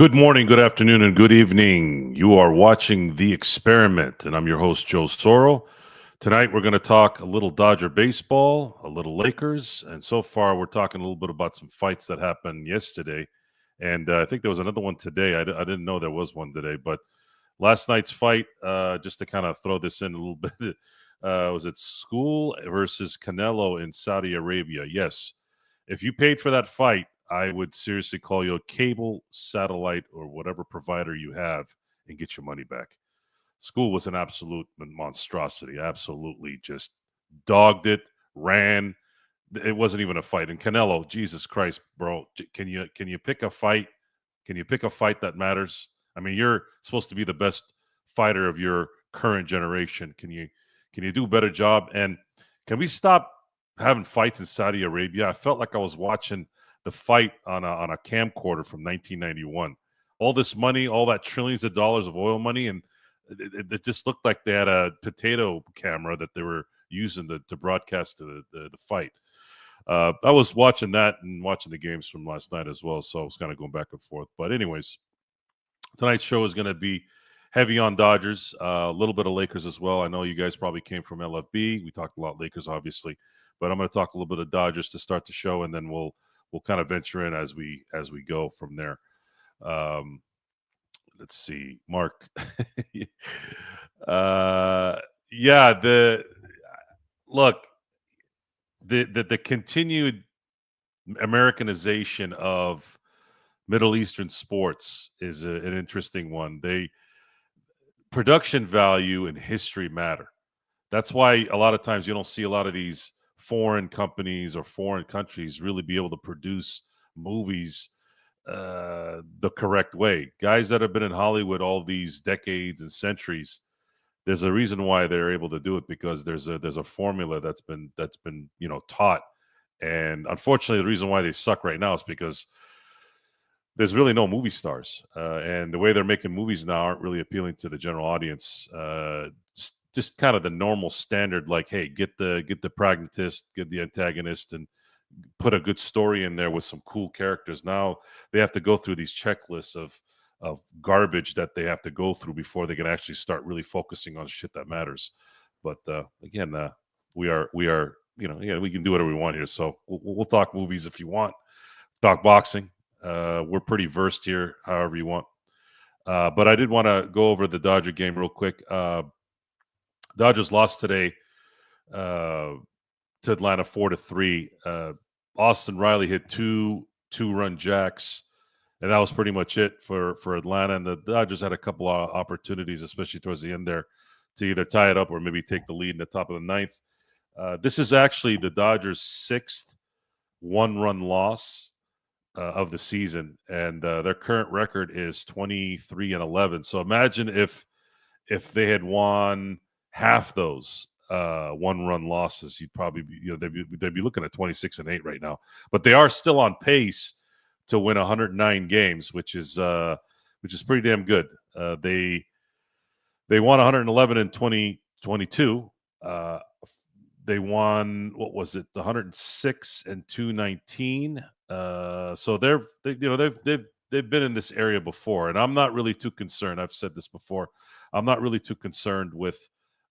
Good morning, good afternoon, and good evening. You are watching The Experiment, and I'm your host, Joe Soro. Tonight, we're going to talk a little Dodger baseball, a little Lakers, and so far, we're talking a little bit about some fights that happened yesterday. And I think there was another one today. I didn't know there was one today, but last night's fight, just to kind of throw this in a little bit, was it School versus Canelo in Saudi Arabia? Yes. If you paid for that fight, I would seriously call you a cable, satellite, or whatever provider you have and get your money back. School was an absolute monstrosity. Absolutely just dogged it, ran. It wasn't even a fight. And Canelo, Jesus Christ, bro, can you pick a fight? Can you pick a fight that matters? I mean, you're supposed to be the best fighter of your current generation. Can you do a better job? And can we stop having fights in Saudi Arabia? I felt like I was watching the fight on a camcorder from 1991. All this money, all that trillions of dollars of oil money, and it just looked like they had a potato camera that they were using to broadcast the fight. I was watching that and watching the games from last night as well, so I was kind of going back and forth. But anyways, tonight's show is going to be heavy on Dodgers, a little bit of Lakers as well. I know you guys probably came from LFB. We talked a lot Lakers, obviously, but I'm going to talk a little bit of Dodgers to start the show, and then we'll kind of venture in as we go from there. Let's see, Mark. Yeah, the look, the continued Americanization of Middle Eastern sports is an interesting one. Production value and history matter. That's why a lot of times you don't see a lot of these foreign companies or foreign countries really be able to produce movies the correct way. Guys that have been in Hollywood all these decades and centuries, there's a reason why they're able to do it, because there's a formula that's been taught. And unfortunately, the reason why they suck right now is because there's really no movie stars, and the way they're making movies now aren't really appealing to the general audience. Just kind of the normal standard, like, hey, get the pragmatist, get the antagonist, and put a good story in there with some cool characters. Now they have to go through these checklists of garbage that they have to go through before they can actually start really focusing on shit that matters. But again, we are we can do whatever we want here. So we'll talk movies if you want, talk boxing. We're pretty versed here, however you want. But I did want to go over the Dodger game real quick. Dodgers lost today to Atlanta 4-3. Austin Riley hit two-run jacks, and that was pretty much it for Atlanta. And the Dodgers had a couple of opportunities, especially towards the end there, to either tie it up or maybe take the lead in the top of the ninth. This is actually the Dodgers' sixth one-run loss of the season, and their current record is 23-11. So imagine if they had won half those one-run losses, you'd probably be, they'd be looking at 26-8 right now. But they are still on pace to win 109 games, which is pretty damn good. They won 111 in 2022. They won, what was it, 106 and 219. So they've been in this area before, and I'm not really too concerned. I've said this before. I'm not really too concerned with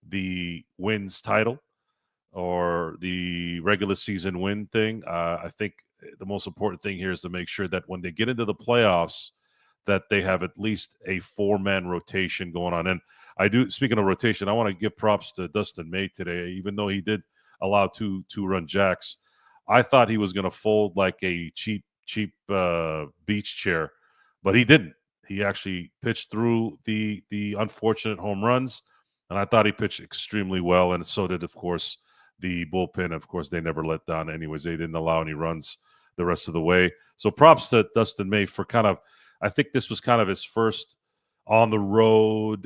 the wins title or the regular season win thing. I think the most important thing here is to make sure that when they get into the playoffs, that they have at least a four-man rotation going on. And I do, speaking of rotation, I want to give props to Dustin May today. Even though he did allow two-run jacks, I thought he was going to fold like a cheap beach chair, but he didn't. He actually pitched through the unfortunate home runs, and I thought he pitched extremely well, and so did, of course, the bullpen. Of course, they never let down anyways. They didn't allow any runs the rest of the way. So props to Dustin May for I think this was kind of his first on the road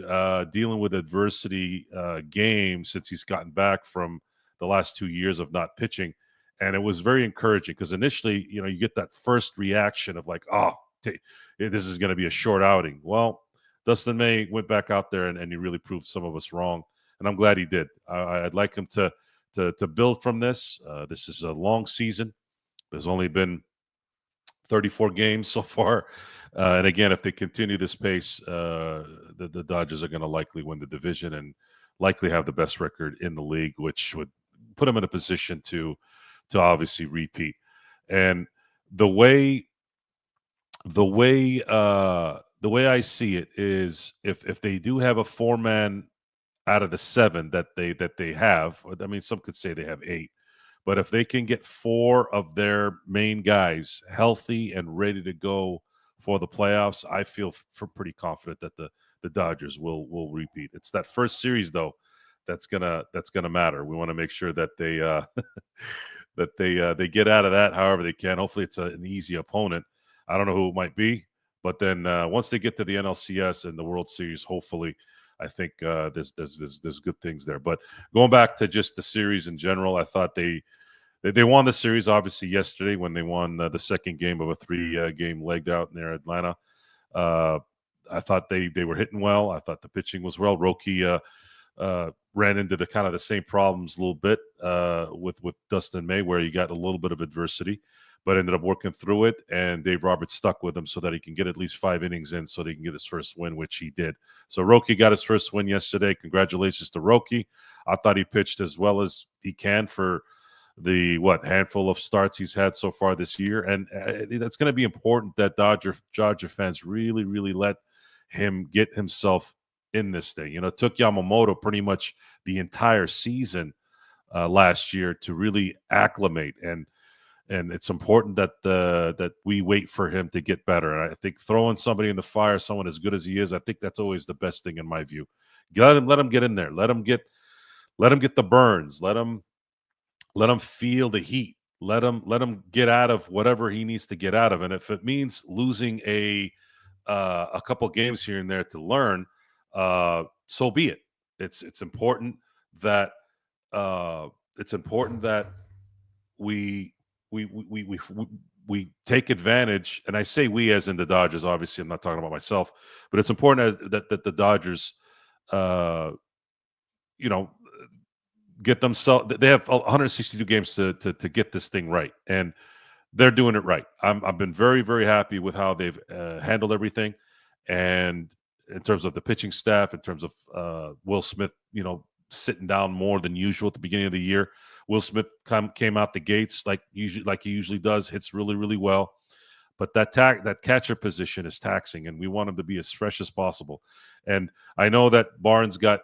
dealing with adversity game since he's gotten back from the last 2 years of not pitching. And it was very encouraging because initially, you get that first reaction of like, this is going to be a short outing. Well, Dustin May went back out there and he really proved some of us wrong. And I'm glad he did. I'd like him to build from this. This is a long season. There's only been 34 games so far. And again, if they continue this pace, the Dodgers are going to likely win the division and likely have the best record in the league, which would put them in a position to obviously repeat. And the way the way I see it is if they do have a four-man out of the seven that they have, I mean, some could say they have eight, but if they can get four of their main guys healthy and ready to go for the playoffs, I feel pretty confident that the Dodgers will repeat. It's that first series though that's gonna matter. We want to make sure that they they get out of that however they can. Hopefully, it's an easy opponent. I don't know who it might be, but then once they get to the NLCS and the World Series, hopefully, I think there's good things there. But going back to just the series in general, I thought they won the series obviously yesterday when they won the second game of a three game legged out near Atlanta. Uh, I thought they were hitting well. I thought the pitching was well. Roki ran into the kind of the same problems a little bit with Dustin May, where he got a little bit of adversity, but ended up working through it. And Dave Roberts stuck with him so that he can get at least 5 innings in, so that he can get his first win, which he did. So Roki got his first win yesterday. Congratulations to Roki. I thought he pitched as well as he can for the handful of starts he's had so far this year, and that's going to be important that Dodger fans really let him get himself in this thing. You know, it took Yamamoto pretty much the entire season last year to really acclimate, and it's important that that we wait for him to get better. And I think throwing somebody in the fire, someone as good as he is, I think that's always the best thing in my view. Let him get in there. Let him get the burns. Let him feel the heat. Let him get out of whatever he needs to get out of. And if it means losing a couple games here and there to learn, so be it. It's important that we we take advantage. And I say we as in the Dodgers. Obviously, I'm not talking about myself, but it's important that the Dodgers, uh, you know, get themselves. They have 162 games to get this thing right, and they're doing it right. I've been very happy with how they've handled everything, and in terms of the pitching staff, in terms of Will Smith, sitting down more than usual at the beginning of the year. Will Smith came out the gates like he usually does, hits really well. But that catcher position is taxing, and we want him to be as fresh as possible. And I know that Barnes got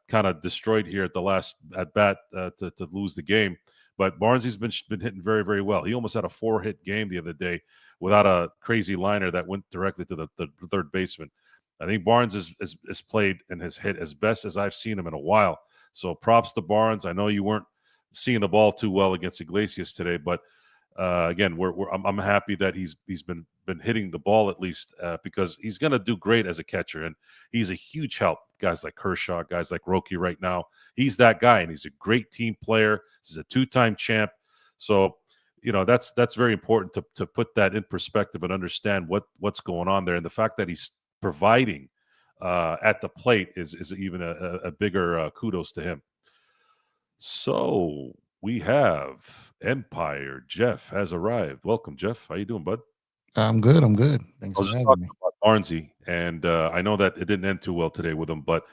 kind of destroyed here at the last at bat to lose the game. But Barnes has been hitting very well. He almost had a 4-hit game the other day without a crazy liner that went directly to the third baseman. I think Barnes has played and has hit as best as I've seen him in a while. So props to Barnes. I know you weren't seeing the ball too well against Iglesias today, but again, I'm happy that he's been hitting the ball at least because he's going to do great as a catcher, and he's a huge help. Guys like Kershaw, guys like Roki right now, he's that guy, and he's a great team player. He's a 2-time champ, so that's very important to put that in perspective and understand what's going on there, and the fact that he's providing at the plate is even a bigger kudos to him. So we have Empire. Jeff has arrived. Welcome, Jeff. How you doing, bud? I'm good. I'm good. I Thanks was for just having talking me. about Barnesy, and I know that it didn't end too well today with him, but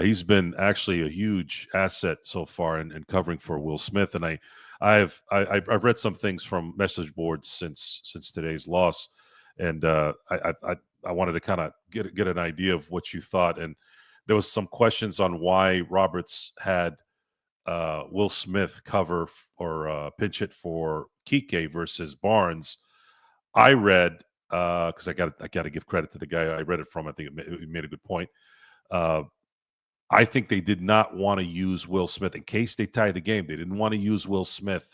he's been actually a huge asset so far in covering for Will Smith. And I've read some things from message boards since today's loss, and I wanted to kind of get an idea of what you thought. And there was some questions on why Roberts had Will Smith cover or pinch hit for Kike versus Barnes. I read because I got to give credit to the guy I read it from. I think it made a good point. Uh, I think they did not want to use Will Smith in case they tie the game. They didn't want to use Will Smith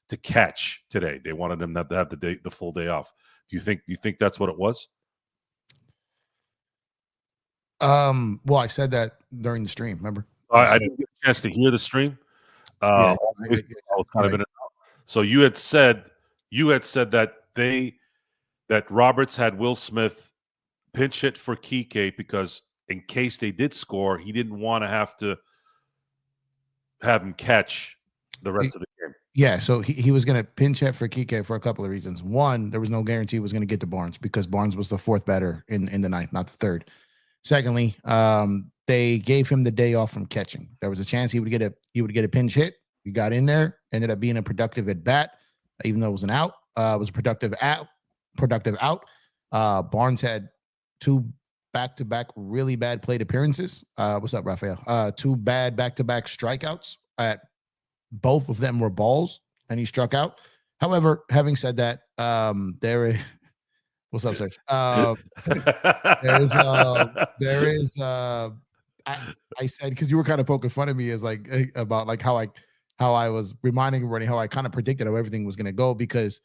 to catch today. They wanted him to have the full day off. Do you think that's what it was? Well, I said that during the stream. Remember, I I said, didn't get a chance to hear the stream. yeah, I was kind of right. in it. So you had said that Roberts had Will Smith pinch hit for Kike because in case they did score, he didn't want to have him catch the E- rest of the game. Yeah, so he was going to pinch hit for Kike for a couple of reasons. One, there was no guarantee he was going to get to Barnes because Barnes was the fourth batter in the ninth, not the third. Secondly, they gave him the day off from catching. There was a chance he would get a pinch hit. He got in there, ended up being a productive at bat, even though it was an out. It was a productive out. Barnes had two back-to-back really bad plate appearances. What's up, Raphael? Two bad back-to-back strikeouts. At both of them were balls, and he struck out. However, having said that, there is what's up, Serge? There's there is I, I said because you were kind of poking fun of me as like about like how I was reminding everybody how I kind of predicted how everything was going to go because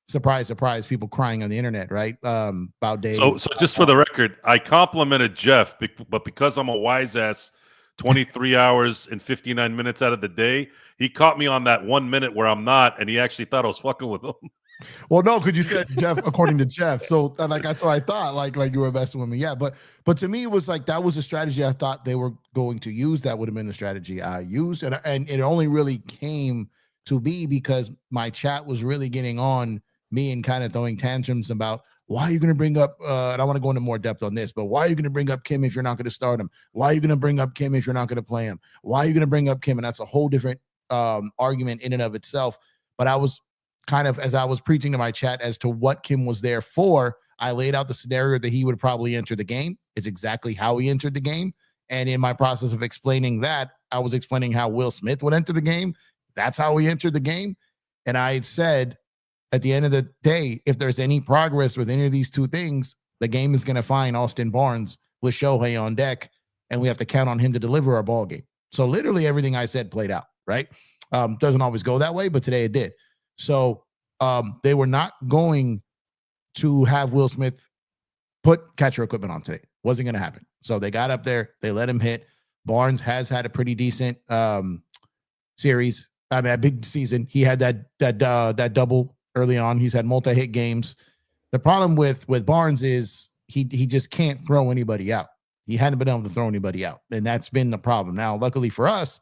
surprise, surprise, people crying on the internet, right? About Dave. So just for the record, I complimented Jeff, but because I'm a wise ass, 23 hours and 59 minutes out of the day, he caught me on that 1 minute where I'm not, and he actually thought I was fucking with him. Well, no, because you said Jeff, according to Jeff. So like that's what I thought, like you were messing with me. Yeah, but to me, it was like that was a strategy I thought they were going to use. That would have been the strategy I used, and it only really came to be because my chat was really getting on me and kind of throwing tantrums about why are you going to bring up. And I want to go into more depth on this, but why are you going to bring up Kim if you're not going to start him? Why are you going to bring up Kim if you're not going to play him? Why are you going to bring up Kim? And that's a whole different argument in and of itself. But I was kind of as I was preaching to my chat as to what Kim was there for, I laid out the scenario that he would probably enter the game. It's exactly how he entered the game. And in my process of explaining that, I was explaining how Will Smith would enter the game. That's how he entered the game. And I had said at the end of the day, if there's any progress with any of these two things, the game is going to find Austin Barnes with Shohei on deck, and we have to count on him to deliver our ball game. So literally everything I said played out, right? Doesn't always go that way, but today it did. So they were not going to have Will Smith put catcher equipment on today. Wasn't going to happen. So they got up there. They let him hit. Barnes has had a pretty decent series. I mean, a big season. He had that double early on. He's had multi-hit games. The problem with Barnes is he just can't throw anybody out. He hadn't been able to throw anybody out, and that's been the problem. Now, luckily for us,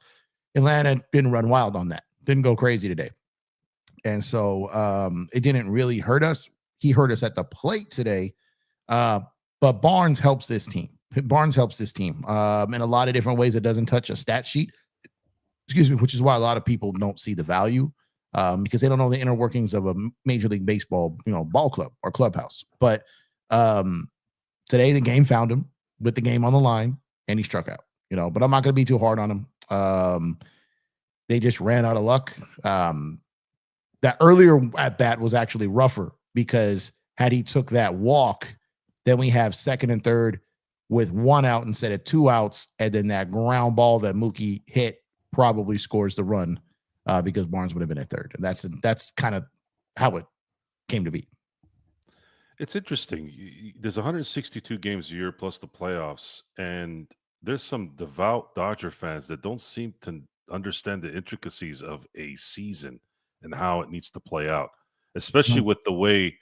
Atlanta didn't run wild on that. Didn't go crazy today. And so it didn't really hurt us. He hurt us at the plate today. But Barnes helps this team. Barnes helps this team in a lot of different ways. It doesn't touch a stat sheet, excuse me, which is why a lot of people don't see the value because they don't know the inner workings of a Major League Baseball, ball club or clubhouse. But today the game found him with the game on the line, and he struck out. But I'm not going to be too hard on him. They just ran out of luck. That earlier at bat was actually rougher because had he took that walk, then we have second and third with one out instead of two outs, and then that ground ball that Mookie hit probably scores the run because Barnes would have been at third. And that's kind of how it came to be. It's interesting. There's 162 games a year plus the playoffs, and there's some devout Dodger fans that don't seem to understand the intricacies of a season and how it needs to play out, especially with the way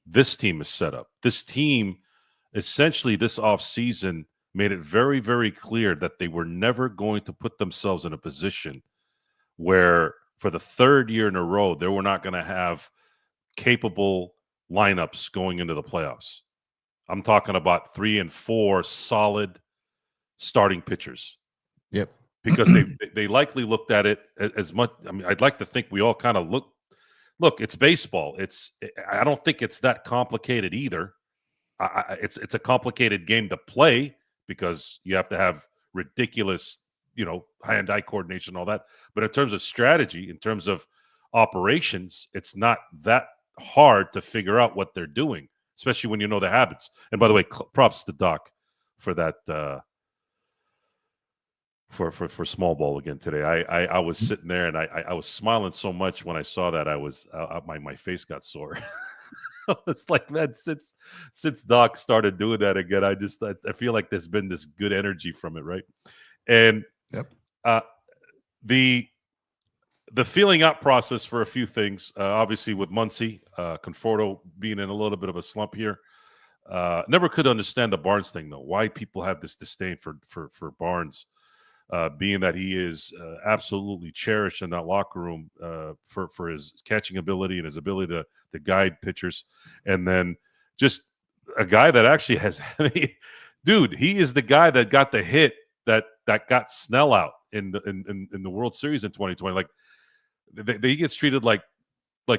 this team is set up. This team, essentially, this offseason made it very, very clear that they were never going to put themselves in a position where, for the third year in a row, they were not going to have capable lineups going into the playoffs. I'm talking about 3 and 4 solid starting pitchers. Yep. Because they likely looked at it as much. I mean, I'd like to think we all kind of look. It's baseball. I don't think it's that complicated either. It's a complicated game to play because you have to have ridiculous, hand-eye coordination, and all that. But in terms of strategy, in terms of operations, it's not that hard to figure out what they're doing, especially when you know the habits. And by the way, props to Doc for that. For small ball again today. I was sitting there and I was smiling so much when I saw that I was my face got sore. It's like, man, since Doc started doing that again, I feel like there's been this good energy from it, right? And Yep. The feeling out process for a few things, obviously with Muncy, Conforto being in a little bit of a slump here. Never could understand the Barnes thing though. Why people have this disdain for Barnes. being that he is absolutely cherished in that locker room for his catching ability and his ability to guide pitchers, and then just a guy that actually has, dude, he is the guy that got the hit that got Snell out in the World Series in 2020. Like he gets treated like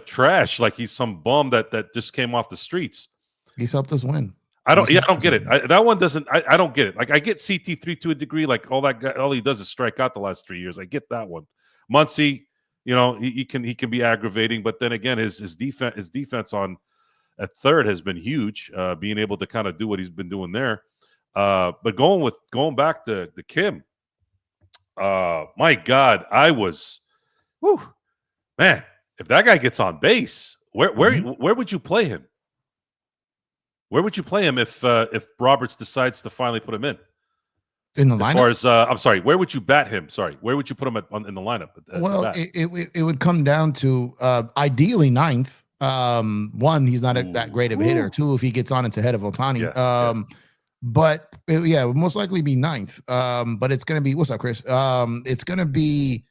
trash, like he's some bum that just came off the streets. He's helped us win. I don't get it. That one doesn't. I don't get it. Like I get CT3 to a degree. Like all that guy, all he does is strike out the last 3 years. I get that one. Muncy, he can be aggravating, but then again, his defense on at third has been huge. Being able to kind of do what he's been doing there. But going back to Kim, my God, whew, man. If that guy gets on base, where would you play him? Where would you play him if Roberts decides to finally put him in the lineup? As far as I'm sorry, where would you bat him? Sorry, where would you put him in the lineup? Well, it would come down to ideally ninth. One, he's not that great of a hitter. Two, if he gets on, it's ahead of Ohtani. But it would most likely be ninth. But it's gonna be, what's up, Chris? It's gonna be.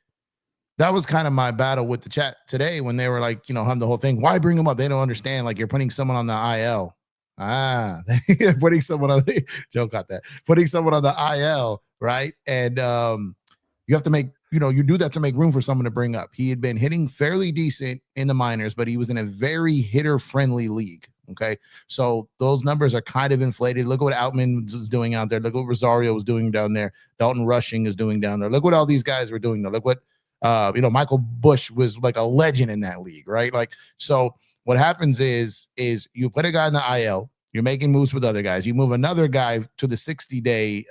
That was kind of my battle with the chat today when they were like, the whole thing. Why bring him up? They don't understand. Like, you're putting someone on the IL. Putting someone on Joe got that. Putting someone on the IL, right? And you have to make, you do that to make room for someone to bring up. He had been hitting fairly decent in the minors, but he was in a very hitter-friendly league. Okay, so those numbers are kind of inflated. Look at what Outman was doing out there. Look what Rosario was doing down there. Dalton Rushing is doing down there. Look what all these guys were doing there. Look what Michael Bush was like a legend in that league, right? Like, so what happens is you put a guy in the IL, you're making moves with other guys. You move another guy to the 60-day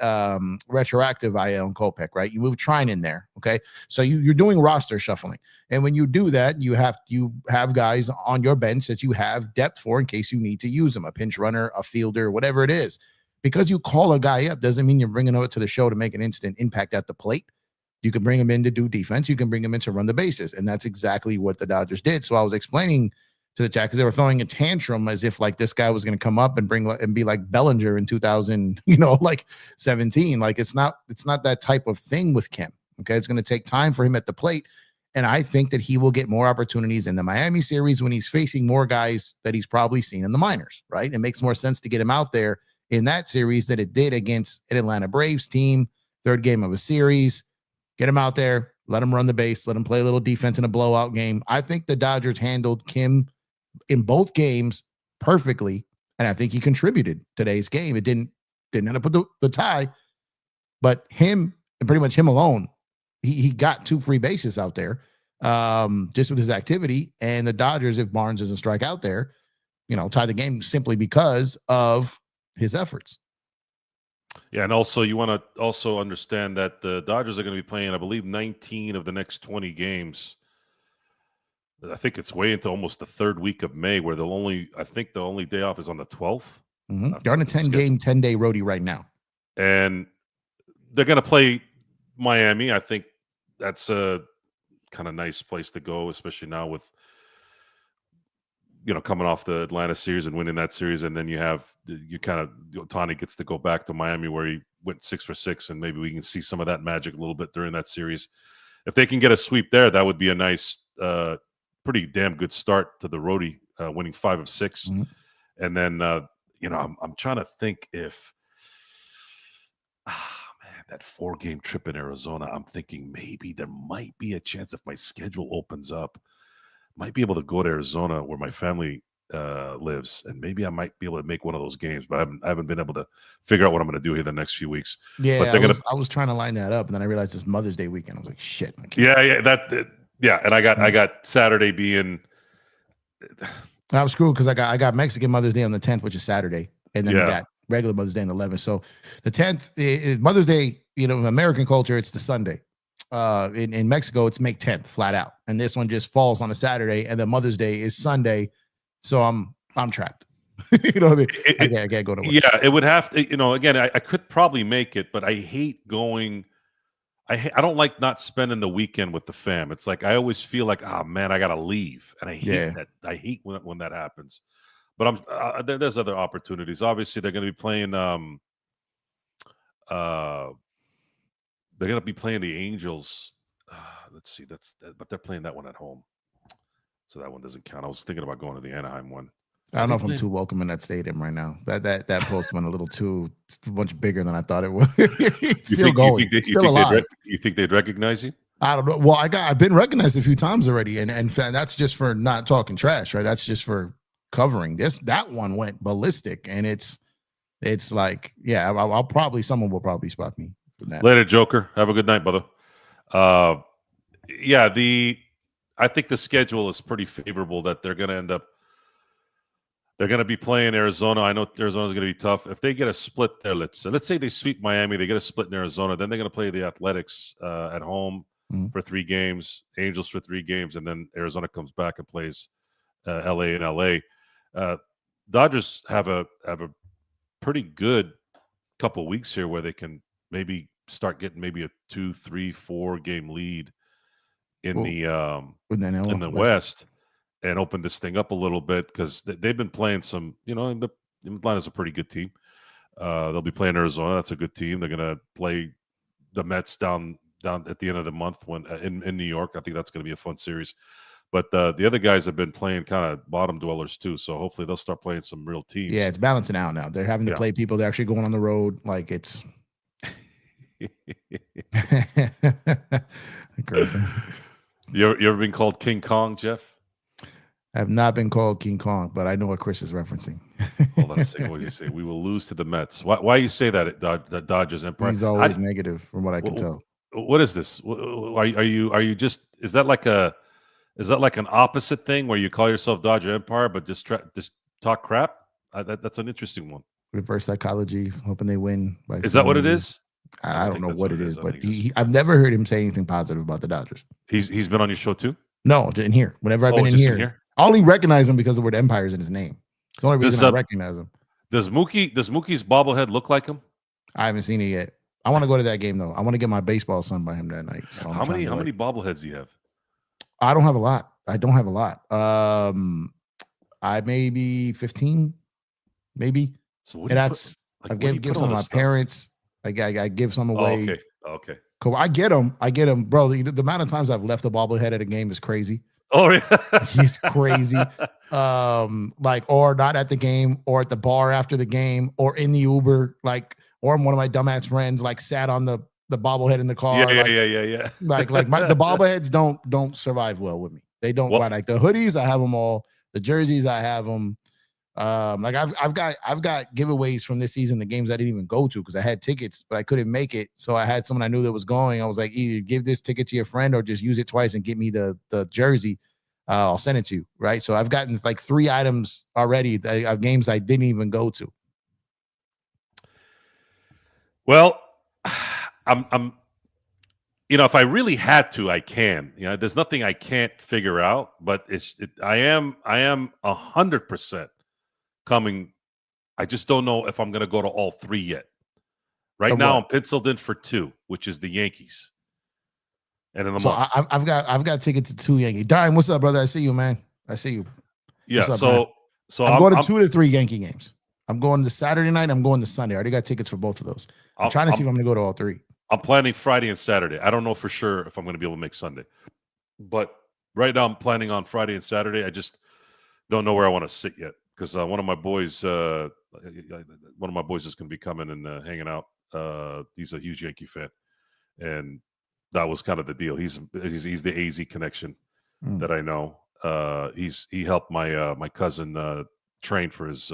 retroactive IL and Kopech, right? You move Trine in there, okay? So you're doing roster shuffling. And when you do that, you have guys on your bench that you have depth for in case you need to use them, a pinch runner, a fielder, whatever it is. Because you call a guy up doesn't mean you're bringing him to the show to make an instant impact at the plate. You can bring him in to do defense. You can bring him in to run the bases. And that's exactly what the Dodgers did. So I was explaining to the chat because they were throwing a tantrum as if like this guy was going to come up and be like Bellinger in 2000, 17. Like it's not that type of thing with Kim. Okay. It's going to take time for him at the plate. And I think that he will get more opportunities in the Miami series when he's facing more guys that he's probably seen in the minors, right? It makes more sense to get him out there in that series than it did against an Atlanta Braves team, third game of a series. Get him out there, let him run the base, let him play a little defense in a blowout game. I think the Dodgers handled Kim in both games perfectly, and I think he contributed today's game. It didn't end up with the tie, but him and pretty much him alone, he got 2 free bases out there just with his activity. And the Dodgers, if Barnes doesn't strike out there, tie the game simply because of his efforts. Yeah, and also you want to also understand that the Dodgers are going to be playing, I believe, 19 of the next 20 games. I think it's way into almost the third week of May, where the only day off is on the 12th. Mm-hmm. They're on a 10-game, 10-day roadie right now. And they're going to play Miami. I think that's a kind of nice place to go, especially now with coming off the Atlanta series and winning that series, and then Ohtani gets to go back to Miami where he went 6 for 6, and maybe we can see some of that magic a little bit during that series. If they can get a sweep there, that would be a nice, pretty damn good start to the roadie, winning 5 of 6, mm-hmm. And then I'm trying to think if that 4-game trip in Arizona. I'm thinking maybe there might be a chance if my schedule opens up. Might be able to go to Arizona where my family lives, and maybe I might be able to make one of those games, but I haven't been able to figure out what I'm going to do here the next few weeks. Yeah, but I was trying to line that up, and then I realized it's Mother's Day weekend. I was like, shit. And I got Saturday being. I was screwed because I got Mexican Mother's Day on the 10th, which is Saturday, and then we got regular Mother's Day on the 11th. So the 10th is Mother's Day. American culture, it's the Sunday. In Mexico, it's May 10th, flat out, and this one just falls on a Saturday, and then Mother's Day is Sunday, so I'm trapped. You know what I mean? I can't go to work. Yeah, it would have to. Again, I could probably make it, but I hate going. I don't like not spending the weekend with the fam. It's like I always feel like, oh man, I gotta leave, and I hate that. I hate when that happens. But there's other opportunities. Obviously, they're going to be playing. They're going to be playing the Angels. Let's see. But they're playing that one at home, so that one doesn't count. I was thinking about going to the Anaheim one. I don't know if I'm too welcome in that stadium right now. That post went a little too much bigger than I thought it was. Still going, still alive. You think they'd recognize you? I don't know. Well, I've been recognized a few times already, and that's just for not talking trash, right? That's just for covering. That one went ballistic, and it's like, yeah, I'll probably, someone will probably spot me for that. Later, Joker. Have a good night, brother. Yeah, I think the schedule is pretty favorable that they're going to end up. They're going to be playing Arizona. I know Arizona's going to be tough. If they get a split there, let's say they sweep Miami, they get a split in Arizona, then they're going to play the Athletics at home for 3 games, Angels for 3 games, and then Arizona comes back and plays LA and LA. Dodgers have a pretty good couple weeks here where they can maybe start getting maybe a 2, 3, 4 game lead in the West. And open this thing up a little bit because they've been playing some, Atlanta's a pretty good team. They'll be playing Arizona. That's a good team. They're going to play the Mets down at the end of the month when in New York. I think that's going to be a fun series. But the other guys have been playing kind of bottom dwellers too. So hopefully they'll start playing some real teams. Yeah, it's balancing out now. They're having to play people. They're actually going on the road. Like it's crazy. You ever been called King Kong, Jeff? I have not been called King Kong, but I know what Chris is referencing. Hold on a second. What did you say? We will lose to the Mets. Why you say that at Dodgers Empire? He's always negative from what I can tell. What is this? Are you just, is that like an opposite thing where you call yourself Dodger Empire but just talk crap? That's an interesting one. Reverse psychology, hoping they win. Is that what it is? I don't know what it is, but I've never heard him say anything positive about the Dodgers. He's been on your show too? No, in here. Whenever I've been in here. I only recognize him because the word Empire is in his name. It's the only reason I recognize him. Does Mookie's bobblehead look like him? I haven't seen it yet. I want to go to that game though. I want to get my baseball signed by him that night. So how many bobbleheads do you have? I don't have a lot. I maybe 15, maybe. So what and that's I give some of my parents. I give some away. Oh, okay. Cool. I get them, bro. The amount of times I've left a bobblehead at a game is crazy. Oh yeah, he's crazy. Or not at the game, or at the bar after the game, or in the Uber, or one of my dumbass friends sat on the bobblehead in the car. Yeah. The bobbleheads don't survive well with me. They don't. Like the hoodies, I have them all. The jerseys, I have them. I've got giveaways from this season, the games I didn't even go to because I had tickets, but I couldn't make it. So I had someone I knew that was going. I was like, either give this ticket to your friend or just use it twice and get me the jersey. I'll send it to you. Right. So I've gotten 3 items already of games I didn't even go to. Well, I'm if I really had to, I can. There's nothing I can't figure out, but I am 100% coming. I just don't know if I'm going to go to all 3 yet. Right now, I'm penciled in for 2, which is the Yankees. And in the month, I've got tickets to 2 Yankee. Dime, what's up, brother? I see you, man. I see you. Yeah. Up, so I'm going to 2 to 3 Yankee games. I'm going to Saturday night. I'm going to Sunday. I already got tickets for both of those. I'm trying to see if I'm going to go to all 3. I'm planning Friday and Saturday. I don't know for sure if I'm going to be able to make Sunday, but right now I'm planning on Friday and Saturday. I just don't know where I want to sit yet because one of my boys is going to be coming and hanging out. He's a huge Yankee fan, and that was kind of the deal. He's the AZ connection that I know. He helped my cousin train for his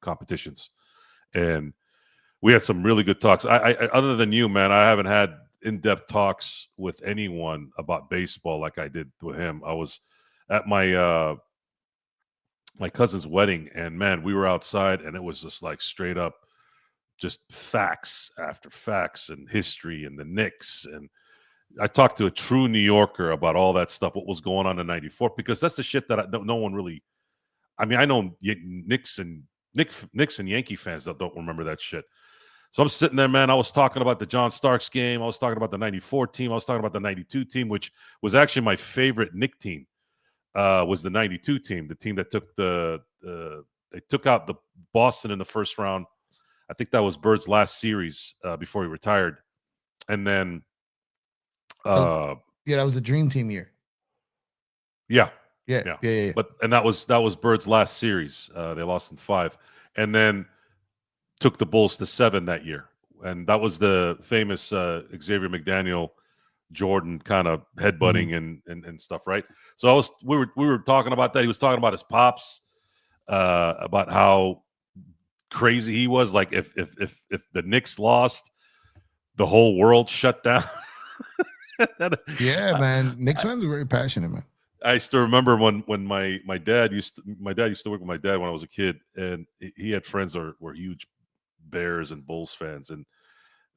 competitions, and we had some really good talks. I other than you, man, I haven't had in-depth talks with anyone about baseball like I did with him. I was at my cousin's wedding, and man, we were outside, and it was just straight up, just facts after facts and history and the Knicks. And I talked to a true New Yorker about all that stuff, what was going on in '94, because that's the shit that no one really. I mean, I know Knicks and Yankee fans that don't remember that shit. So I'm sitting there, man. I was talking about the John Starks game. I was talking about the '94 team. I was talking about the '92 team, which was actually my favorite Knick team. Was the '92 team, the team that took they took out the Boston in the first round. I think that was Bird's last series before he retired, and then Oh, Uh, yeah, that was the dream team year. yeah, Yeah, yeah. yeah, yeah. But and that was Bird's last series. They lost in 5, and then took the Bulls to 7 that year, and that was the famous Xavier McDaniel Jordan kind of Mhm. headbutting and stuff, right? So we were talking about that. He was talking about his pops, about how crazy he was. Like if the Knicks lost, the whole world shut down. Yeah, I, man. Knicks I, fans are very passionate, man. I still remember when my dad used to work with my dad when I was a kid, and he had friends that were huge Bears and Bulls fans, and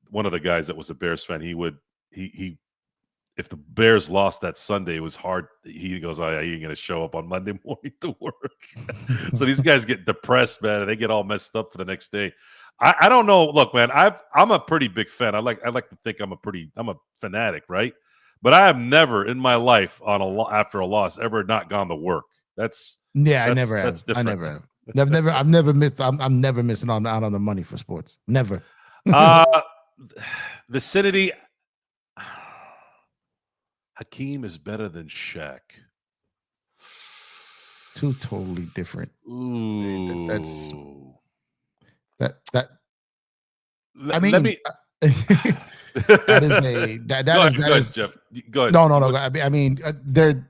one of the guys that was a Bears fan, he if the Bears lost that Sunday, it was hard. He goes, "I ain't gonna show up on Monday morning to work." So these guys get depressed, man, and they get all messed up for the next day. I don't know. Look, man, I'm a pretty big fan. I like to think I'm a fanatic, right? But I have never in my life after a loss ever not gone to work. That's Yeah, I that's never have. that's I different. never have. I've never missed. I'm never missing out on the money for sports. Never. Uh vicinity. Hakeem is better than Shaq. Two totally different. That's Ooh. that. I Let mean, me that is a that Go is ahead, that go ahead, is Jeff. Go ahead. no, no, no. I mean, they're.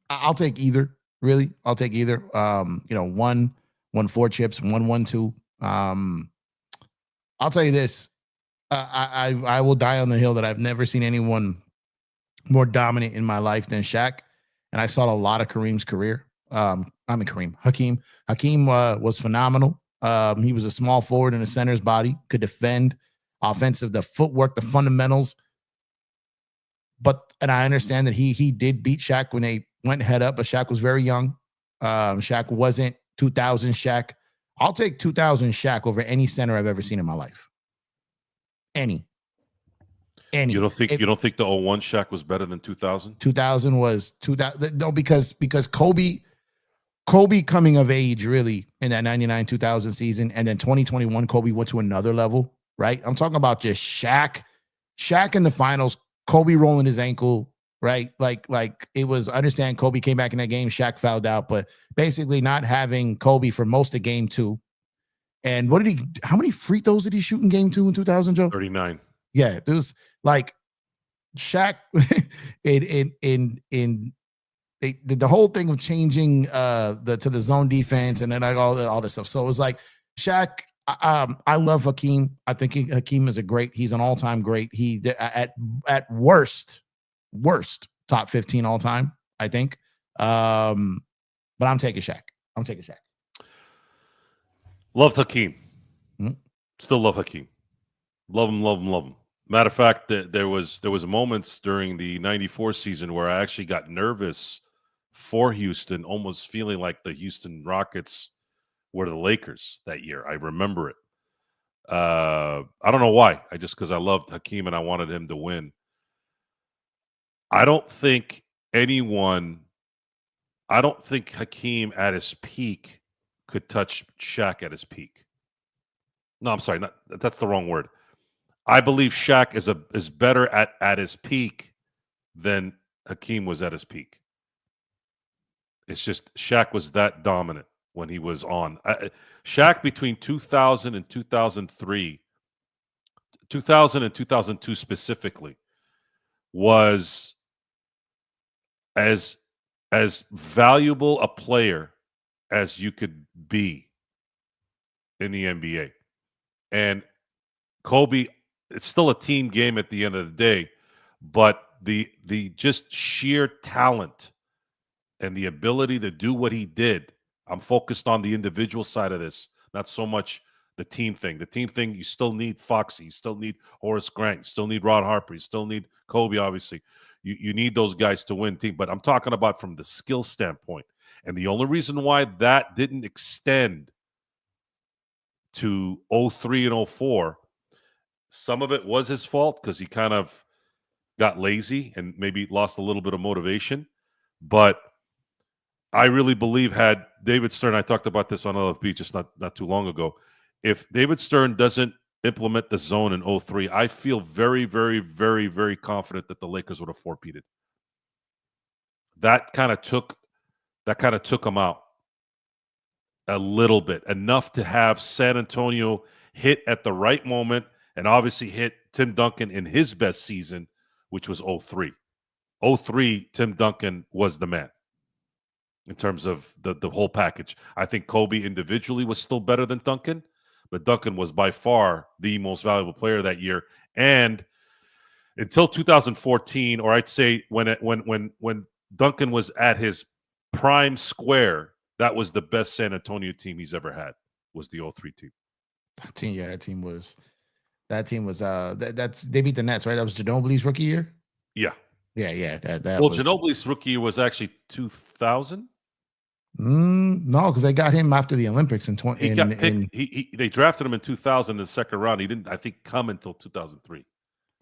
I'll take either. Really, I'll take either. One 4 chips, one 1-2. I'll tell you this. I will die on the hill that I've never seen anyone more dominant in my life than Shaq, and I saw a lot of Kareem's career. I mean Kareem, Hakeem. Hakeem was phenomenal. He was a small forward in a center's body, could defend, offensive, the footwork, the fundamentals. But and I understand that he did beat Shaq when they went head up, but Shaq was very young. Shaq wasn't 2000 Shaq. I'll take 2000 Shaq over any center I've ever seen in my life. Any, You any. don't think If you don't think the '01 Shaq was better than 2000? 2000 was 2000, no, because Kobe coming of age really in that 99 2000 season, and then 2021 Kobe went to another level, right? I'm talking about just Shaq in the finals, Kobe rolling his ankle, right? Like it was, understand Kobe came back in that game, Shaq fouled out, but basically not having Kobe for most of game 2. And how many free throws did he shoot in game 2 in 2000, Joe? 39. Yeah, it was like Shaq in the whole thing of changing to the zone defense and then like all this stuff. So it was like Shaq. I love Hakeem. I think Hakeem is he's an all-time great. He at worst top 15 all time, I think. But I'm taking Shaq. Loved Hakeem. Mhm. Still love Hakeem. Love him, love him, love him. Matter of fact, there was moments during the '94 season where I actually got nervous for Houston, almost feeling like the Houston Rockets were the Lakers that year. I remember it. I don't know why. I just because I loved Hakeem and I wanted him to win. I don't think anyone. I don't think Hakeem at his peak could touch Shaq at his peak. No, I'm sorry. That's the wrong word. I believe Shaq is better at his peak than Hakeem was at his peak. It's just Shaq was that dominant when he was on. Shaq between 2000 and 2003, 2000 and 2002 specifically, was as valuable a player as you could be in the NBA. And Kobe, it's still a team game at the end of the day, but the just sheer talent and the ability to do what he did. I'm focused on the individual side of this, not so much the team thing. The team thing, you still need Foxy, you still need Horace Grant, you still need Rod Harper, you still need Kobe, obviously. You need those guys to win team. But I'm talking about from the skill standpoint. And the only reason why that didn't extend to '03 and '04, some of it was his fault because he kind of got lazy and maybe lost a little bit of motivation. But I really believe had David Stern, I talked about this on LFB just not too long ago. If David Stern doesn't implement the zone in 03, I feel very, very, very, very confident that the Lakers would have four-peated. That kind of took them out a little bit, enough to have San Antonio hit at the right moment, and obviously hit Tim Duncan in his best season, which was 03. 03, Tim Duncan was the man in terms of the whole package. I think Kobe individually was still better than Duncan, but Duncan was by far the most valuable player that year. And until 2014, or I'd say when Duncan was at his prime square, that was the best San Antonio team he's ever had, was the 03 team. That team was that's they beat the Nets, right? That was Ginobili's rookie year. Yeah. That Well, was, Ginobili's rookie year was actually 2000. No, because they got him after the Olympics in 20. They drafted him in 2000 in the second round. He didn't, I think, come until 2003.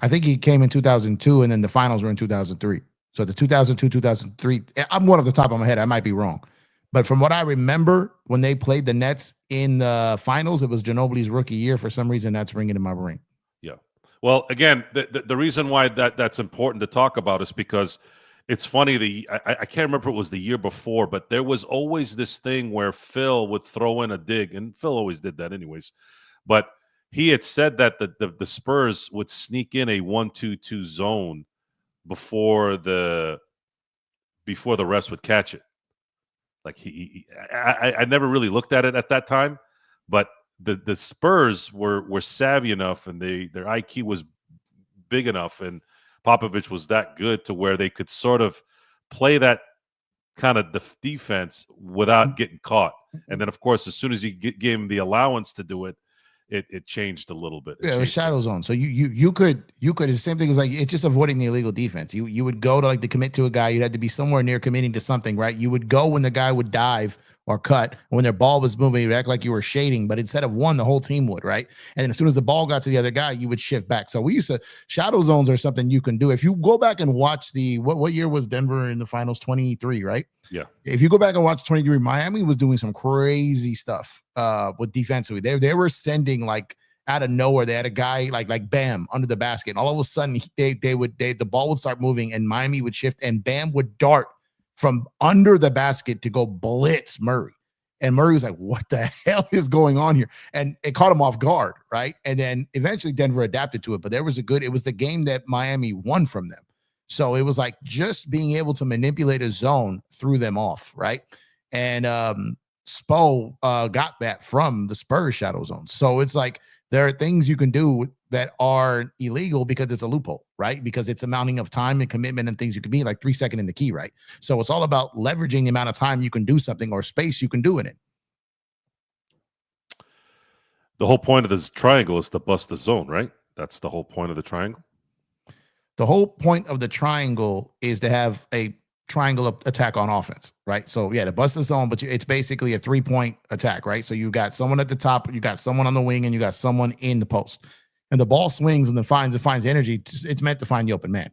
I think he came in 2002, and then the finals were in 2003. So the 2002, 2003. I'm one off the top of my head. I might be wrong, but from what I remember, when they played the Nets in the finals, it was Ginobili's rookie year. For some reason, that's ringing in my brain. Yeah. Well, again, the reason why that's important to talk about is because it's funny. I can't remember if it was the year before, but there was always this thing where Phil would throw in a dig, and Phil always did that anyways. But he had said that the Spurs would sneak in a 1-2-2 zone before the refs would catch it. Like I never really looked at it at that time, but the Spurs were savvy enough, and their IQ was big enough, and Popovich was that good to where they could sort of play that kind of defense without getting caught. And then, of course, as soon as you gave him the allowance to do it, it changed a little bit. It was shadow zone. So you could it's the same thing as like it's just avoiding the illegal defense. You would go to commit to a guy, you'd have to be somewhere near committing to something, right? You would go when the guy would dive or cut. When their ball was moving, you'd act like you were shading, but instead of one, the whole team would, right? And then as soon as the ball got to the other guy, you would shift back. So we used to shadow zones are something you can do. If you go back and watch what year was Denver in the finals? 23, right? Yeah. If you go back and watch 23, Miami was doing some crazy stuff with defensively. They were sending out of nowhere. They had a guy like Bam under the basket, and all of a sudden the ball would start moving, and Miami would shift, and Bam would dart from under the basket to go blitz Murray. And Murray was like, what the hell is going on here? And it caught him off guard, right? And then eventually Denver adapted to it, but it was the game that Miami won from them. So it was like just being able to manipulate a zone threw them off, right? And Spo got that from the Spurs shadow zones. So it's like there are things you can do that are illegal because it's a loophole, right? Because it's amounting of time and commitment and things you can be like 3 seconds in the key, right? So it's all about leveraging the amount of time you can do something or space you can do it in. The whole point of this triangle is to bust the zone, right? That's the whole point of the triangle. The whole point of the triangle is to have a triangle attack on offense, right? So yeah, to bust the zone, but it's basically a 3-point attack, right? So you got someone at the top, you got someone on the wing, and you got someone in the post. And the ball swings and it finds energy. It's meant to find the open man.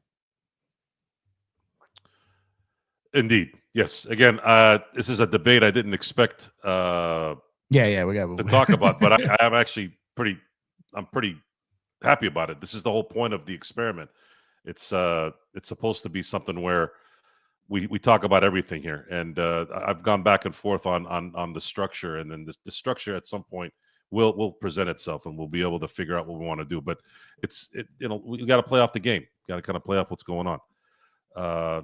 Indeed. Yes. Again, this is a debate I didn't expect we got to talk about, but I'm actually pretty happy about it. This is the whole point of the experiment. It's supposed to be something where we talk about everything here, and I've gone back and forth on the structure, and then the structure at some point will present itself, and we'll be able to figure out what we want to do. But we got to play off the game. Got to kind of play off what's going on.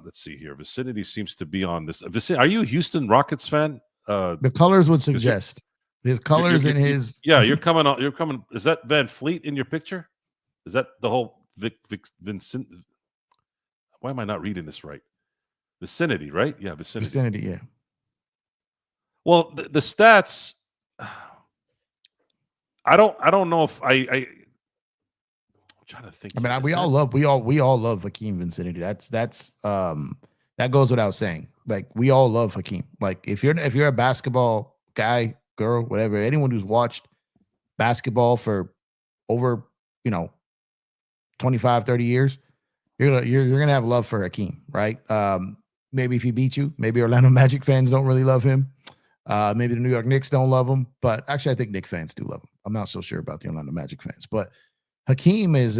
Let's see here. Vicinity seems to be on this. Are you a Houston Rockets fan? The colors would suggest his colors in his. Yeah, you're coming on. You're coming. Is that Van Fleet in your picture? Is that the whole Vincent? Why am I not reading this right? Vicinity, right? Yeah, vicinity. Yeah. Well, the stats. I don't know if I'm trying to think. I mean, we all love Hakeem Vicinity. That's that goes without saying. Like we all love Hakeem. Like if you're a basketball guy, girl, whatever, anyone who's watched basketball for over 25, 30 years, you're gonna have love for Hakeem, right? Maybe if he beat you, maybe Orlando Magic fans don't really love him. Maybe the New York Knicks don't love him, but actually I think Knicks fans do love him. I'm not so sure about the Orlando Magic fans, but Hakeem is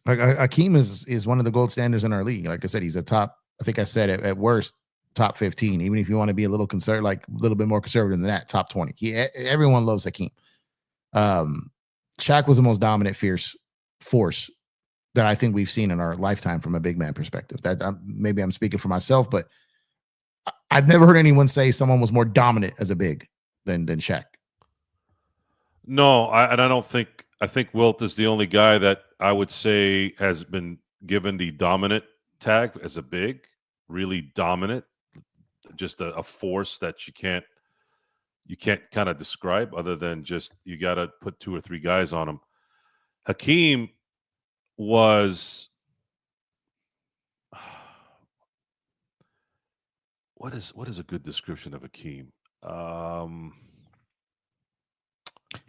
Hakeem is one of the gold standards in our league. Like I said, he's a top. I think I said at worst top 15. Even if you want to be a little conservative, like a little bit more conservative than that, top 20. Everyone loves Hakeem. Shaq was the most dominant, fierce force that I think we've seen in our lifetime from a big man perspective. That maybe I'm speaking for myself, but I've never heard anyone say someone was more dominant as a big than Shaq. No, I don't think. I think Wilt is the only guy that I would say has been given the dominant tag as a big, really dominant, just a force that you can't kind of describe other than just you got to put 2 or 3 guys on him. Hakeem was what is a good description of Hakeem?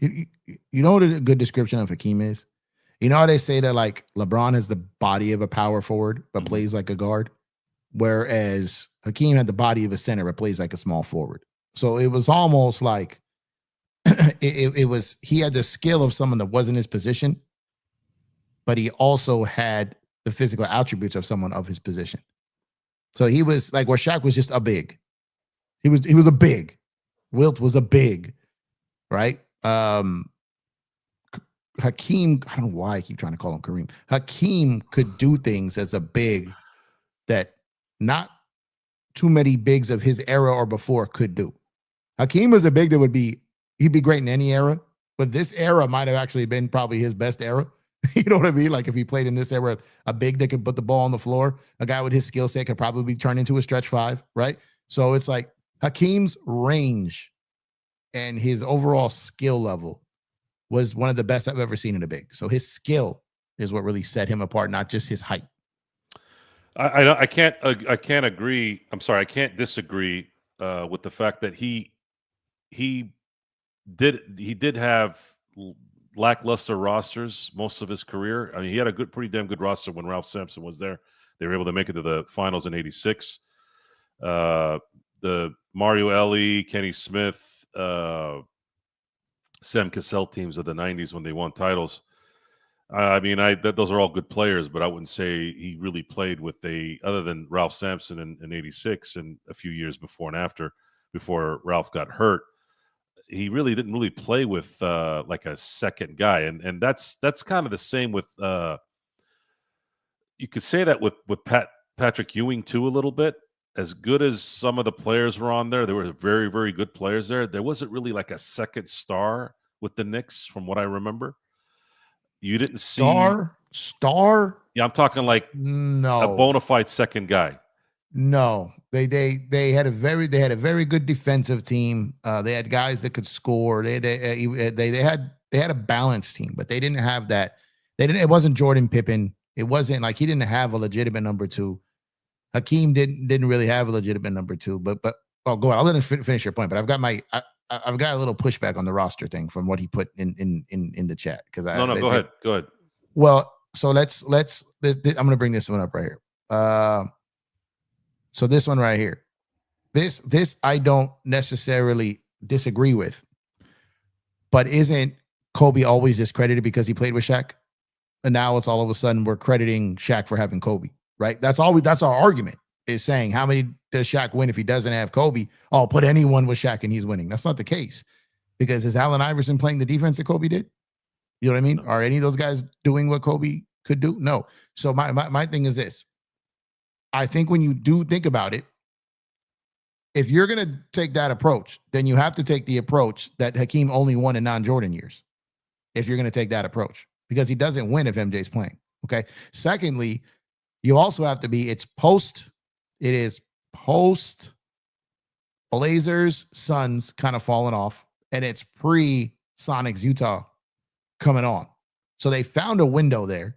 You know what a good description of Hakeem is? You know how they say that like LeBron has the body of a power forward but plays like a guard, whereas Hakeem had the body of a center but plays like a small forward. So it was almost like it was he had the skill of someone that wasn't his position, but he also had the physical attributes of someone of his position. So he was like where Shaq was just a big. He was a big. Wilt was a big, right? Hakeem, I don't know why I keep trying to call him Kareem. Hakeem could do things as a big that not too many bigs of his era or before could do. Hakeem was a big that he'd be great in any era, but this era might have actually been probably his best era. You know what I mean? Like if he played in this era, a big that could put the ball on the floor, a guy with his skill set could probably turn into a stretch 5, right? So it's like Hakeem's range and his overall skill level was one of the best I've ever seen in a big. So his skill is what really set him apart, not just his height. I can't agree. I'm sorry, I can't disagree with the fact that he did have lackluster rosters most of his career. I mean, he had a pretty damn good roster when Ralph Sampson was there. They were able to make it to the finals in '86. The Mario Elie, Kenny Smith, Sam Cassell teams of the '90s when they won titles. I mean, those are all good players, but I wouldn't say he really played with other than Ralph Sampson in '86 and a few years before and after, before Ralph got hurt. He really didn't really play with like a second guy, and that's kind of the same with. You could say that with Patrick Ewing too a little bit. As good as some of the players were on there were very, very good players there. There wasn't really like a second star with the Knicks, from what I remember. You didn't see star. Yeah, I'm talking like a bona fide second guy. No, they had a very good defensive team. They had guys that could score. They had a balanced team, but they didn't have that. It wasn't Jordan Pippen. It wasn't like he didn't have a legitimate number 2. Hakeem didn't really have a legitimate number 2. But oh, go on. I'll let him finish your point. But I've got a little pushback on the roster thing from what he put in the chat because Go ahead. Well, so let's I'm going to bring this one up right here. So this one right here, this I don't necessarily disagree with, but isn't Kobe always discredited because he played with Shaq? And now it's all of a sudden we're crediting Shaq for having Kobe, right? That's our argument is saying how many does Shaq win if he doesn't have Kobe? Oh, put anyone with Shaq and he's winning. That's not the case because is Allen Iverson playing the defense that Kobe did? You know what I mean? No. Are any of those guys doing what Kobe could do? No. So my thing is this. I think when you do think about it, if you're going to take that approach, then you have to take the approach that Hakeem only won in non-Jordan years. If you're going to take that approach, because he doesn't win if MJ's playing. Okay. Secondly, you also have to be, it is post Blazers, Suns kind of falling off, and it's pre Sonics Utah coming on. So they found a window there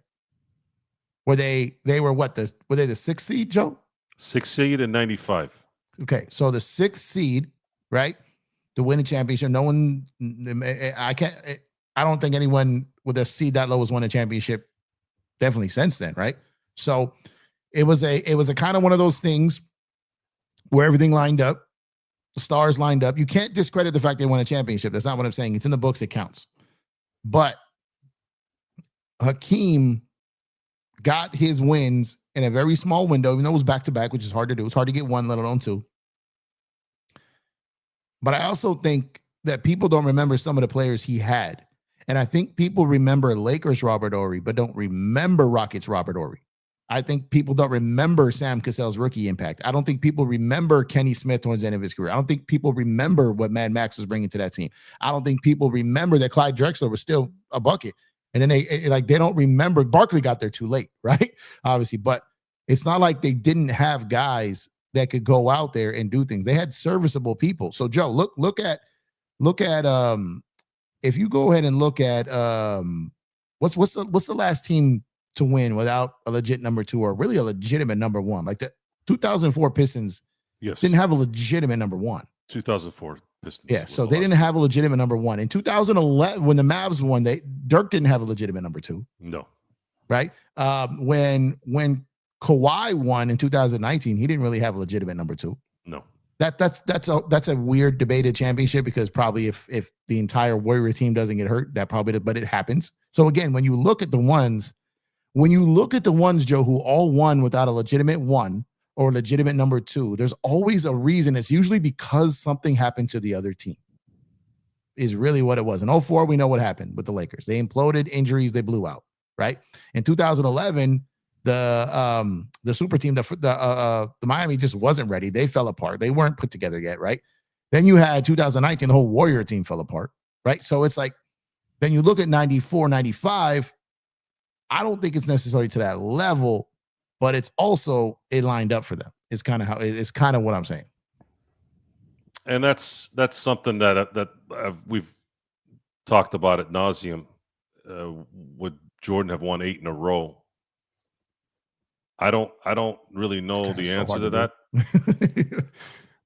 where they were were they the 6th seed, Joe? 6th seed in 95. Okay, so the 6th seed, right, to win a championship. No one, I don't think anyone with a seed that low has won a championship definitely since then, right? So it was a kind of one of those things where everything lined up. stars lined up. You can't discredit the fact they won a championship. That's not what I'm saying. It's in the books. It counts. But Hakeem got his wins in a very small window, even though it was back-to-back, which is hard to do. It's hard to get one, let alone two. But I also think that people don't remember some of the players he had. And I think people remember Lakers Robert Horry, but don't remember Rockets Robert Horry. I think people don't remember Sam Cassell's rookie impact. I don't think people remember Kenny Smith towards the end of his career. I don't think people remember what Mad Max was bringing to that team. I don't think people remember that Clyde Drexler was still a bucket. And then they don't remember Barkley got there too late, right? Obviously, but it's not like they didn't have guys that could go out there and do things. They had serviceable people. So Joe, look at if you go ahead and look at what's the last team to win without a legit number two or really a legitimate number one? Like the 2004 Pistons didn't have a legitimate number one. 2004 Pistons. Yeah, so they didn't have a legitimate number one. In 2011, when the Mavs won, Dirk didn't have a legitimate number two. No. Right? When Kawhi won in 2019, he didn't really have a legitimate number two. No. That's a weird debated championship because probably if the entire Warrior team doesn't get hurt, but it happens. So again, when you look at the ones, Joe, who all won without a legitimate one or legitimate number two, there's always a reason. It's usually because something happened to the other team. Is really what it was. In 2004, we know what happened with the Lakers. They imploded, injuries, they blew out, right? In 2011, the super team, the Miami just wasn't ready. They fell apart. They weren't put together yet, right? Then you had 2019, the whole Warrior team fell apart, right? So it's like, then you look at 94, 95, I don't think it's necessarily to that level, but it's also, it lined up for them. It's kind of what I'm saying. And that's something that we've talked about ad nauseum. Would Jordan have won 8 in a row? I don't really know the answer to that.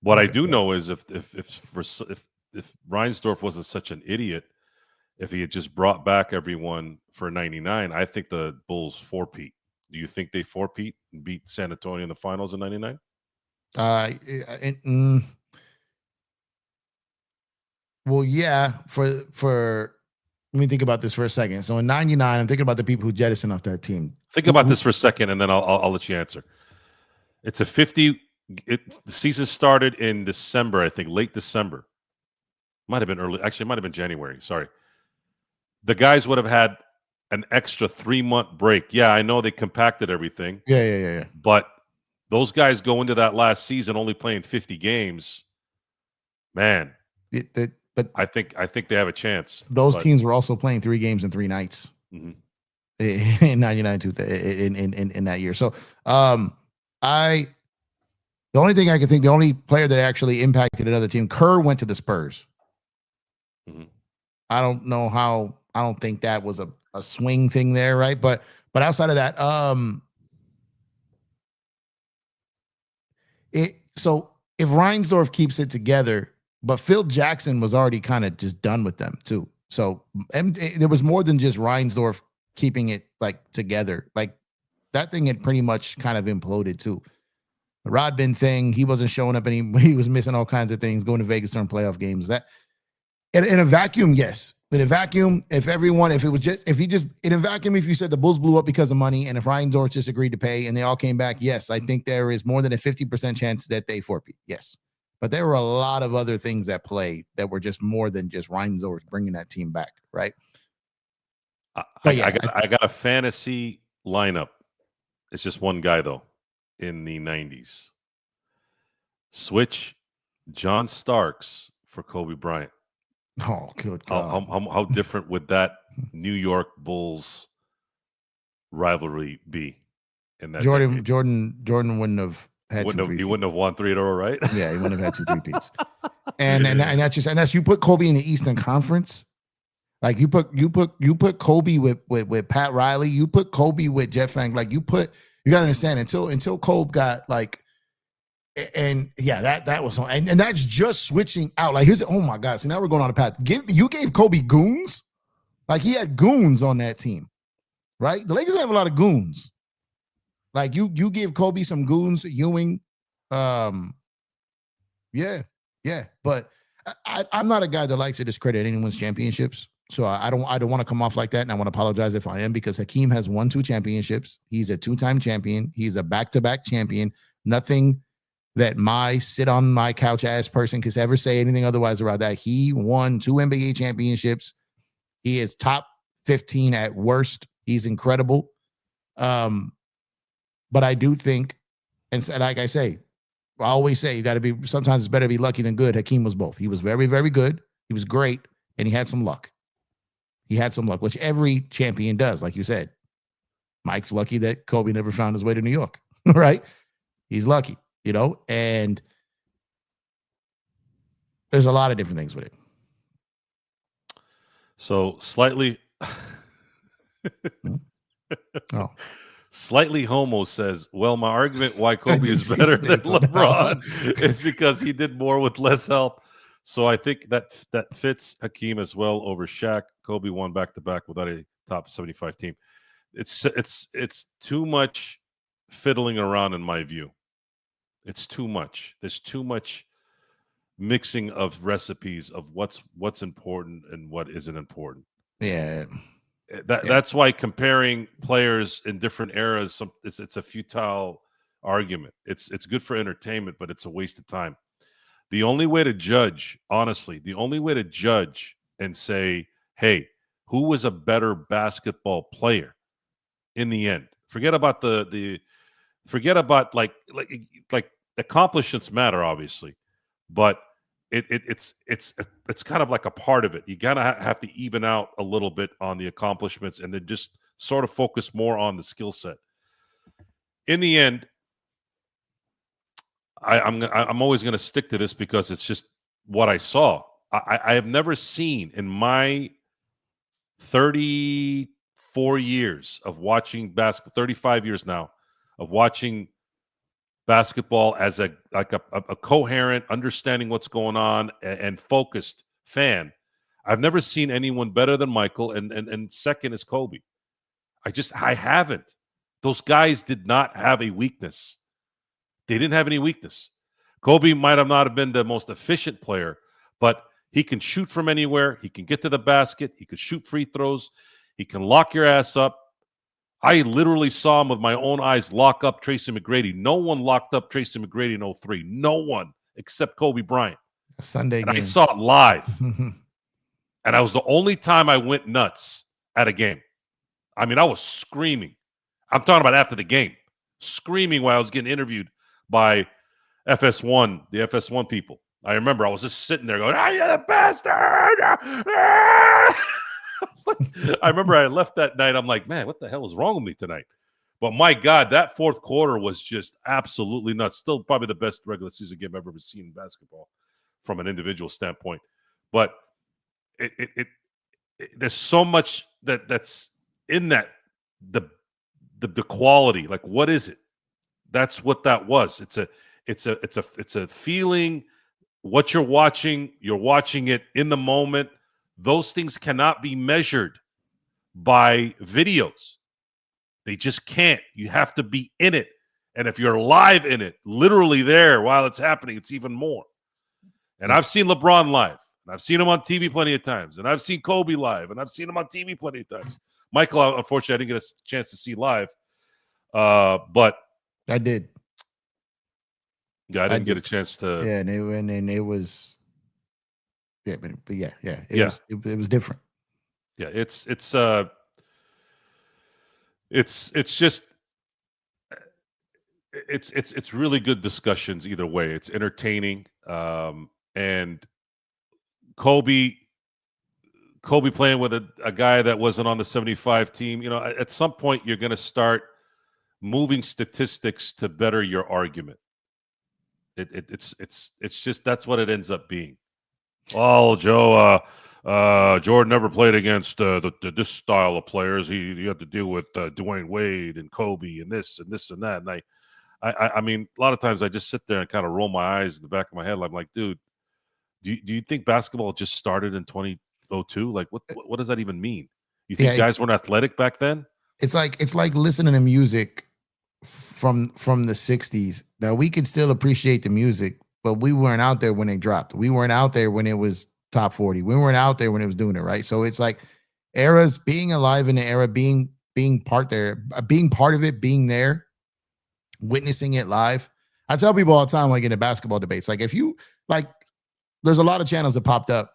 What I do know is if Reinsdorf wasn't such an idiot, if he had just brought back everyone for 99, I think the Bulls four-peat. Do you think they four-peat and beat San Antonio in the finals in 99? Well, yeah, for let me think about this for a second. So in 99, I'm thinking about the people who jettisoned off that team. Think about this for a second, and then I'll let you answer. It's a 50. The season started in December, I think, late December. Might have been early. Actually, it might have been January. Sorry. The guys would have had an extra 3-month break. Yeah, I know they compacted everything. Yeah. But those guys go into that last season only playing 50 games. Man, but I think they have a chance. Those teams were also playing 3 games in 3 nights in 99 in that year. So the only thing I can think, the only player that actually impacted another team, Kerr went to the Spurs. I don't know how. I don't think that was a swing thing there, right? But outside of that, so if Reinsdorf keeps it together, but Phil Jackson was already kind of just done with them too. So there was more than just Reinsdorf keeping it like together. Like that thing had pretty much kind of imploded too. The Rodman thing, he wasn't showing up and he was missing all kinds of things, going to Vegas during playoff games. That in a vacuum, yes. In a vacuum, if you said the Bulls blew up because of money and if Reinsdorf just agreed to pay and they all came back, yes, I think there is more than a 50% chance that they four-peat. Yes. But there were a lot of other things at play that were just more than just Reinsdorf bringing that team back, right? I got a fantasy lineup. It's just one guy, though, in the 90s. Switch John Starks for Kobe Bryant. Oh, good God. How different would that New York Bulls rivalry be? In that Jordan wouldn't have had he wouldn't have won 3 in a row, right? Yeah, he wouldn't have had 2 3-peats. and that's you put Kobe in the Eastern Conference. Like you put Kobe with Pat Riley, you put Kobe with Jeff Van. Like you gotta understand until Kobe got like. And yeah, that was and that's just switching out. Like oh my God, so now we're going on a path. You gave Kobe goons, like he had goons on that team, right? The Lakers have a lot of goons. Like you give Kobe some goons, Ewing, yeah. Yeah, but I'm not a guy that likes to discredit anyone's championships. So I don't want to come off like that, and I want to apologize if I am, because Hakeem has won 2 championships. He's a 2-time champion. He's a back-to-back champion. Nothing that my sit on my couch ass person could ever say anything otherwise about that. He won 2 NBA championships. He is top 15 at worst. He's incredible. Um, but I do think, and like I say, I always say, you got to be, sometimes it's better to be lucky than good. Hakeem was both. He was very, very good. He was great. And he had some luck. He had some luck, which every champion does, like you said. Mike's lucky that Kobe never found his way to New York, right? He's lucky, and there's a lot of different things with it. So slightly Oh, Slightly Homo says, well, my argument why Kobe is better than LeBron is because he did more with less help. So I think that fits Hakeem as well over Shaq. Kobe won back-to-back without a top 75 team. It's too much fiddling around in my view. It's too much. There's too much mixing of recipes of what's important and what isn't important. yeah. That's why comparing players in different eras, it's a futile argument. It's good for entertainment, but it's a waste of time. The only way to judge, honestly, and say, hey, who was a better basketball player in the end? Forget about forget about like accomplishments matter, obviously, but it's kind of like a part of it. You gotta have to even out a little bit on the accomplishments, and then just sort of focus more on the skill set. In the end, I'm always going to stick to this because it's just what I saw. I have never seen in my 34 years of watching basketball, 35 years now of watching basketball as a coherent, understanding what's going on and focused fan. I've never seen anyone better than Michael, and second is Kobe. I haven't. Those guys did not have a weakness. They didn't have any weakness. Kobe might have not have been the most efficient player, but he can shoot from anywhere. He can get to the basket. He could shoot free throws. He can lock your ass up. I literally saw him with my own eyes lock up Tracy McGrady. No one locked up Tracy McGrady in 03. No one except Kobe Bryant. A Sunday and game. I saw it live. And that was the only time I went nuts at a game. I mean, I was screaming. I'm talking about after the game. Screaming while I was getting interviewed by FS1, the FS1 people. I remember I was just sitting there going, "Are you the bastard?" I remember I left that night. I'm like, man, what the hell is wrong with me tonight? But my God, that fourth quarter was just absolutely nuts. Still probably the best regular season game I've ever seen in basketball from an individual standpoint. But there's so much that's in that the quality. Like, what is it? That's what that was. It's a feeling. What you're watching it in the moment. Those things cannot be measured by videos. They just can't. You have to be in it. And if you're live in it, literally there while it's happening, it's even more. And I've seen LeBron live. And I've seen him on TV plenty of times. And I've seen Kobe live. And I've seen him on TV plenty of times. Michael, unfortunately, I didn't get a chance to see live. But I did. Yeah, I didn't get a chance to. Yeah, and it was. Yeah, but yeah. It was different. Yeah, it's just it's really good discussions either way. It's entertaining, and Kobe playing with a guy that wasn't on the 75 team. You know, at some point you're going to start moving statistics to better your argument. It's just that's what it ends up being. Oh, Joe, Jordan never played against this style of players. He had to deal with Dwayne Wade and Kobe and this and that. And I mean, a lot of times I just sit there and kind of roll my eyes in the back of my head. I'm like, dude, do you think basketball just started in 2002? Like, what does that even mean? You think guys weren't athletic back then? It's like listening to music from the 60s. Now we can still appreciate the music, but we weren't out there when they dropped. We weren't out there when it was top 40. We weren't out there when it was doing it, right? So it's like eras, being alive in the era, being part there, being part of it, being there, witnessing it live. I tell people all the time, like in the basketball debates, like if you like, there's a lot of channels that popped up.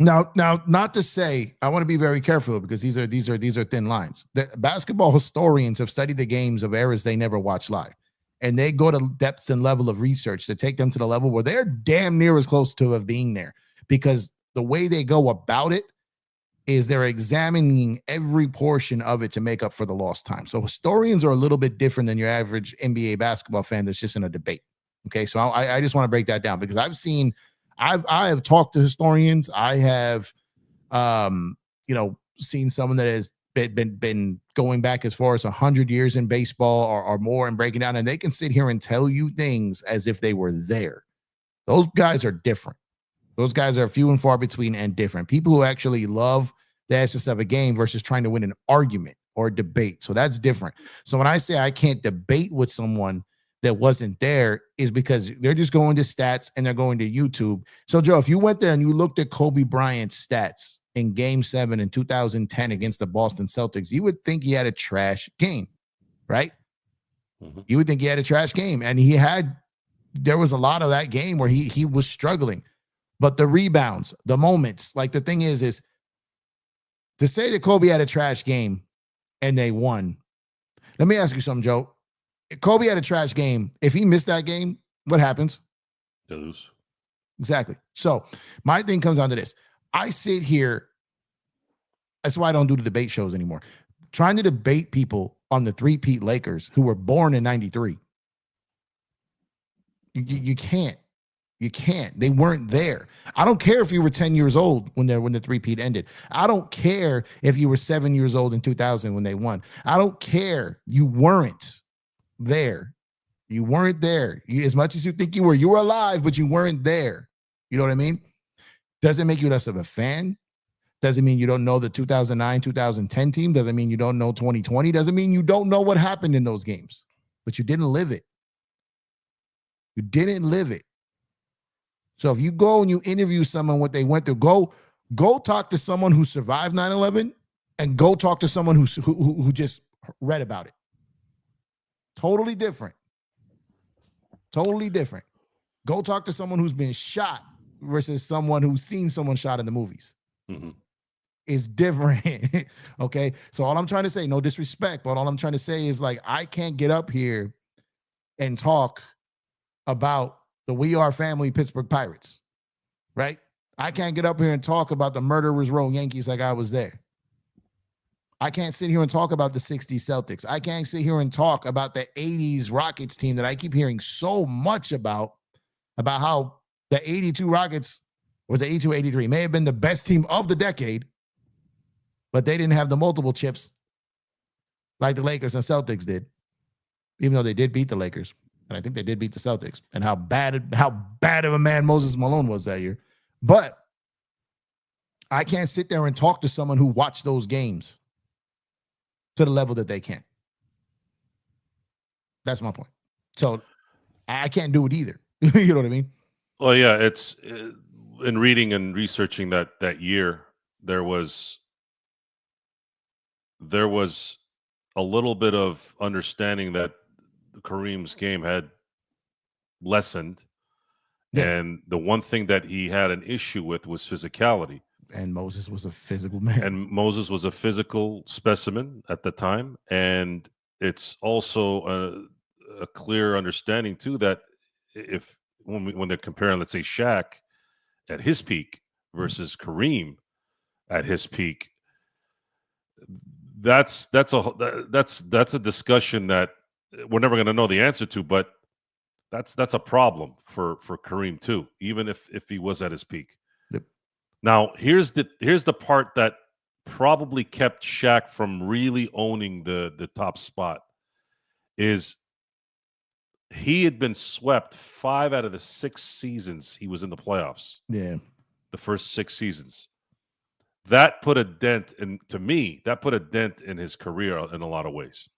Now, not to say, I want to be very careful because these are thin lines. The basketball historians have studied the games of eras they never watched live, and they go to depths and level of research to take them to the level where they're damn near as close to of being there, because the way they go about it is they're examining every portion of it to make up for the lost time. So historians are a little bit different than your average NBA basketball fan that's just in a debate. Okay, so I just want to break that down because I have talked to historians. I have, seen someone that has been going back as far as 100 years in baseball or more and breaking down, and they can sit here and tell you things as if they were there. Those guys are different. Those guys are few and far between and different. People who actually love the essence of a game versus trying to win an argument or a debate. So that's different. So when I say I can't debate with someone that wasn't there, is because they're just going to stats and they're going to YouTube. So Joe, if you went there and you looked at Kobe Bryant's stats in Game 7 in 2010 against the Boston Celtics, you would think he had a trash game, right? Mm-hmm. You would think he had a trash game. And there was a lot of that game where he was struggling. But the rebounds, the moments, like the thing is to say that Kobe had a trash game and they won. Let me ask you something, Joe. If Kobe had a trash game. If he missed that game, what happens? They lose. Exactly. So my thing comes down to this. I sit here. That's why I don't do the debate shows anymore. Trying to debate people on the three-peat Lakers who were born in 93. You can't. You can't. They weren't there. I don't care if you were 10 years old when the three-peat ended. I don't care if you were 7 years old in 2000 when they won. I don't care. You weren't there. You weren't there. As much as you think you were alive, but you weren't there. You know what I mean? Doesn't make you less of a fan. Doesn't mean you don't know the 2009, 2010 team. Doesn't mean you don't know 2020. Doesn't mean you don't know what happened in those games. But you didn't live it. You didn't live it. So if you go and you interview someone what they went through, go talk to someone who survived 9/11 and go talk to someone who just read about it. Totally different. Totally different. Go talk to someone who's been shot versus someone who's seen someone shot in the movies. Mm-hmm. It's different. Okay. So all I'm trying to say, no disrespect, but all I'm trying to say is like, I can't get up here and talk about the We Are Family Pittsburgh Pirates, right? I can't get up here and talk about the Murderers Row Yankees like I was there. I can't sit here and talk about the 60s Celtics. I can't sit here and talk about the 80s Rockets team that I keep hearing so much about how the 82 Rockets, was the 82, 83, may have been the best team of the decade, but they didn't have the multiple chips like the Lakers and Celtics did, even though they did beat the Lakers. And I think they did beat the Celtics, and how bad of a man Moses Malone was that year. But I can't sit there and talk to someone who watched those games to the level that they can. That's my point. So I can't do it either. You know what I mean? Well, yeah, it's in reading and researching that year, there was a little bit of understanding that Kareem's game had lessened, and the one thing that he had an issue with was physicality. And Moses was a physical man. And Moses was a physical specimen at the time, and it's also a clear understanding too that when they're comparing, let's say, Shaq at his peak versus Kareem at his peak, that's a discussion that we're never going to know the answer to, but that's a problem for Kareem too, even if he was at his peak. Yep. Now here's the part that probably kept Shaq from really owning the top spot is he had been swept 5 out of the 6 seasons he was in the playoffs. Yeah, the first 6 seasons. That put a dent in his career in a lot of ways,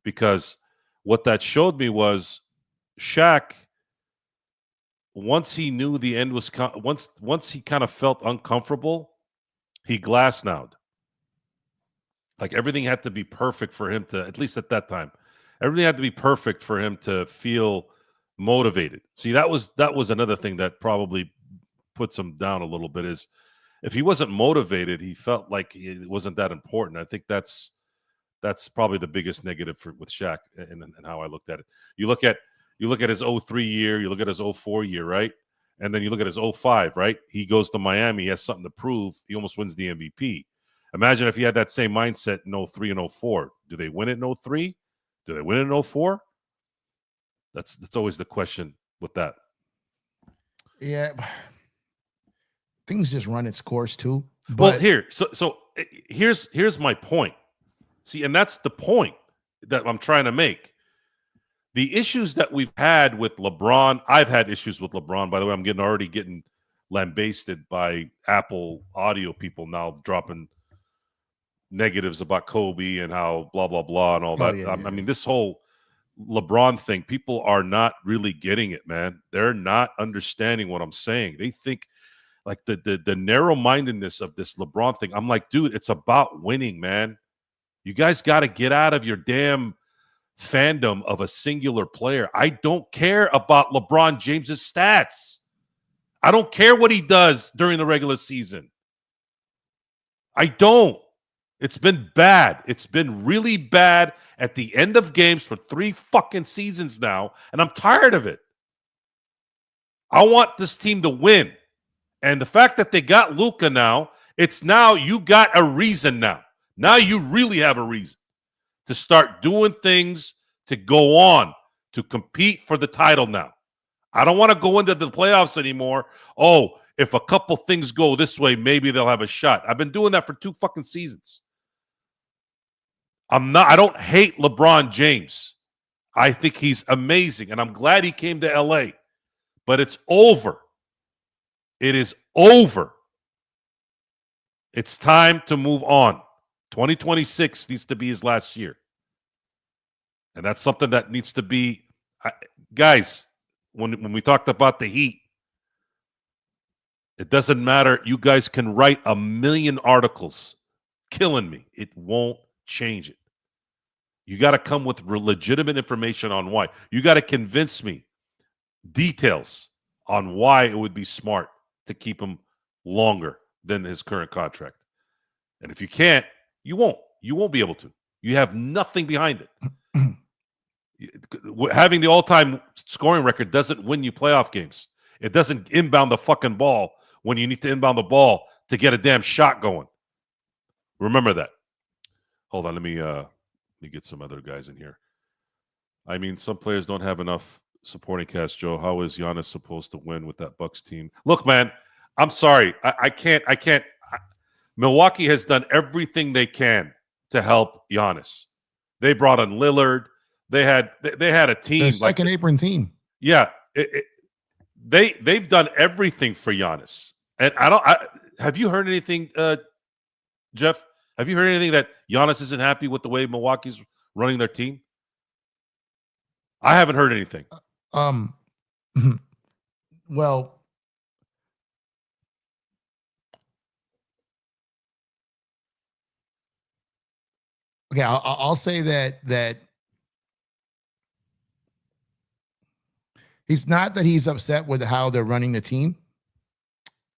because what that showed me was Shaq once he knew the end was once he kind of felt uncomfortable, he glass-nowed. Like everything had to be perfect for him to, at least at that time, everything had to be perfect for him to feel motivated. See, that was another thing that probably puts him down a little bit. Is if he wasn't motivated, he felt like it wasn't that important. I think that's probably the biggest negative with Shaq, and how I looked at it. You look at his '03 year, you look at his '04 year, right? And then you look at his '05, right? He goes to Miami, he has something to prove. He almost wins the MVP. Imagine if he had that same mindset in '03 and '04. Do they win it in '03? Do they win it in '04? That's always the question with that. Yeah, things just run its course too. Well, But here's my point. See, and that's the point that I'm trying to make. The issues that we've had with LeBron, I've had issues with LeBron. By the way, I'm already getting lambasted by Apple audio people now dropping negatives about Kobe and how blah blah blah and all oh that. yeah, I yeah, mean, this whole LeBron thing, people are not really getting it, man. They're not understanding what I'm saying. They think like the narrow mindedness of this LeBron thing. I'm like, dude, it's about winning, man. You guys got to get out of your damn fandom of a singular player. I don't care about LeBron James's stats. I don't care what he does during the regular season. I don't. It's been bad. It's been really bad at the end of games for 3 fucking seasons now, and I'm tired of it. I want this team to win. And the fact that they got Luka now, it's now you got a reason now. Now you really have a reason to start doing things to go on, to compete for the title now. I don't want to go into the playoffs anymore. Oh, if a couple things go this way, maybe they'll have a shot. I've been doing that for 2 fucking seasons. I don't hate LeBron James. I think he's amazing, and I'm glad he came to LA. But it's over. It is over. It's time to move on. 2026 needs to be his last year. And that's something that needs to be guys, when we talked about the Heat, it doesn't matter. You guys can write a million articles killing me. It won't change it. You got to come with legitimate information on why. You got to convince me details on why it would be smart to keep him longer than his current contract. And if you can't, you won't. You won't be able to. You have nothing behind it. Having the all-time scoring record doesn't win you playoff games. It doesn't inbound the fucking ball when you need to inbound the ball to get a damn shot going. Remember that. Hold on, let me get some other guys in here. I mean, some players don't have enough supporting cast, Joe. How is Giannis supposed to win with that Bucks team? Look, man, I'm sorry. I can't. Milwaukee has done everything they can to help Giannis. They brought in Lillard. They had a team, their second apron team. Yeah, they've done everything for Giannis. And have you heard anything, Jeff? Have you heard anything that Giannis isn't happy with the way Milwaukee's running their team? I haven't heard anything. Well, okay, I'll say that it's not that he's upset with how they're running the team.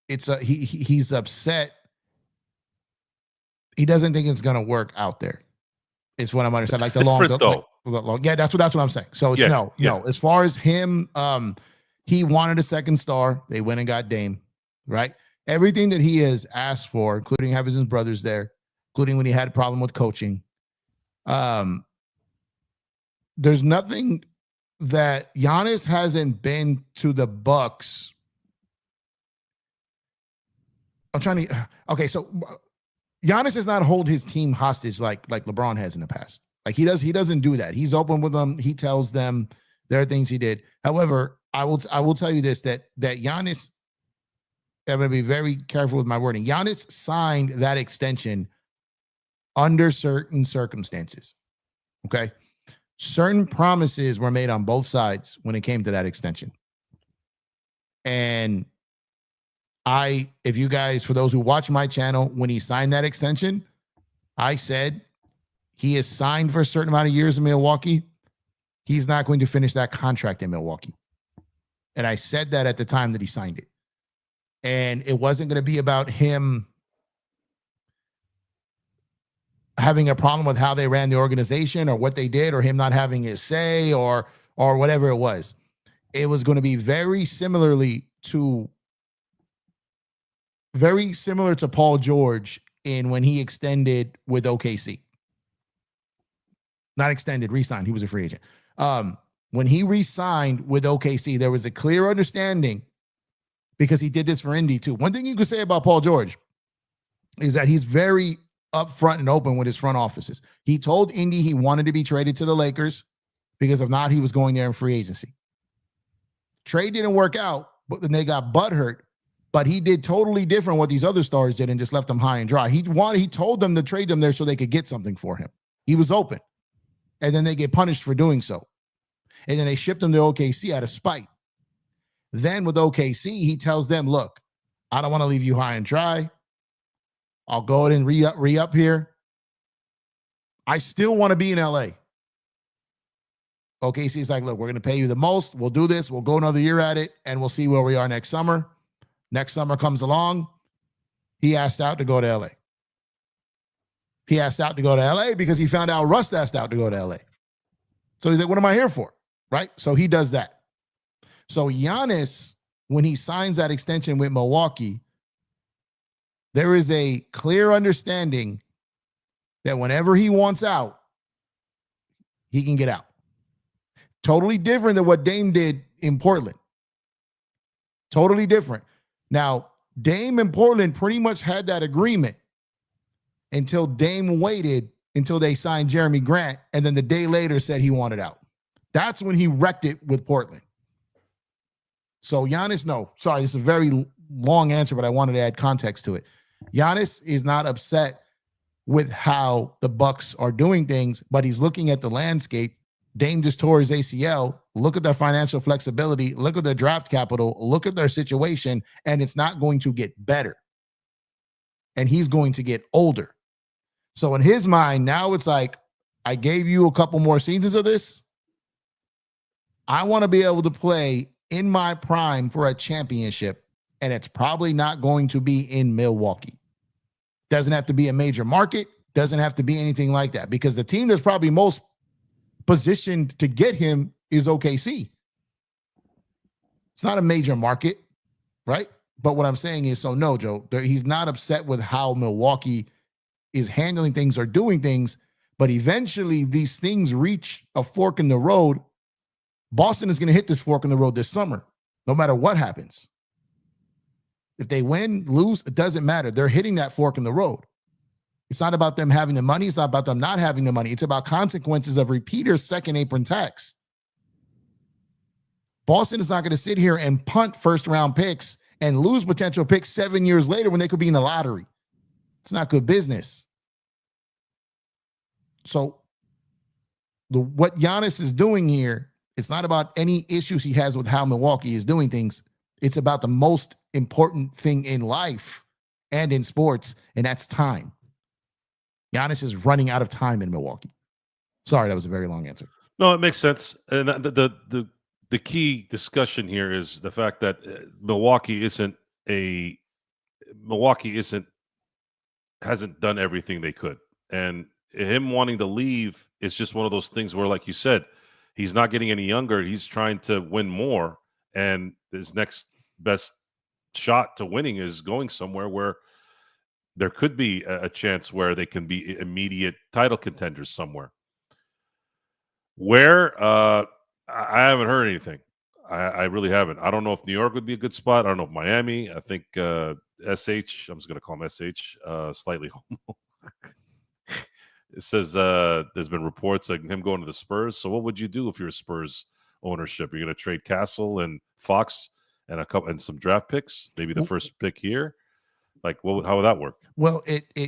It's he's upset. He doesn't think it's going to work out there. It's what I'm understanding. Like the long, yeah, that's what I'm saying. So it's no. As far as him, he wanted a second star. They went and got Dame, right? Everything that he has asked for, including having his brothers there, including when he had a problem with coaching. There's nothing that Giannis hasn't been to the Bucks. I'm trying to. Okay, so Giannis does not hold his team hostage like LeBron has in the past. Like he doesn't do that. He's open with them. He tells them there are things he did. However, I will tell you this, that Giannis, I'm going to be very careful with my wording. Giannis signed that extension under certain circumstances. Okay. Certain promises were made on both sides when it came to that extension. And if you guys, for those who watch my channel, when he signed that extension, I said he is signed for a certain amount of years in Milwaukee. He's not going to finish that contract in Milwaukee. And I said that at the time that he signed it. And it wasn't going to be about him having a problem with how they ran the organization or what they did, or him not having his say, or whatever it was. It was going to be very similar to Paul George in when he extended with OKC. Not extended, re-signed. He was a free agent. When he re-signed with OKC, there was a clear understanding, because he did this for Indy too. One thing you could say about Paul George is that he's very upfront and open with his front offices. He told Indy he wanted to be traded to the Lakers, because if not, he was going there in free agency. Trade didn't work out, but then they got butthurt. But he did totally different what these other stars did and just left them high and dry. He told them to trade them there so they could get something for him. He was open. And then they get punished for doing so. And then they shipped him to OKC out of spite. Then with OKC, he tells them, look, I don't want to leave you high and dry. I'll go ahead and re-up here. I still want to be in LA. OKC's like, look, we're going to pay you the most. We'll do this. We'll go another year at it, and we'll see where we are next summer. Next summer comes along. He asked out to go to LA. He asked out to go to LA because he found out Russ asked out to go to LA. So he's like, what am I here for? Right? So he does that. So Giannis, when he signs that extension with Milwaukee, there is a clear understanding that whenever he wants out, he can get out. Totally different than what Dame did in Portland. Totally different. Now, Dame in Portland pretty much had that agreement until Dame waited until they signed Jeremy Grant, and then the day later said he wanted out. That's when he wrecked it with Portland. So Giannis, no. Sorry, this is a very long answer, but I wanted to add context to it. Giannis is not upset with how the Bucks are doing things, but he's looking at the landscape. Dame just tore his ACL. Look at their financial flexibility. Look at their draft capital. Look at their situation, and it's not going to get better. And he's going to get older. So in his mind, now it's like, I gave you a couple more seasons of this. I want to be able to play in my prime for a championship, and it's probably not going to be in Milwaukee. Doesn't have to be a major market. Doesn't have to be anything like that, because the team that's probably most positioned to get him is OKC. It's not a major market, right? But what I'm saying is, so no, Joe, he's not upset with how Milwaukee is handling things or doing things, but eventually these things reach a fork in the road. Boston is going to hit this fork in the road this summer, no matter what happens. If they win, lose, it doesn't matter. They're hitting that fork in the road. It's not about them having the money. It's not about them not having the money. It's about consequences of repeaters' second apron tax. Boston is not going to sit here and punt first-round picks and lose potential picks 7 years later when they could be in the lottery. It's not good business. So what Giannis is doing here, it's not about any issues he has with how Milwaukee is doing things. It's about the most important thing in life and in sports, and that's time. Giannis is running out of time in Milwaukee. Sorry, that was a very long answer. No, it makes sense. And the key discussion here is the fact that Milwaukee hasn't done everything they could. And him wanting to leave is just one of those things where, like you said, he's not getting any younger. He's trying to win more. And his next best shot to winning is going somewhere where there could be a chance where they can be immediate title contenders somewhere. Where? I haven't heard anything. I really haven't. I don't know if New York would be a good spot. I don't know if Miami. I think SH, I'm just going to call him SH, slightly homo. It says there's been reports of him going to the Spurs. So what would you do if you're a Spurs ownership? You're going to trade Castle and Fox and some draft picks, maybe the first pick here? Like, how would that work? Well,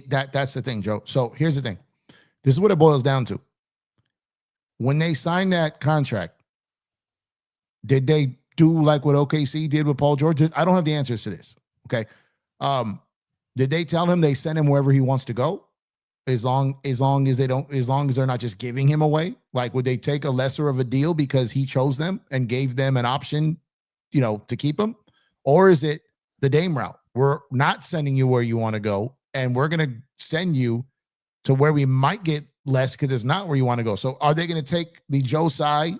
that's the thing, Joe. So here's the thing. This is what it boils down to. When they signed that contract, did they do like what OKC did with Paul George? I don't have the answers to this. Okay. Did they tell him they send him wherever he wants to go? As long as they're not just giving him away, like would they take a lesser of a deal because he chose them and gave them an option, to keep him? Or is it the Dame route? We're not sending you where you want to go, and we're going to send you to where we might get less because it's not where you want to go. So are they going to take the Joe Tsai,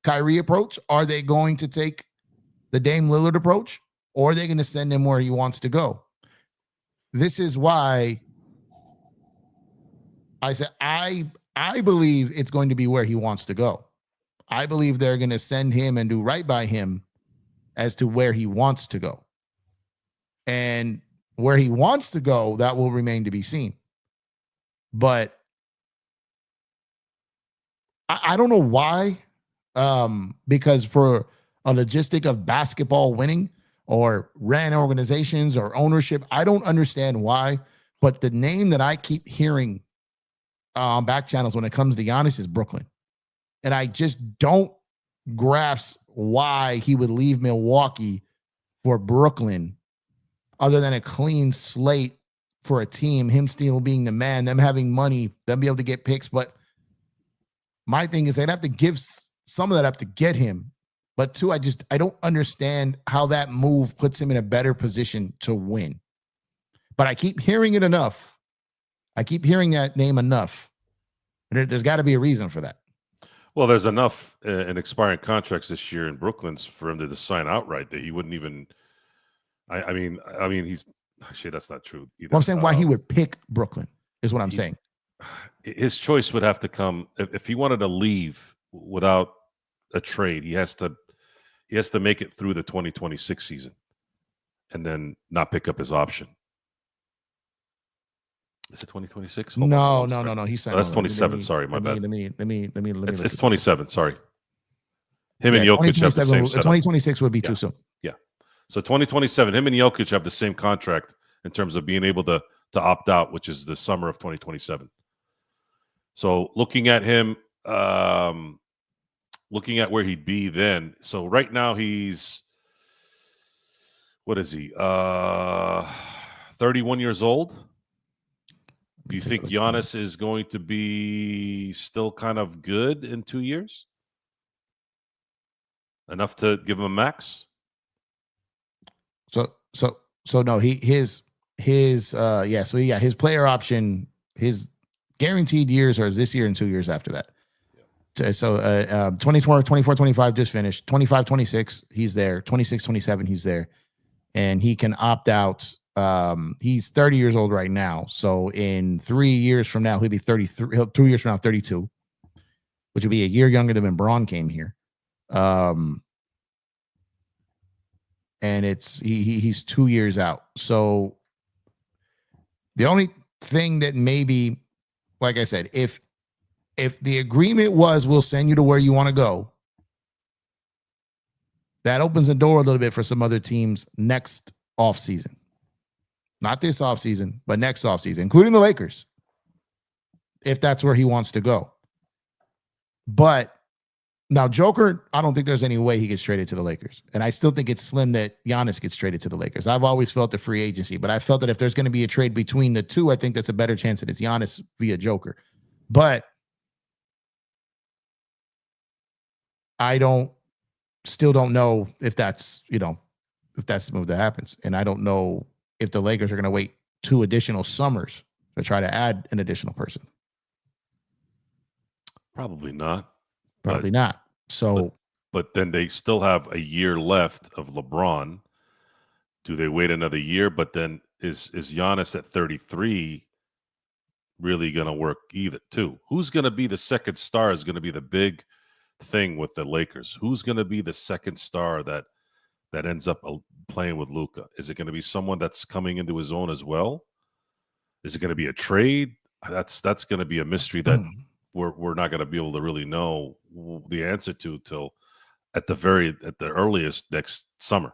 Kyrie approach? Are they going to take the Dame Lillard approach? Or are they going to send him where he wants to go? This is why I said I believe it's going to be where he wants to go. I believe they're going to send him and do right by him as to where he wants to go. And where he wants to go, that will remain to be seen. But I don't know why. Because for a logistic of basketball winning or ran organizations or ownership, I don't understand why. But the name that I keep hearing on back channels when it comes to Giannis is Brooklyn. And I just don't grasp why he would leave Milwaukee for Brooklyn other than a clean slate for a team, him still being the man, them having money, them be able to get picks. But my thing is they'd have to give some of that up to get him. But two, I don't understand how that move puts him in a better position to win. But I keep hearing it enough. I keep hearing that name enough. There's got to be a reason for that. Well, there's enough in expiring contracts this year in Brooklyn's for him to just sign outright that he wouldn't even. I mean, he's actually that's not true either. Well, I'm saying why he would pick Brooklyn is what I'm saying. His choice would have to come if he wanted to leave without a trade. He has to make it through the 2026 season, and then not pick up his option. Is it 2026? No. He's signed. That's 27. Sorry, my bad. Let me. It's 27. Sorry. Him and Jokic have the same setup. 2026 would be too soon. Yeah. So 2027, him and Jokic have the same contract in terms of being able to opt out, which is the summer of 2027. So looking at him, looking at where he'd be then. So right now he's, what is he? 31 years old. Do you think Giannis is going to be still kind of good in 2 years? Enough to give him a max? So no, his player option, his guaranteed years are this year and 2 years after that. Yeah. So 24, 25 just finished. 25, 26, he's there. 26, 27, he's there. And he can opt out. He's 30 years old right now. So in 3 years from now, he'll be 33. 2 years from now, 32, which will be a year younger than when Braun came here. And he's 2 years out. So the only thing that maybe, like I said, if the agreement was we'll send you to where you want to go, that opens the door a little bit for some other teams next offseason. Not this offseason, but next offseason, including the Lakers, if that's where he wants to go. But now Joker, I don't think there's any way he gets traded to the Lakers. And I still think it's slim that Giannis gets traded to the Lakers. I've always felt the free agency, but I felt that if there's going to be a trade between the two, I think that's a better chance that it's Giannis via Joker. But I still don't know if that's, if that's the move that happens. And I don't know if the Lakers are going to wait 2 additional summers to try to add an additional person. Probably not. Probably not. So, but then they still have a year left of LeBron. Do they wait another year? But then is Giannis at 33 really going to work either too? Who's going to be the second star is going to be the big thing with the Lakers. Who's going to be the second star that ends up playing with Luka? Is it going to be someone that's coming into his own as well? Is it going to be a trade? That's going to be a mystery that we're not going to be able to really know the answer to till at the earliest next summer.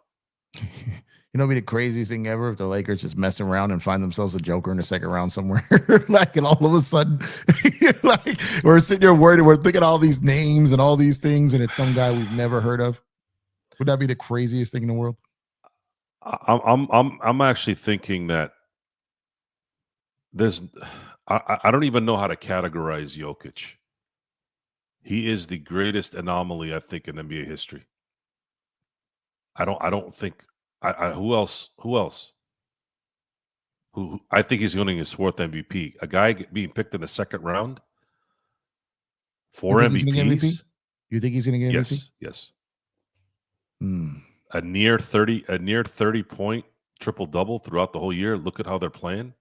It'd be the craziest thing ever if the Lakers just mess around and find themselves a Joker in the second round somewhere. And all of a sudden, we're sitting here worried. We're thinking all these names and all these things, and it's some guy we've never heard of. Would that be the craziest thing in the world? I'm actually thinking that there's. I don't even know how to categorize Jokic. He is the greatest anomaly I think in NBA history. I don't think. Who else? Who else? Who I think he's winning his fourth MVP. A guy being picked in the second round, You four think he's going to get MVP? MVPs. You think he's going to get MVP? Yes, yes. Hmm. A near 30 point triple double throughout the whole year. Look at how they're playing.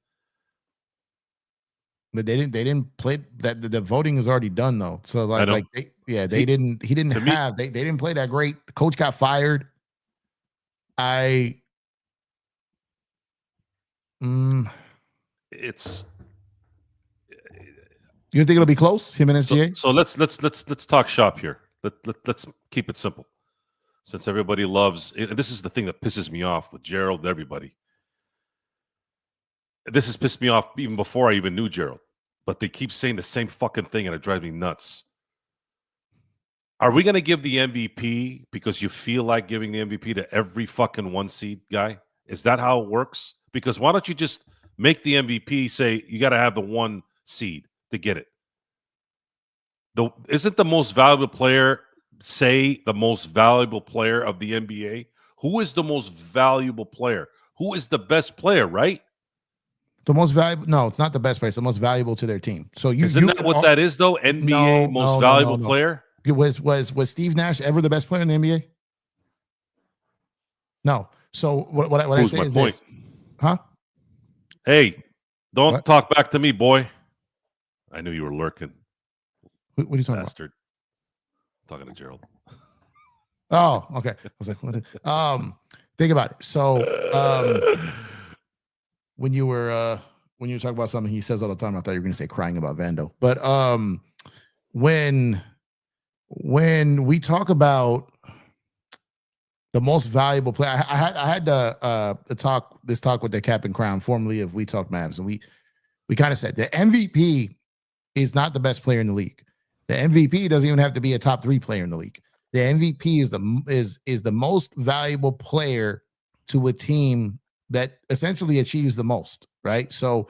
But they didn't play that. The voting is already done though. So I know. he didn't To me, they didn't play that great. The coach got fired. it's You think it'll be close? Him and SGA? so let's talk shop here. Let's keep it simple. Since everybody loves, and this is the thing that pisses me off with Gerald and everybody. This has pissed me off even before I even knew Gerald. But they keep saying the same fucking thing and it drives me nuts. Are we going to give the MVP because you feel like giving the MVP to every fucking one seed guy? Is that how it works? Because why don't you just make the MVP say you got to have the one seed to get it? Isn't the most valuable player the most valuable player of the NBA? Who is the most valuable player? Who is the best player, right? The most valuable? No, it's not the best player. It's the most valuable to their team. So Isn't that what that is, though? NBA most valuable player? Was Steve Nash ever the best player in the NBA? No. So what I say is this, huh? Hey, don't talk back to me, boy. I knew you were lurking. What are you talking Bastard. About? Talking to Gerald. Oh, okay. I was like, what? Think about it. So when you were talking about something he says all the time, I thought you were going to say crying about Vando. But when we talk about the most valuable player, I had the talk with the Cap and Crown, formerly of We Talk Mavs, and we kind of said the MVP is not the best player in the league. The MVP doesn't even have to be a top 3 player in the league. The MVP is the most valuable player to a team that essentially achieves the most, right? So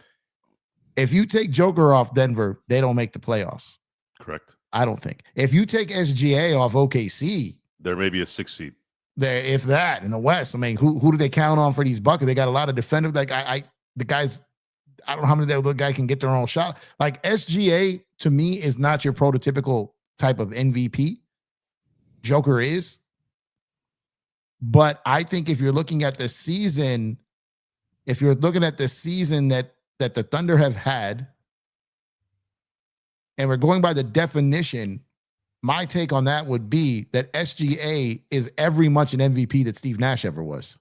if you take Joker off Denver, they don't make the playoffs. Correct. I don't think. If you take SGA off OKC, there may be a 6 seed. There, if that, in the West. I mean, who do they count on for these buckets? They got a lot of defenders. Like the guys, I don't know how many the guy can get their own shot. Like SGA to me is not your prototypical type of MVP. Joker is. But I think if you're looking at the season, that the Thunder have had, and we're going by the definition, my take on that would be that SGA is every much an MVP that Steve Nash ever was.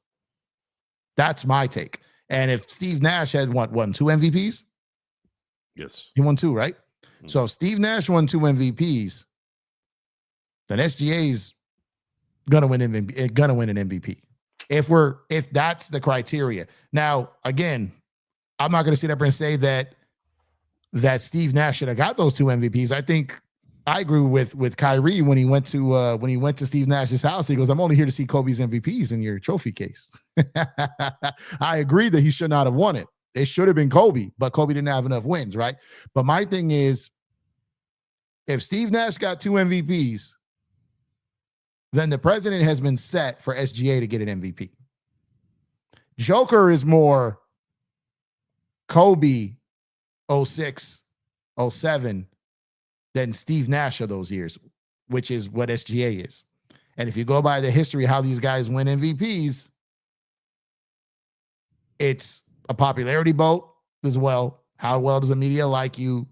That's my take. And if Steve Nash had won 2 MVPs? Yes. He won 2, right? Mm-hmm. So if Steve Nash won 2 MVPs, then SGA's gonna win an MVP. If that's the criteria. Now, again, I'm not gonna sit up and say that Steve Nash should have got those 2 MVPs. I think I agree with Kyrie when he went to Steve Nash's house. He goes, "I'm only here to see Kobe's MVPs in your trophy case." I agree that he should not have won it. It should have been Kobe, but Kobe didn't have enough wins, right? But my thing is, if Steve Nash got 2 MVPs, then the president has been set for SGA to get an MVP. Joker is more Kobe 06, 07 than Steve Nash of those years, which is what SGA is. And if you go by the history of how these guys win MVPs, it's a popularity vote as well. How well does the media like you?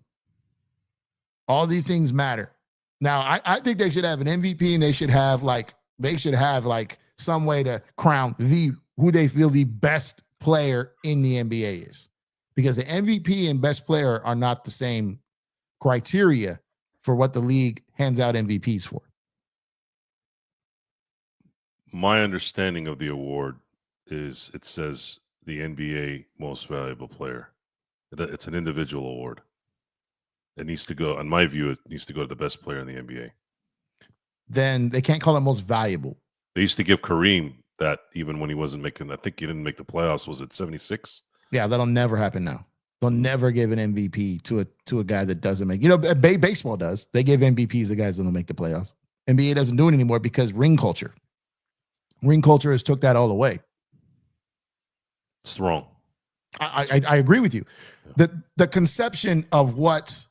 All these things matter. Now, I think they should have an MVP, and they should have some way to crown who they feel the best player in the NBA is. Because the MVP and best player are not the same criteria for what the league hands out MVPs for. My understanding of the award is it says the NBA most valuable player. It's an individual award. It needs to go, in my view, it needs to go to the best player in the NBA. Then they can't call it most valuable. They used to give Kareem that even when he wasn't making. I think he didn't make the playoffs. Was it 76? Yeah, that'll never happen now. They'll never give an MVP to a guy that doesn't make. Baseball does. They give MVPs to guys that don't make the playoffs. NBA doesn't do it anymore because ring culture. Ring culture has took that all away. It's wrong. I agree with you. The conception of what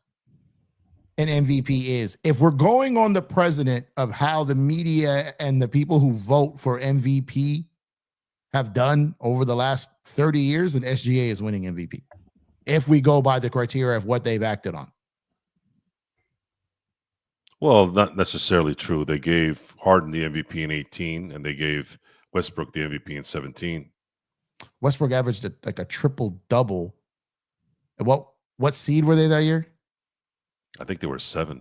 an MVP is, if we're going on the precedent of how the media and the people who vote for MVP have done over the last 30 years, and SGA is winning MVP. If we go by the criteria of what they've acted on. Well, not necessarily true. They gave Harden the MVP in 18, and they gave Westbrook the MVP in 17. Westbrook averaged a triple double. What seed were they that year? I think they were 7.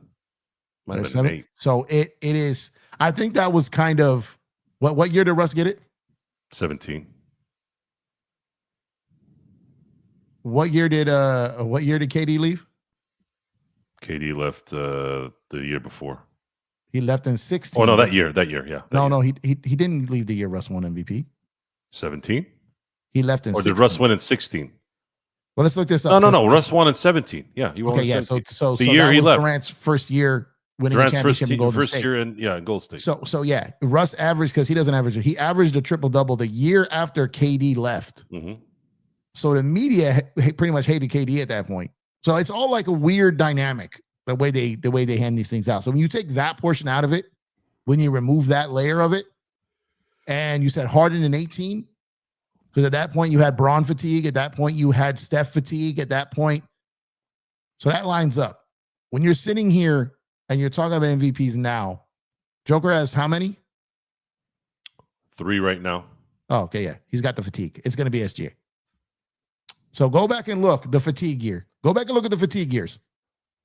Might have been 7. 8. So it is. I think that was kind of what year did Russ get it? 17. What year did KD leave? KD left the year before. He left in 16. Oh no, that year, yeah. No, he didn't leave the year Russ won MVP. 17. He left in. Or 16. did Russ win in 16? Well, let's look this up. No. Russ won in 17. Yeah, he won. Okay, in yeah. 17. So the year that he was left. Durant's first year winning the championship in Golden State. First year in Gold State. So yeah, Russ averaged, because he doesn't average it. He averaged a triple double the year after KD left. Mm-hmm. So the media pretty much hated KD at that point. So it's all like a weird dynamic the way they hand these things out. So when you take that portion out of it, when you remove that layer of it, and you said Harden in 18, because at that point you had Braun fatigue. At that point you had Steph fatigue. At that point, so that lines up. When you're sitting here and you're talking about MVPs now, Joker has how many? 3 right now. Oh, okay, yeah. He's got the fatigue. It's going to be SGA. So go back and look the fatigue year. Go back and look at the fatigue years.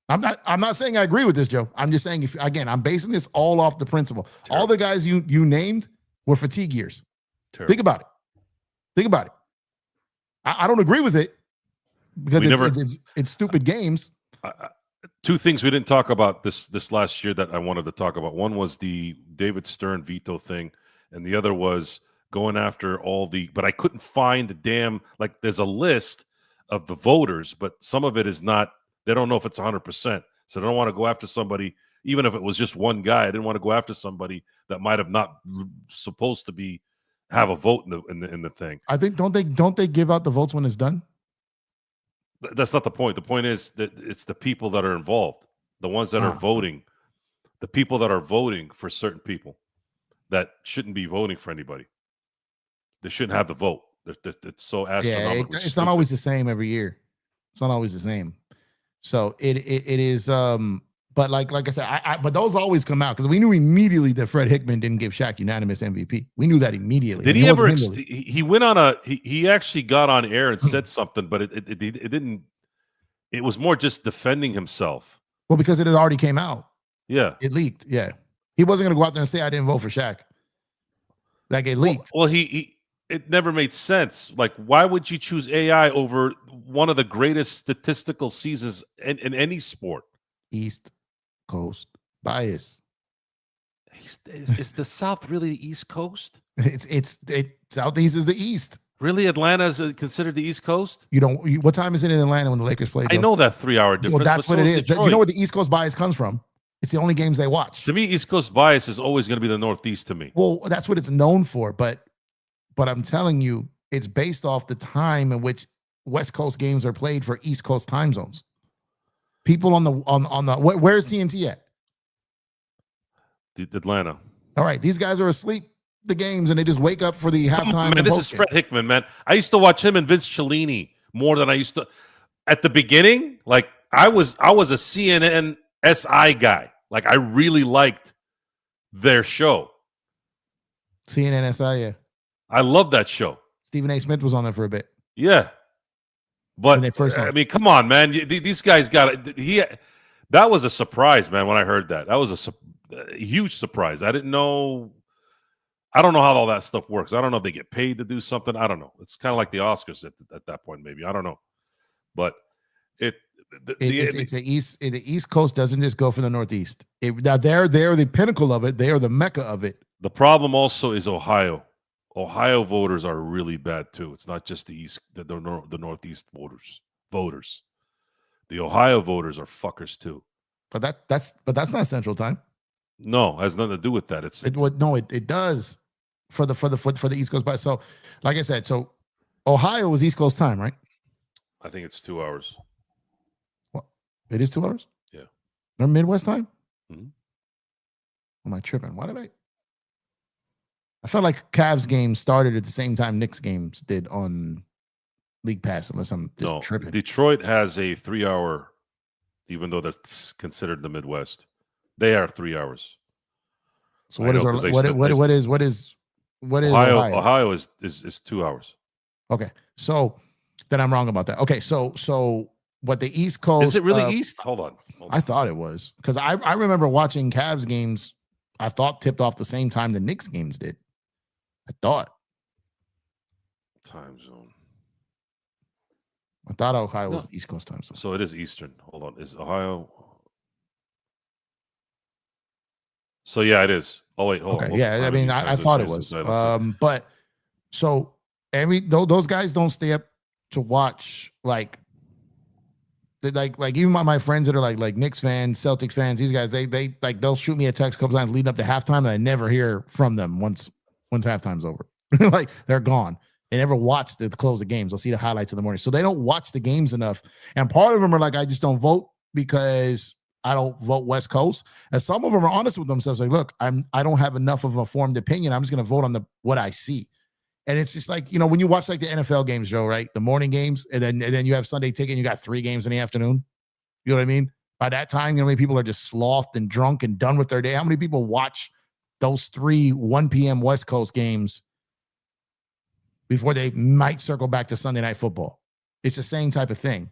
I'm not saying I agree with this, Joe. I'm just saying, I'm basing this all off the principle. Terrible. All the guys you named were fatigue years. Terrible. Think about it. I don't agree with it because it's stupid games. 2 things we didn't talk about this last year that I wanted to talk about. One was the David Stern veto thing, and the other was going after but I couldn't find the damn, like, there's a list of the voters, but some of it is not, they don't know if it's 100%. So they don't want to go after somebody, even if it was just one guy. I didn't want to go after somebody that might have not supposed to have a vote in the thing. I think don't they give out the votes when it's done? That's not the point. The point is that it's the people that are involved, the ones that are voting, the people that are voting for certain people that shouldn't be voting for anybody. They shouldn't have the vote. It's so astronomical. Yeah, it's not always the same every year. It's not always the same. So it is. But like I said, but those always come out because we knew immediately that Fred Hickman didn't give Shaq unanimous MVP. We knew that immediately. Did he ever? He went on he actually got on air and said something, but it didn't. It was more just defending himself. Well, because it had already came out. Yeah, it leaked. Yeah, he wasn't going to go out there and say I didn't vote for Shaq. Like it leaked. Well, it never made sense. Like, why would you choose AI over one of the greatest statistical seasons in any sport? East Coast bias. Is the South really the East Coast? It's Southeast is the East. Really, Atlanta is considered the East Coast? What time is it in Atlanta when the Lakers play? I know that 3-hour difference. Well, that's what it is. You know where the East Coast bias comes from? It's the only games they watch. To me, East Coast bias is always going to be the Northeast. To me, well, that's what it's known for. But I'm telling you, it's based off the time in which West Coast games are played for East Coast time zones. People on the where's TNT at? Atlanta. All right, these guys are asleep the games and they just wake up for the halftime. Man, this is Fred Hickman, man. I used to watch him and Vince Cellini more than I used to at the beginning. Like I was a CNN SI guy. Like I really liked their show. CNN SI, yeah. I love that show. Stephen A. Smith was on there for a bit. Yeah. But I mean, come on, man. These guys got it. That was a surprise, man, when I heard that. That was a huge surprise. I don't know how all that stuff works. I don't know if they get paid to do something. I don't know. It's kind of like the Oscars at that point, maybe. I don't know. But the East Coast doesn't just go for the Northeast. They're the pinnacle of it. They are the mecca of it. The problem also is Ohio. Ohio voters are really bad too. It's not just the East, the Northeast voters. The Ohio voters are fuckers too. But that's not Central Time. No, has nothing to do with that. It does for the East Coast. But so, like I said, so Ohio was East Coast time, right? I think it's 2 hours. Well, it is 2 hours. Yeah. Or Midwest time. Mhm. Am I tripping? Why did I felt like Cavs games started at the same time Knicks games did on League Pass, unless I'm just tripping. Detroit has a 3 hour, even though that's considered the Midwest. They are 3 hours. So what is Ohio? Ohio? Ohio is 2 hours. Okay, so then I'm wrong about that. Okay, so what the East Coast Is it really East? Hold on. I thought it was because I remember watching Cavs games. I thought tipped off the same time the Knicks games did. I thought time zone. I thought Ohio was East Coast time zone. So it is Eastern. Hold on. Is Ohio? So yeah, it is. Oh wait, hold on. Okay, yeah. I mean, I thought it was. But so those guys don't stay up to watch like even my friends that are like Knicks fans, Celtics fans. These guys they like they'll shoot me a text a couple times leading up to halftime, and I never hear from them once halftime's over. Like they're gone. They never watch the close of games. They'll see the highlights in the morning. So they don't watch the games enough. And part of them are like, I just don't vote because I don't vote West Coast. And some of them are honest with themselves. Like, look, I don't have enough of a formed opinion. I'm just going to vote on what I see. And it's just like, when you watch like the NFL games, Joe, right? The morning games, and then you have Sunday ticket and you got 3 games in the afternoon. You know what I mean? By that time, how many people are just slothed and drunk and done with their day? How many people watch those 3 1 p.m. West Coast games before they might circle back to Sunday Night Football? It's the same type of thing.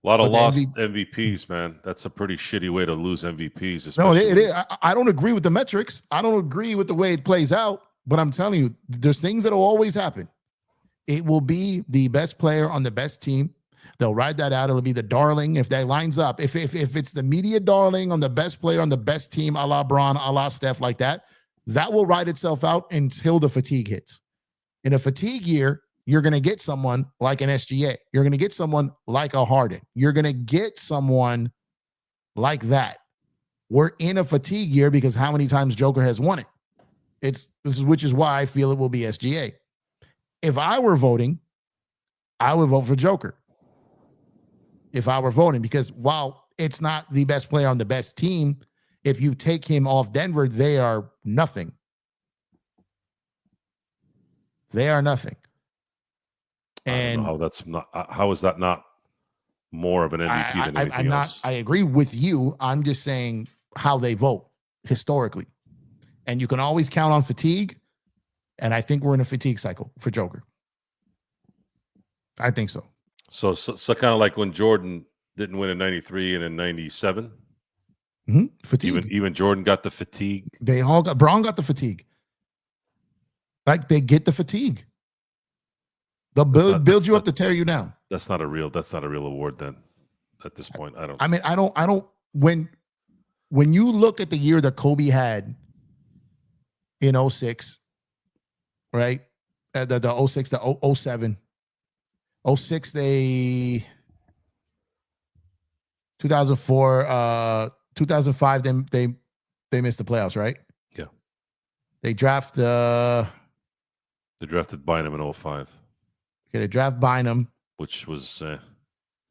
A lot of lost MVPs, man. That's a pretty shitty way to lose MVPs. No, it is. I don't agree with the metrics. I don't agree with the way it plays out. But I'm telling you, there's things that will always happen. It will be the best player on the best team. They'll ride that out. It'll be the darling if that lines up. If it's the media darling on the best player on the best team, a la Bron, a la Steph, like that, that will ride itself out until the fatigue hits. In a fatigue year, you're going to get someone like an SGA. You're going to get someone like a Harden. You're going to get someone like that. We're in a fatigue year because how many times Joker has won it? Which is why I feel it will be SGA. If I were voting, I would vote for Joker. If I were voting, because while it's not the best player on the best team, if you take him off Denver, they are nothing. They are nothing. And how is that not more of an MVP than anything else? I agree with you. I'm just saying how they vote historically. And you can always count on fatigue. And I think we're in a fatigue cycle for Joker. I think so. So kind of like when Jordan didn't win in 93 and in 97. Mm-hmm. Fatigue. Even Jordan got the fatigue. Braun got the fatigue. Like they get the fatigue. They'll build you up to tear you down. That's not a real award then. At this point, I don't. When you look at the year that Kobe had in 06, right? The 06, the 07, 06, 2004, 2005, they missed the playoffs, right? Yeah. They drafted Bynum in 05. Okay, they draft Bynum, which was and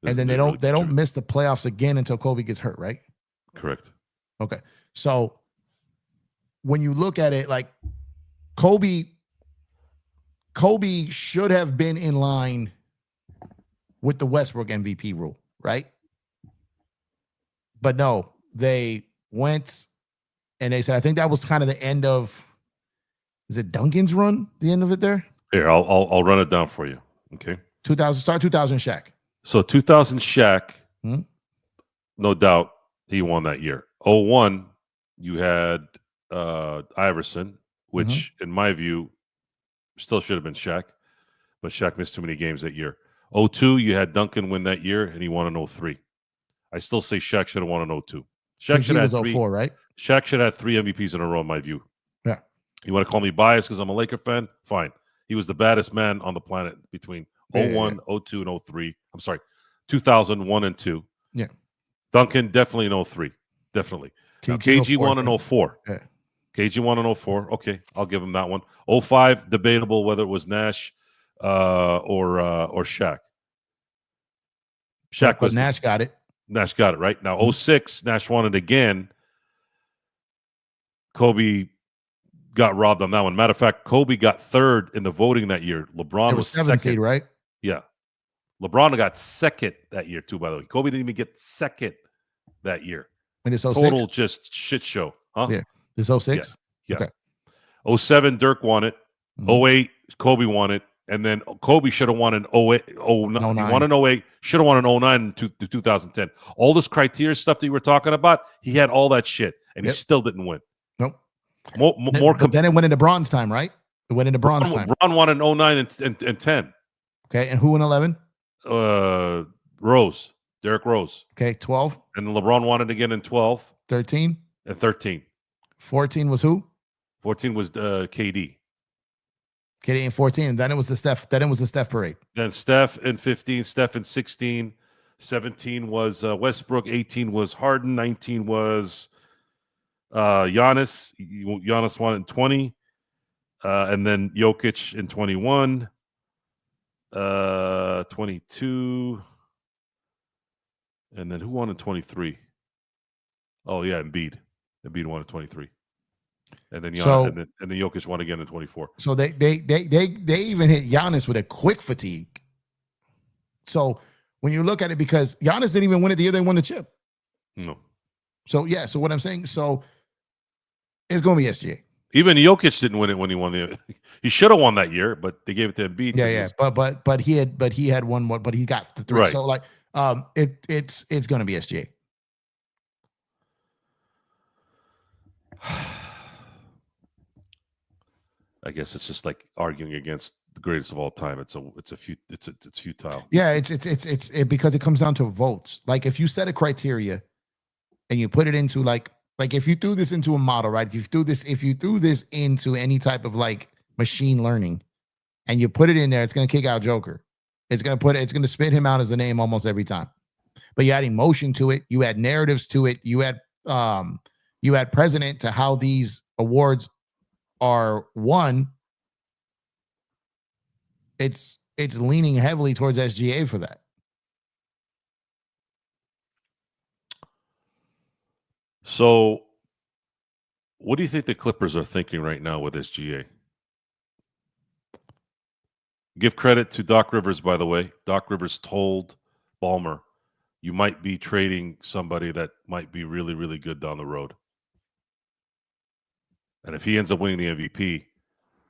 then they don't miss the playoffs again until Kobe gets hurt, right? Correct. Okay. So when you look at it, like Kobe should have been in line with the Westbrook MVP rule, right? But no, they went and they said, I think that was kind of the end of, is it Duncan's run? The end of it there? Here, I'll run it down for you. Okay. 2000 Shaq. So 2000 Shaq, no doubt he won that year. 01, you had Iverson, which in my view still should have been Shaq, but Shaq missed too many games that year. 02, you had Duncan win that year, and he won in 03. I still say Shaq should have won in 02. Shaq should KG have was three. 04, right? Shaq should have 3 MVPs in a row, in my view. Yeah. You want to call me biased because I'm a Laker fan? Fine. He was the baddest man on the planet between 01, 02, and 03. I'm sorry, 2001 and 2. Yeah. Duncan, definitely in 03. Definitely. Now, KG 04, won in 04. Yeah. KG won in 04. Okay, I'll give him that one. 05, debatable whether it was Nash or Shaq. Shaq But Nash got it. Nash got it, right? Now, 06, Nash won it again. Kobe got robbed on that one. Matter of fact, Kobe got third in the voting that year. LeBron was second. Seed, right? Yeah. LeBron got second that year, too, by the way. Kobe didn't even get second that year. And it's 06? Total just shit show. Huh? Yeah. This 06? Yeah. Okay. 07, Dirk won it. 08, Kobe won it. And then Kobe should have won in 08. He won in 08. Should have won in 09 to 2010. All this criteria stuff that you were talking about, he had all that shit. And he still didn't win. Nope. But then it went into bronze time, right? It went into bronze time. Bron won in 09 and 10. Okay. And who in 11? Rose. Derrick Rose. Okay. 12. And then LeBron won it again in 12. 13. And 13. 14 was who? 14 was KD. KD in 14. And then it was the Steph parade. Then Steph in 15. Steph in 16. 17 was Westbrook. 18 was Harden. 19 was Giannis. Giannis won in 20. And then Jokic in 21. 22. And then who won in 23? Oh, yeah, Embiid. Embiid won in 23. And then Giannis, and then Jokic won again in 24. So they even hit Giannis with a quick fatigue. So when you look at it, because Giannis didn't even win it the year they won the chip. No. So yeah, so what I'm saying, so it's going to be SGA. Even Jokic didn't win it when he won the. He should have won that year, but they gave it to Embiid. Yeah. But he had one more, but he got the 3. Right. So like it's going to be SGA. I guess it's just like arguing against the greatest of all time. It's futile. Yeah, it's because it comes down to votes. Like if you set a criteria and you put it into like if you threw this into a model, right? If you threw this into any type of like machine learning and you put it in there, it's going to kick out Joker. It's going to spit him out as a name almost every time. But you add emotion to it, you add narratives to it, you add precedent to how these awards are won. It's leaning heavily towards SGA for that. So, what do you think the Clippers are thinking right now with SGA? Give credit to Doc Rivers, by the way. Doc Rivers told Ballmer, you might be trading somebody that might be really, really good down the road. And if he ends up winning the MVP,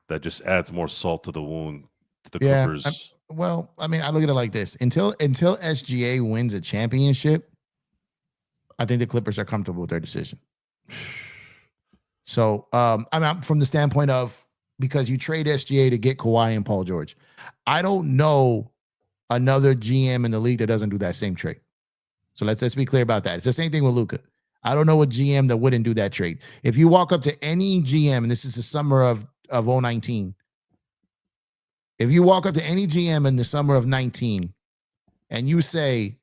that just adds more salt to the wound to the Clippers. I mean, I look at it like this. Until SGA wins a championship, I think the Clippers are comfortable with their decision. So, I mean, from the standpoint of, because you trade SGA to get Kawhi and Paul George. I don't know another GM in the league that doesn't do that same trade. So let's be clear about that. It's the same thing with Luka. I don't know a GM that wouldn't do that trade. If you walk up to any GM, and this is the summer of 2019, if you walk up to any GM in the summer of 19 and you say,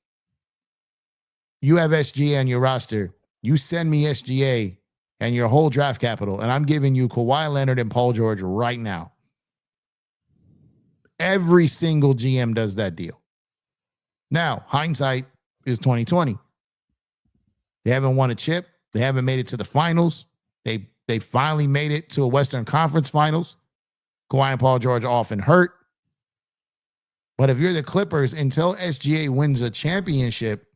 you have SGA on your roster, you send me SGA and your whole draft capital, and I'm giving you Kawhi Leonard and Paul George right now. Every single GM does that deal. Now, hindsight is 2020. They haven't won a chip. They haven't made it to the finals. They finally made it to a Western Conference Finals. Kawhi and Paul George often hurt. But if you're the Clippers, until SGA wins a championship,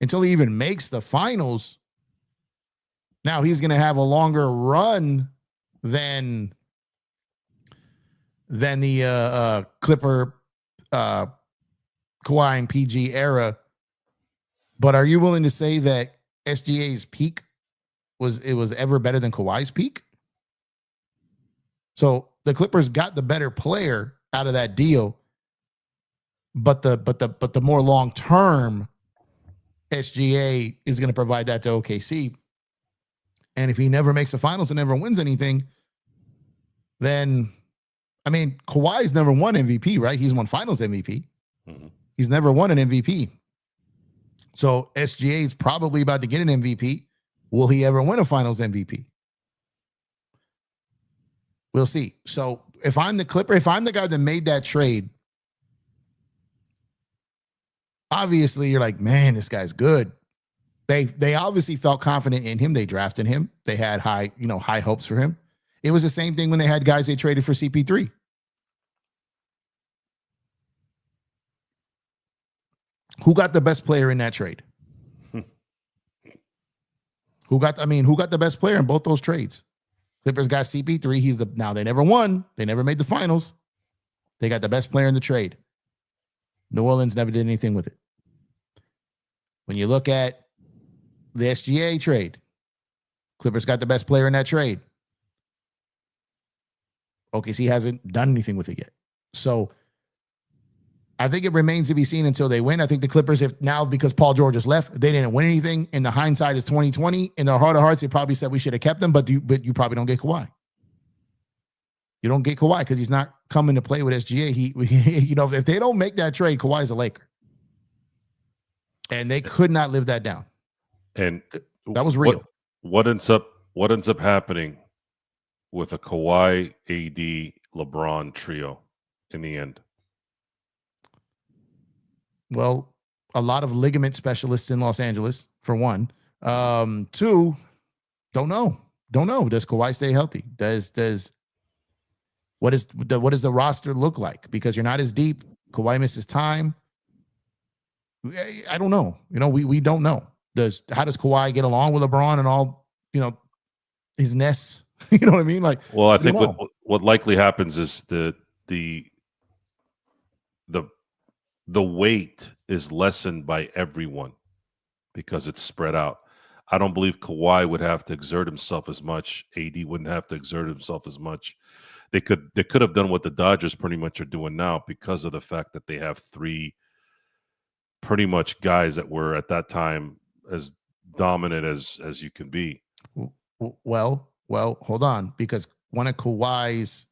until he even makes the finals, now he's going to have a longer run than the Clipper Kawhi and PG era. But are you willing to say that SGA's peak was ever better than Kawhi's peak? So the Clippers got the better player out of that deal, but the more long term SGA is going to provide that to OKC. And if he never makes the finals and never wins anything, then, I mean, Kawhi's never won MVP, right? He's won finals MVP. Mm-hmm. He's never won an MVP. So SGA is probably about to get an MVP. Will he ever win a finals MVP? We'll see. So if I'm the Clipper, if I'm the guy that made that trade, obviously you're like, man, this guy's good. They obviously felt confident in him. They drafted him. They had high hopes for him. It was the same thing when they had guys they traded for CP3. Who got the best player in that trade? Who got the best player in both those trades? Clippers got CP3. Now they never won. They never made the finals. They got the best player in the trade. New Orleans never did anything with it. When you look at the SGA trade, Clippers got the best player in that trade. OKC hasn't done anything with it yet. So I think it remains to be seen until they win. I think the Clippers, if now because Paul George has left, they didn't win anything. In the hindsight is 2020. In their heart of hearts, they probably said we should have kept them, but you probably don't get Kawhi. You don't get Kawhi because he's not coming to play with SGA. If they don't make that trade, Kawhi's a Laker. And they could not live that down. And that was real. What ends up happening with a Kawhi, AD, LeBron trio in the end? Well, a lot of ligament specialists in Los Angeles, for one. Two, don't know. Does Kawhi stay healthy? What does the roster look like? Because you're not as deep. Kawhi misses time. I don't know. We don't know. How does Kawhi get along with LeBron and all, his nests? You know what I mean? Like, well, I think what likely happens is the weight is lessened by everyone because it's spread out. I don't believe Kawhi would have to exert himself as much. AD wouldn't have to exert himself as much. They could have done what the Dodgers pretty much are doing now because of the fact that they have three pretty much guys that were at that time as dominant as you can be. Well, hold on, because one of Kawhi's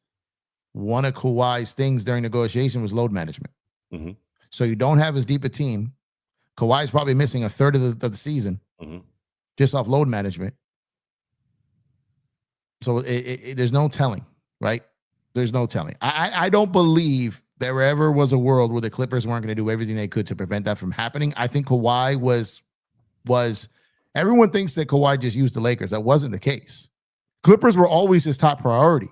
things during negotiation was load management. Mm-hmm. So you don't have as deep a team. Kawhi's probably missing a third of the season just off load management. So there's no telling, right? There's no telling. I don't believe there ever was a world where the Clippers weren't going to do everything they could to prevent that from happening. I think Kawhi was everyone thinks that Kawhi just used the Lakers. That wasn't the case. Clippers were always his top priority.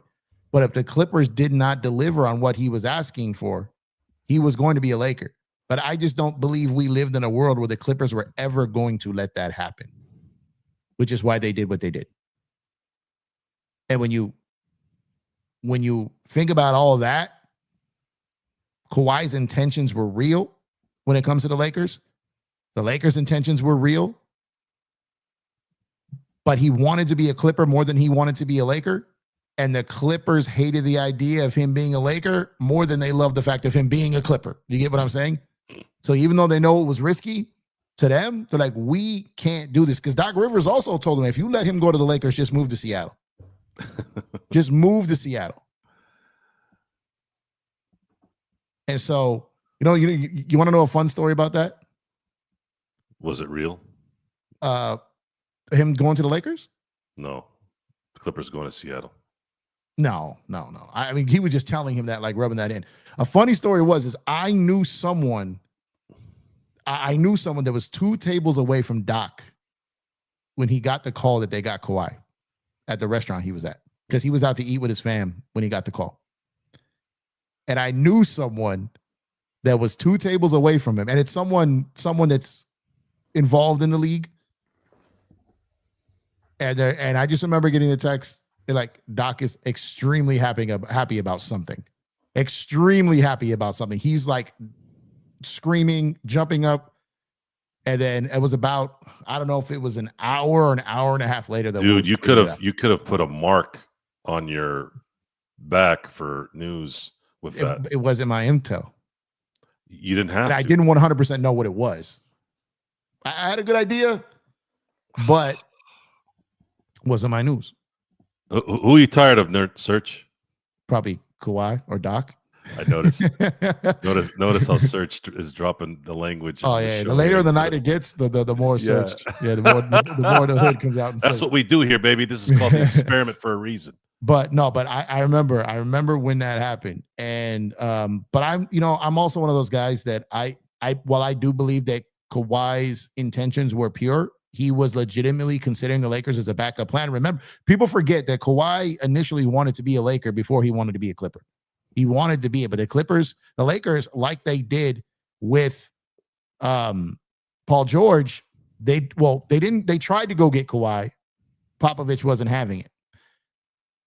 But if the Clippers did not deliver on what he was asking for, he was going to be a Laker. But I just don't believe we lived in a world where the Clippers were ever going to let that happen, which is why they did what they did. And when you think about all of that, Kawhi's intentions were real when it comes to the Lakers. The Lakers' intentions were real. But he wanted to be a Clipper more than he wanted to be a Laker. And the Clippers hated the idea of him being a Laker more than they loved the fact of him being a Clipper. You get what I'm saying? So even though they know it was risky, to them, they're like, we can't do this. Because Doc Rivers also told them, if you let him go to the Lakers, just move to Seattle. Just move to Seattle. And so, you want to know a fun story about that? Was it real? Him going to the Lakers? No. The Clippers going to Seattle. No. I mean, he was just telling him that, like rubbing that in. A funny story is I knew someone that was 2 tables away from Doc when he got the call that they got Kawhi at the restaurant he was at, because he was out to eat with his fam when he got the call. And I knew someone that was 2 tables away from him. And it's someone that's involved in the league. And I just remember getting the text, like, Doc is extremely happy about something. Extremely happy about something. He's like screaming, jumping up. And then it was about, I don't know if it was an hour or an hour and a half later. Dude, you could have put a mark on your back for news with that. It wasn't my intel. You didn't have to. I didn't 100% know what it was. I had a good idea, but wasn't my news. Who are you tired of, Nerd Search? Probably Kawhi or Doc. I noticed. Notice how Search is dropping the language. Oh yeah, the later in the night it gets, the more Search. Yeah, the more the hood comes out. And that's what we do here, baby. This is called the experiment for a reason. But no, but I remember when that happened, and but I'm also one of those guys that while I do believe that Kawhi's intentions were pure, he was legitimately considering the Lakers as a backup plan. Remember, people forget that Kawhi initially wanted to be a Laker before he wanted to be a Clipper. He wanted to be it, but the Lakers, like they did with Paul George, they tried to go get Kawhi. Popovich wasn't having it.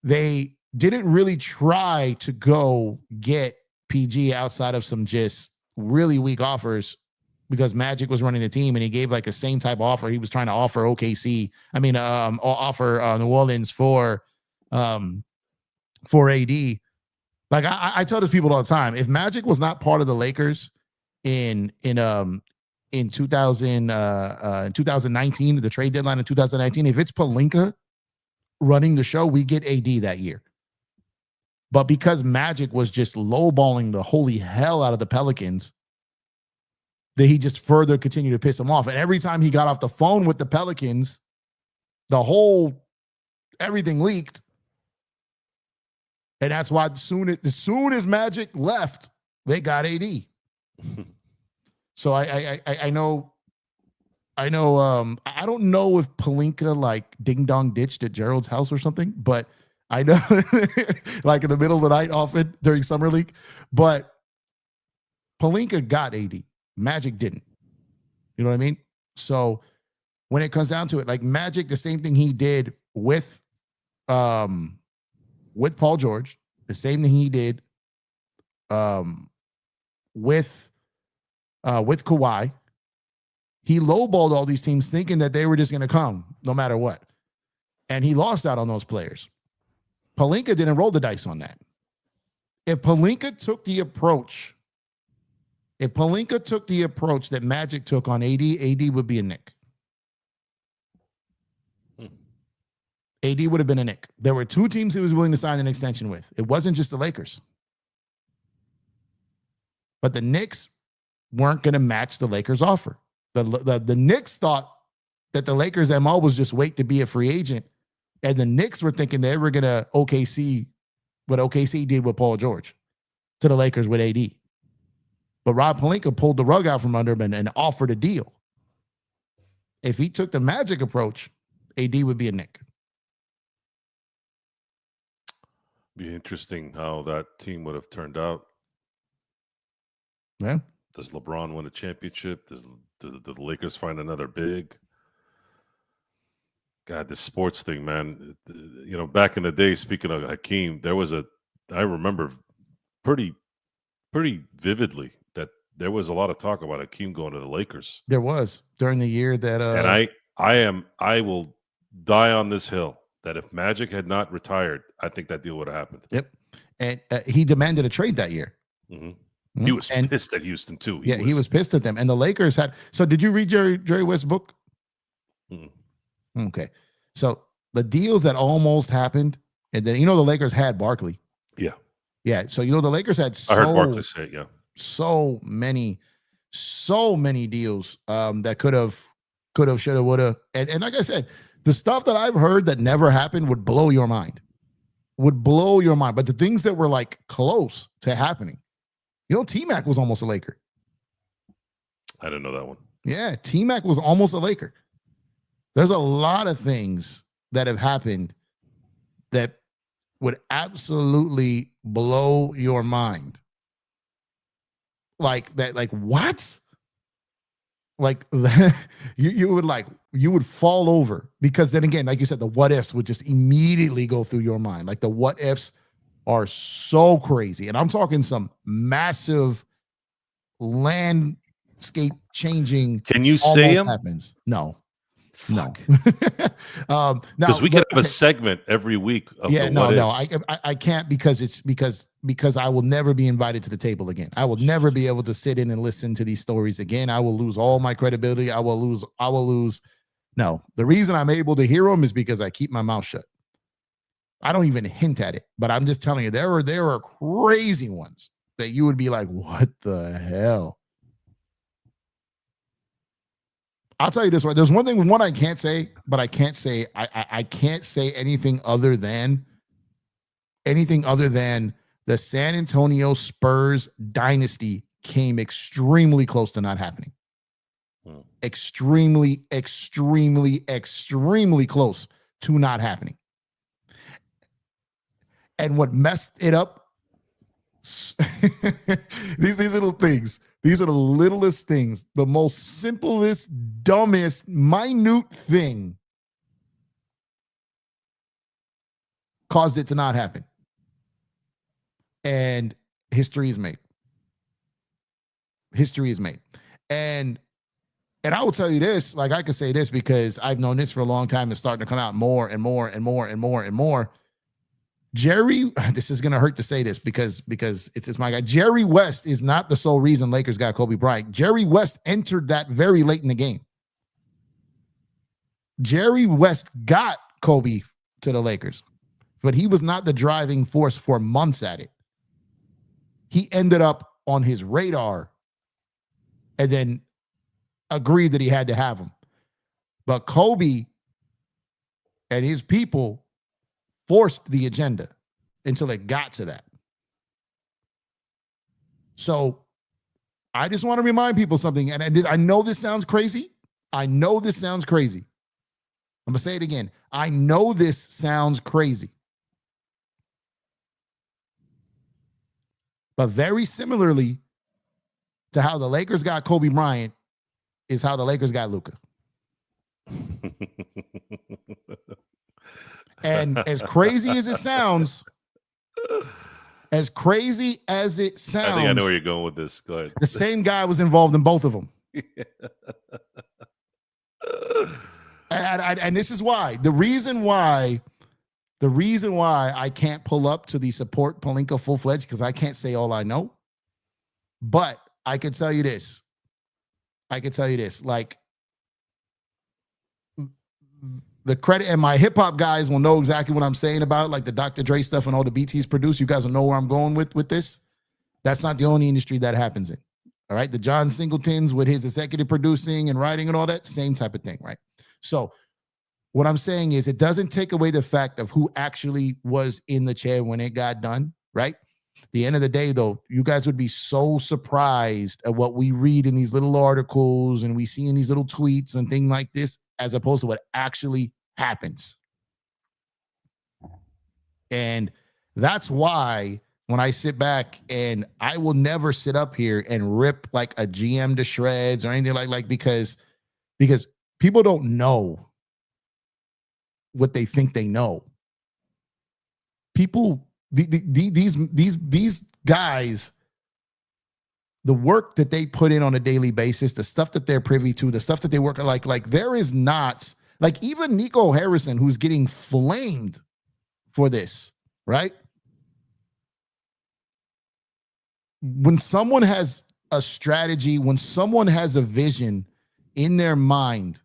They didn't really try to go get PG outside of some just really weak offers because Magic was running the team and he gave like a same type offer. He was trying to offer offer New Orleans for AD. Like I tell these people all the time, if Magic was not part of the Lakers in 2019, the trade deadline in 2019, if it's Pelinka running the show, we get AD that year. But because Magic was just lowballing the holy hell out of the Pelicans, that he just further continued to piss him off. And every time he got off the phone with the Pelicans, everything leaked. And that's why as soon as Magic left, they got AD. So I know. I don't know if Pelinka like ding dong ditched at Gerald's house or something, but I know like in the middle of the night often during Summer League. But Pelinka got AD. Magic didn't. You know what I mean? So when it comes down to it, like Magic, the same thing he did with Paul George, the same thing he did with Kawhi. He lowballed all these teams thinking that they were just going to come no matter what. And he lost out on those players. Pelinka didn't roll the dice on that. If Pelinka took the approach that Magic took on AD would be a Knick. AD would have been a Knick. There were two teams he was willing to sign an extension with. It wasn't just the Lakers. But the Knicks weren't going to match the Lakers' offer. The Knicks thought that the Lakers' MO was just wait to be a free agent. And the Knicks were thinking they were going to OKC what OKC did with Paul George to the Lakers with AD. But Rob Pelinka pulled the rug out from under him and offered a deal. If he took the Magic approach, AD would be a Knick. Be interesting how that team would have turned out. Yeah. Does LeBron win a championship? Do the Lakers find another big? God, this sports thing, man. You know, back in the day, speaking of Hakeem, I remember pretty vividly that there was a lot of talk about Hakeem going to the Lakers. There was during the year that and I will die on this hill that if Magic had not retired, I think that deal would have happened. Yep. And he demanded a trade that year. Mm-hmm. He was pissed at Houston too. He was pissed at them. And the Lakers had. So did you read Jerry West's book? Mm-hmm. Okay. So the deals that almost happened, and then the Lakers had Barkley. Yeah. Yeah. So the Lakers had. I heard Barkley say it. Yeah. So many deals that could have, should have, would have, and like I said, the stuff that I've heard that never happened would blow your mind. But the things that were like close to happening. T-Mac was almost a Laker. I didn't know that one. Yeah, T-Mac was almost a Laker. There's a lot of things that have happened that would absolutely blow your mind. Like that, like what? Like you would fall over, because then again, like you said, the what ifs would just immediately go through your mind. Like the what ifs are so crazy. And I'm talking some massive landscape changing. Can you say them? Happens. No. Fuck. No. Because we could have a segment every week of I can't because because I will never be invited to the table again. I will never be able to sit in and listen to these stories again. I will lose all my credibility. I will lose. No, the reason I'm able to hear them is because I keep my mouth shut. I don't even hint at it, but I'm just telling you, there are crazy ones that you would be like, what the hell? I'll tell you this one. There's one I can't say, but I can't say I can't say anything other than the San Antonio Spurs dynasty came extremely close to not happening. Extremely, extremely, extremely close to not happening. And what messed it up, these little things, these are the littlest things, the most simplest, dumbest, minute thing caused it to not happen. And history is made. History is made. And I will tell you this, like I can say this because I've known this for a long time. It's starting to come out more and more and more and more and more. Jerry, this is going to hurt to say this because it's my guy. Jerry West is not the sole reason Lakers got Kobe Bryant. Jerry West entered that very late in the game. Jerry West got Kobe to the Lakers, but he was not the driving force for months at it. He ended up on his radar and then agreed that he had to have him. But Kobe and his people forced the agenda until it got to that. So I just want to remind people something. And I know this sounds crazy. I'm going to say it again. I know this sounds crazy. But very similarly to how the Lakers got Kobe Bryant is how the Lakers got Luka. And as crazy as it sounds, I think I know where you're going with this. Go ahead. The same guy was involved in both of them. And this is why. The reason why I can't pull up to the support Pelinka full-fledged, because I can't say all I know. But I can tell you this. Like, the credit, and my hip hop guys will know exactly what I'm saying about it, like the Dr. Dre stuff and all the BTs produced. You guys will know where I'm going with this. That's not the only industry that happens in. All right. The John Singletons with his executive producing and writing and all that, same type of thing. Right. So what I'm saying is it doesn't take away the fact of who actually was in the chair when it got done. Right. At the end of the day, though, you guys would be so surprised at what we read in these little articles and we see in these little tweets and things like this, as opposed to what actually happens. And that's why when I sit back, and I will never sit up here and rip like a GM to shreds or anything like because people don't know what they think they know. People, these guys, the work that they put in on a daily basis, the stuff that they're privy to, the stuff that they work like there is not, like, even Nico Harrison, who's getting flamed for this, right? When someone has a strategy, when someone has a vision in their mind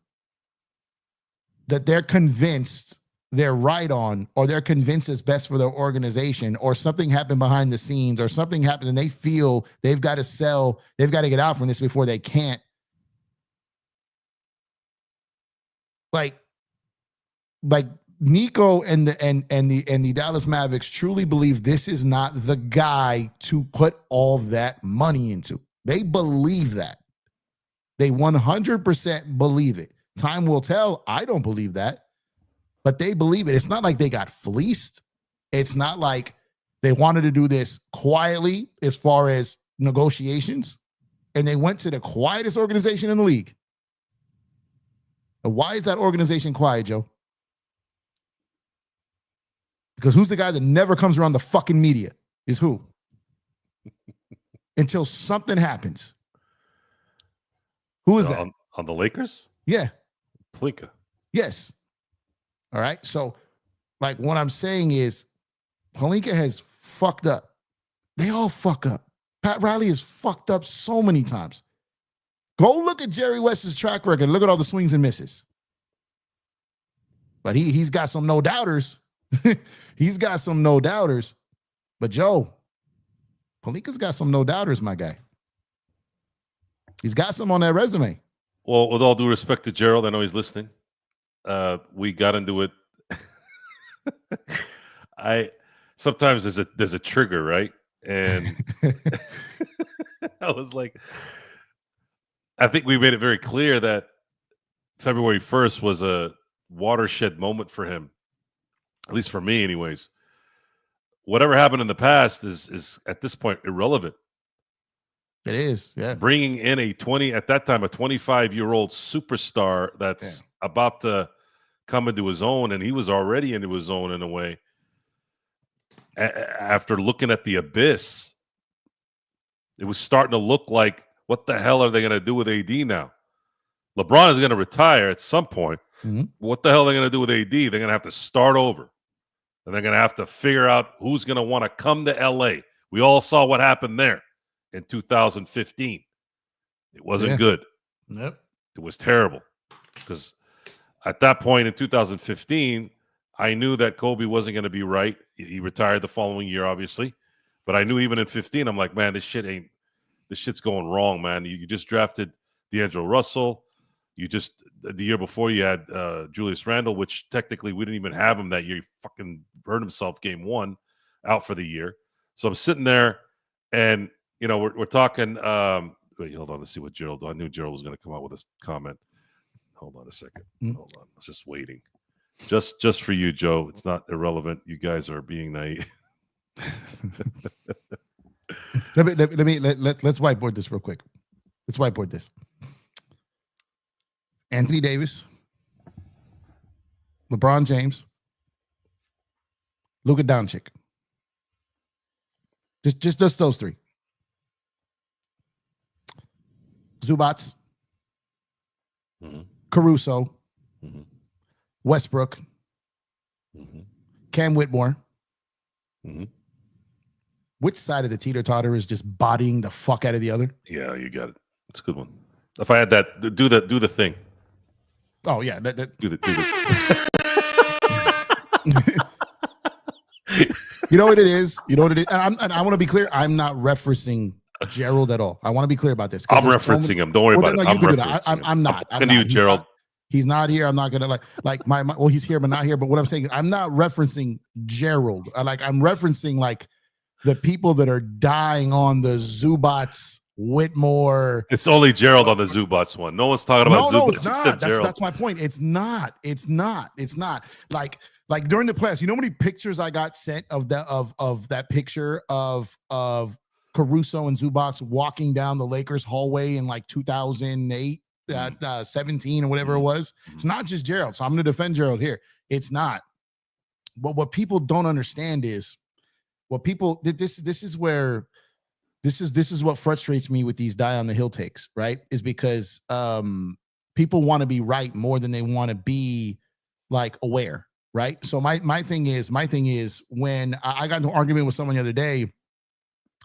that they're convinced they're right on, or they're convinced it's best for their organization, or something happened behind the scenes, or something happened and they feel they've got to sell, they've got to get out from this before they can't. Like Nico and the Dallas Mavericks truly believe this is not the guy to put all that money into. They believe that. They 100% believe it. Time will tell. I don't believe that, but they believe it. It's not like they got fleeced. It's not like they wanted to do this quietly as far as negotiations, and they went to the quietest organization in the league. And why is that organization quiet, Joe? Because who's the guy that never comes around the fucking media? Is who? Until something happens. Who is that? On the Lakers? Yeah. Pelinka. Yes. All right. So, like, what I'm saying is Pelinka has fucked up. They all fuck up. Pat Riley has fucked up so many times. Go look at Jerry West's track record. Look at all the swings and misses. But he's got some no doubters. He's got some no doubters. But Joe, Pelinka's got some no doubters, my guy. He's got some on that resume. Well, with all due respect to Gerald, I know he's listening. We got into it. Sometimes there's a trigger, right? And I was like, I think we made it very clear that February 1st was a watershed moment for him, at least for me, anyways. Whatever happened in the past is at this point irrelevant. It is, yeah. Bringing in a 25-year-old superstar that's about to come into his own, and he was already into his own in a way. After looking at the abyss, it was starting to look like, what the hell are they going to do with AD now? LeBron is going to retire at some point. Mm-hmm. What the hell are they going to do with AD? They're going to have to start over. And they're going to have to figure out who's going to want to come to LA. We all saw what happened there in 2015. It wasn't good. Yep. It was terrible. Because at that point in 2015, I knew that Kobe wasn't going to be right. He retired the following year, obviously. But I knew even in 15, I'm like, man, this shit's going wrong, man. You just drafted D'Angelo Russell. The year before you had Julius Randle, which technically we didn't even have him that year. He fucking hurt himself game one, out for the year. So I'm sitting there and, we're talking. Wait, hold on. Let's see what Gerald. I knew Gerald was going to come out with a comment. Hold on a second. Hold on. I was just waiting. Just for you, Joe. It's not irrelevant. You guys are being naive. Let's whiteboard this real quick. Let's whiteboard this. Anthony Davis, LeBron James, Luka Doncic. Just those three. Zubats, Caruso, Westbrook, Cam Whitmore. Which side of the teeter-totter is just bodying the fuck out of the other? Yeah, you got it. It's a good one. If I had that, do the thing. Oh yeah, Do the. You know what it is. And I want to be clear. I'm not referencing Gerald at all. I want to be clear about this. I'm referencing him. Don't worry about it. I'm referencing I'm not. I'm you, Gerald. He's not here. I'm not gonna like my. Well, he's here, but not here. But what I'm saying, I'm not referencing Gerald. I'm referencing like the people that are dying on the Zubats. Whitmore. It's only Gerald on the Zubats one. No one's talking about Zubats. No, it's not. Gerald. That's my point. It's not. Like during the playoffs, you know how many pictures I got sent of that picture of Caruso and Zubats walking down the Lakers hallway in like 2008, 17 or whatever it was. It's not just Gerald. So I'm going to defend Gerald here. It's not. But what people don't understand is this is what frustrates me with these die on the hill takes, right? Is because people want to be right more than they want to be like aware, right? So my thing is when I got into an argument with someone the other day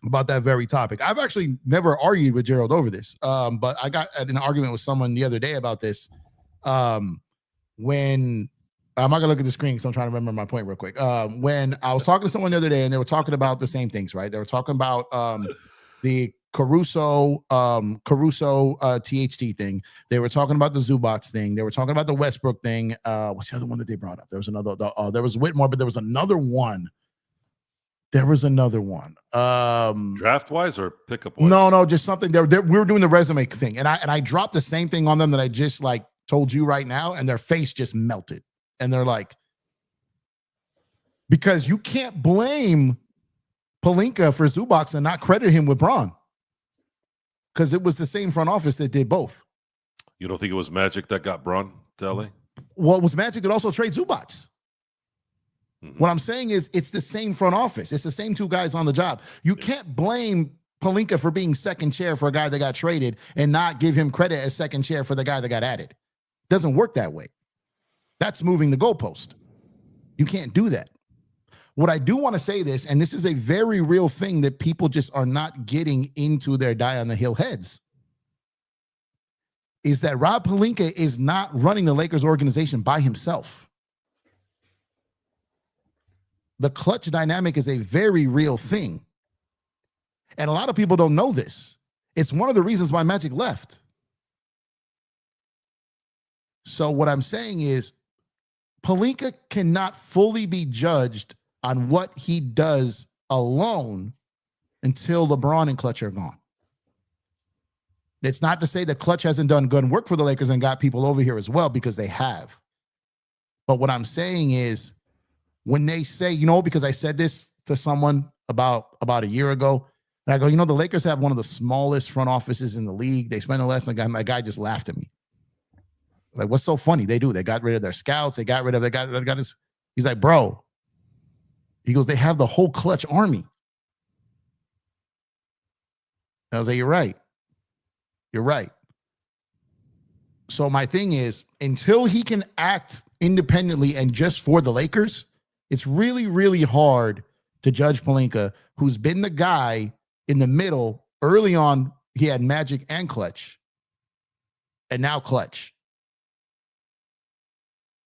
about that very topic. I've actually never argued with Gerald over this, but I got in an argument with someone the other day about this. When I'm not gonna look at the screen because I'm trying to remember my point real quick. When I was talking to someone the other day and they were talking about the same things, right? They were talking about the Caruso THT thing. They were talking about the Zubats thing. They were talking about the Westbrook thing. What's the other one that they brought up? There was another. There was Whitmore, but there was another one. Draft wise or pickup wise? No, just something. We were doing the resume thing, and I dropped the same thing on them that I just like told you right now, and their face just melted, and they're like, because you can't blame Pelinka for Zubac and not credit him with Braun, because it was the same front office that did both. You don't think it was Magic that got Braun to LA? Well, it was Magic that also trade Zubac. What I'm saying is it's the same front office. It's the same two guys on the job. You can't blame Pelinka for being second chair for a guy that got traded and not give him credit as second chair for the guy that got added. Doesn't work that way. That's moving the goalpost. You can't do that. What I do want to say this, and this is a very real thing that people just are not getting into their die on the hill heads, is that Rob Pelinka is not running the Lakers organization by himself. The clutch dynamic is a very real thing. And a lot of people don't know this. It's one of the reasons why Magic left. So what I'm saying is Pelinka cannot fully be judged on what he does alone until LeBron and Clutch are gone. It's not to say that Clutch hasn't done good work for the Lakers and got people over here as well, because they have. But what I'm saying is, when they say, because I said this to someone about a year ago, and I go, the Lakers have one of the smallest front offices in the league. They spend the less. My guy just laughed at me. Like, what's so funny? They got rid of their scouts. They got rid of his. He's like, bro. He goes, they have the whole Clutch army. I was like, you're right. You're right. So my thing is, until he can act independently and just for the Lakers, it's really, really hard to judge Pelinka, who's been the guy in the middle. Early on, he had Magic and Clutch, and now Clutch.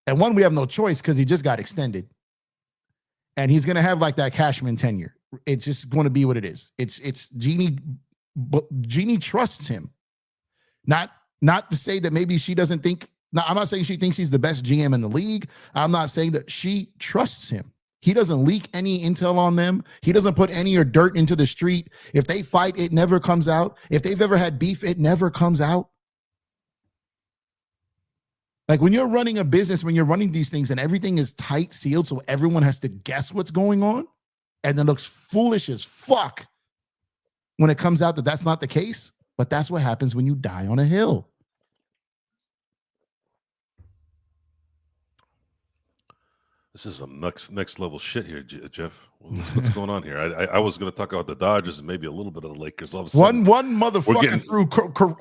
And one, we have no choice because he just got extended. And he's going to have like that Cashman tenure. It's just going to be what it is. It's Jeannie, but Jeannie trusts him. Not to say that maybe she doesn't think. Now, I'm not saying she thinks he's the best GM in the league. I'm not saying that she trusts him. He doesn't leak any intel on them. He doesn't put any or dirt into the street. If they fight, it never comes out. If they've ever had beef, it never comes out. Like when you're running a business, when you're running these things and everything is tight sealed, so everyone has to guess what's going on, and then looks foolish as fuck when it comes out that that's not the case. But that's what happens when you die on a hill. This is some next level shit here, Jeff. What's going on here? I was going to talk about the Dodgers and maybe a little bit of the Lakers. All of a sudden, one motherfucker threw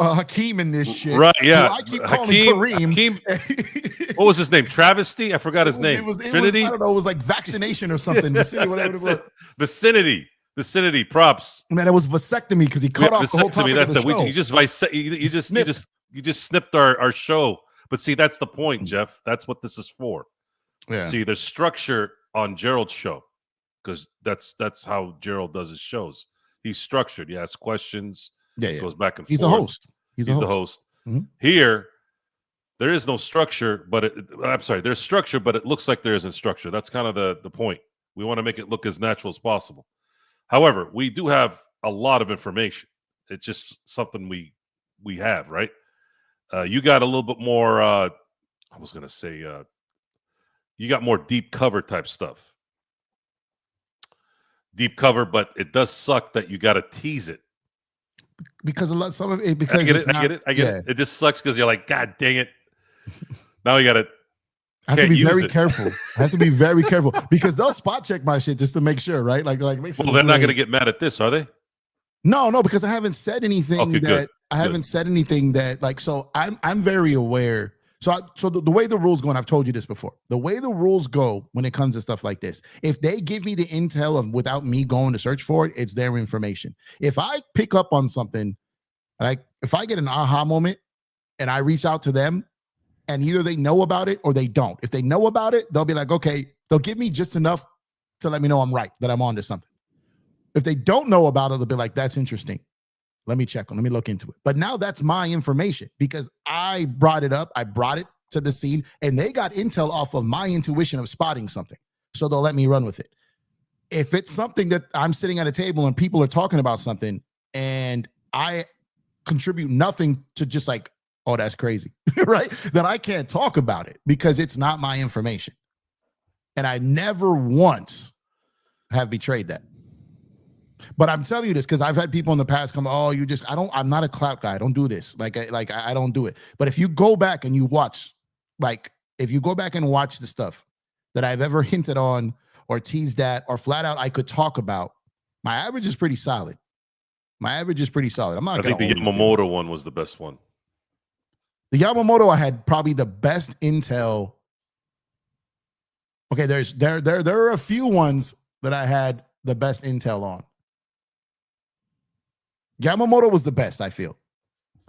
Hakeem in this shit. Right? Yeah, I keep calling Kareem. What was his name? Travesty? I forgot his name. It was, Trinity? I don't know. It was like vaccination or something. Vicinity, whatever it was. Vicinity. Props. Man, it was vasectomy because he cut off the whole topic of the show. You just snipped our show. But see, that's the point, Jeff. That's what this is for. Yeah. See, there's structure on Gerald's show because that's how Gerald does his shows. He's structured. He asks questions. Yeah. Goes back and forth. He's a host. He's the host. Mm-hmm. Here, there is no structure, but there's structure, but it looks like there isn't structure. That's kind of the point. We want to make it look as natural as possible. However, we do have a lot of information. It's just something we have, right? You got a little bit more. I was going to say. You got more deep cover type stuff. Deep cover, but it does suck that you got to tease it. Because some of it, because I get it. It just sucks because you're like, God dang it. Now you got to. I have to be very careful. I have to be very careful because they'll spot check my shit just to make sure, right? Like make sure. Well, they're not going to get mad at this, are they? No, because I haven't said anything said anything that like. So I'm very aware. So the way the rules go, and I've told you this before, the way the rules go when it comes to stuff like this, if they give me the intel of without me going to search for it, it's their information. If I pick up on something, like if I get an aha moment and I reach out to them and either they know about it or they don't. If they know about it, they'll be like, okay, they'll give me just enough to let me know I'm right, that I'm onto something. If they don't know about it, they'll be like, that's interesting. Let me check on. Let me look into it. But now that's my information because I brought it up. I brought it to the scene and they got intel off of my intuition of spotting something. So they'll let me run with it. If it's something that I'm sitting at a table and people are talking about something and I contribute nothing to just like, oh, that's crazy, right? Then I can't talk about it because it's not my information. And I never once have betrayed that. But I'm telling you this because I've had people in the past come, oh, I'm not a clout guy. I don't do this. I don't do it. But if you go back and you watch, if you go back and watch the stuff that I've ever hinted on or teased at or flat out I could talk about, my average is pretty solid. I'm not. I think the Yamamoto one was the best one. The Yamamoto, I had probably the best intel. Okay, there are a few ones that I had the best intel on. Yamamoto was the best, I feel.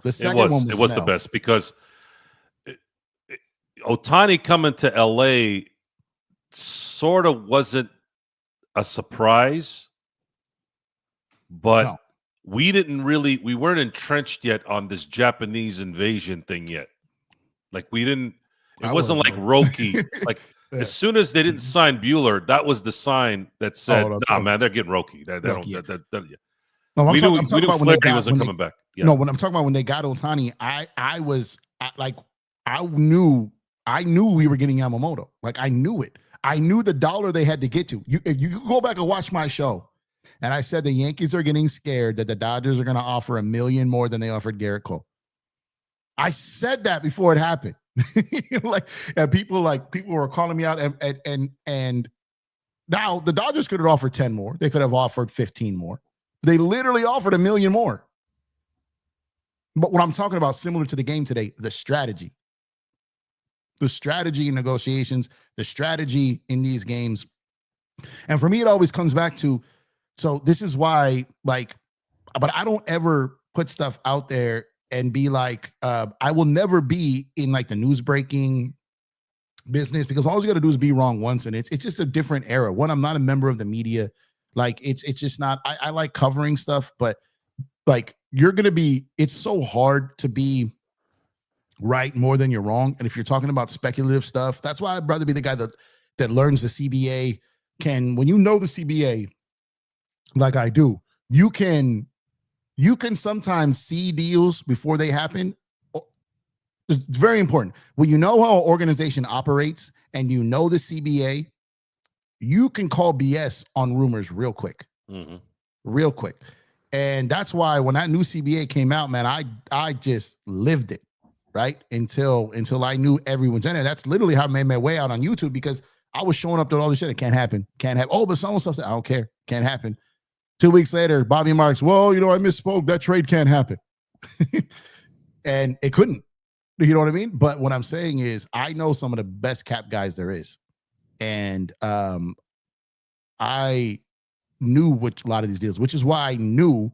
The second one was It was the Snell. best because Ohtani coming to LA sort of wasn't a surprise, but No. we weren't entrenched yet on this Japanese invasion thing yet. Like it wasn't like Roki. Like Yeah. as soon as they didn't sign Bueller, that was the sign that said, "Nah, man, they're getting Roki." They don't. Yeah. Yeah. No, I'm talking We knew about when they Flaherty got wasn't coming back. Yeah. No, when I'm talking about when they got Ohtani, I knew we were getting Yamamoto. Like I knew it. I knew the dollar they had to get to. If you go back and watch my show, and I said the Yankees are getting scared that the Dodgers are going to offer $1 million more than they offered Garrett Cole. I said that before it happened. And people were calling me out, and now the Dodgers could have offered 10 more. They could have offered 15 more. They literally offered $1 million more. But what I'm talking about, similar to the game today, the strategy in negotiations, the strategy in these games. And for me, it always comes back to, so this is why, but I don't ever put stuff out there and be like, I will never be in like the news breaking business, because all you got to do is be wrong once, and it's just a different era. One, I'm not a member of the media. Like it's just not, I like covering stuff, but like it's so hard to be right more than you're wrong. And if you're talking about speculative stuff, that's why I'd rather be the guy that learns the CBA. When you know the CBA, like I do, you can sometimes see deals before they happen. It's very important. When you know how an organization operates and you know the CBA, you can call BS on rumors real quick. Mm-hmm. Real quick. And that's why when that new CBA came out, man, I just lived it, right? Until I knew everyone's in it. That's literally how I made my way out on YouTube, because I was showing up to all this shit. It can't happen. Can't happen. Oh, but so-and-so said, I don't care. Can't happen. 2 weeks later, Bobby Marks, well, I misspoke. That trade can't happen. And it couldn't. You know what I mean? But what I'm saying is I know some of the best cap guys there is. And I knew a lot of these deals, which is why I knew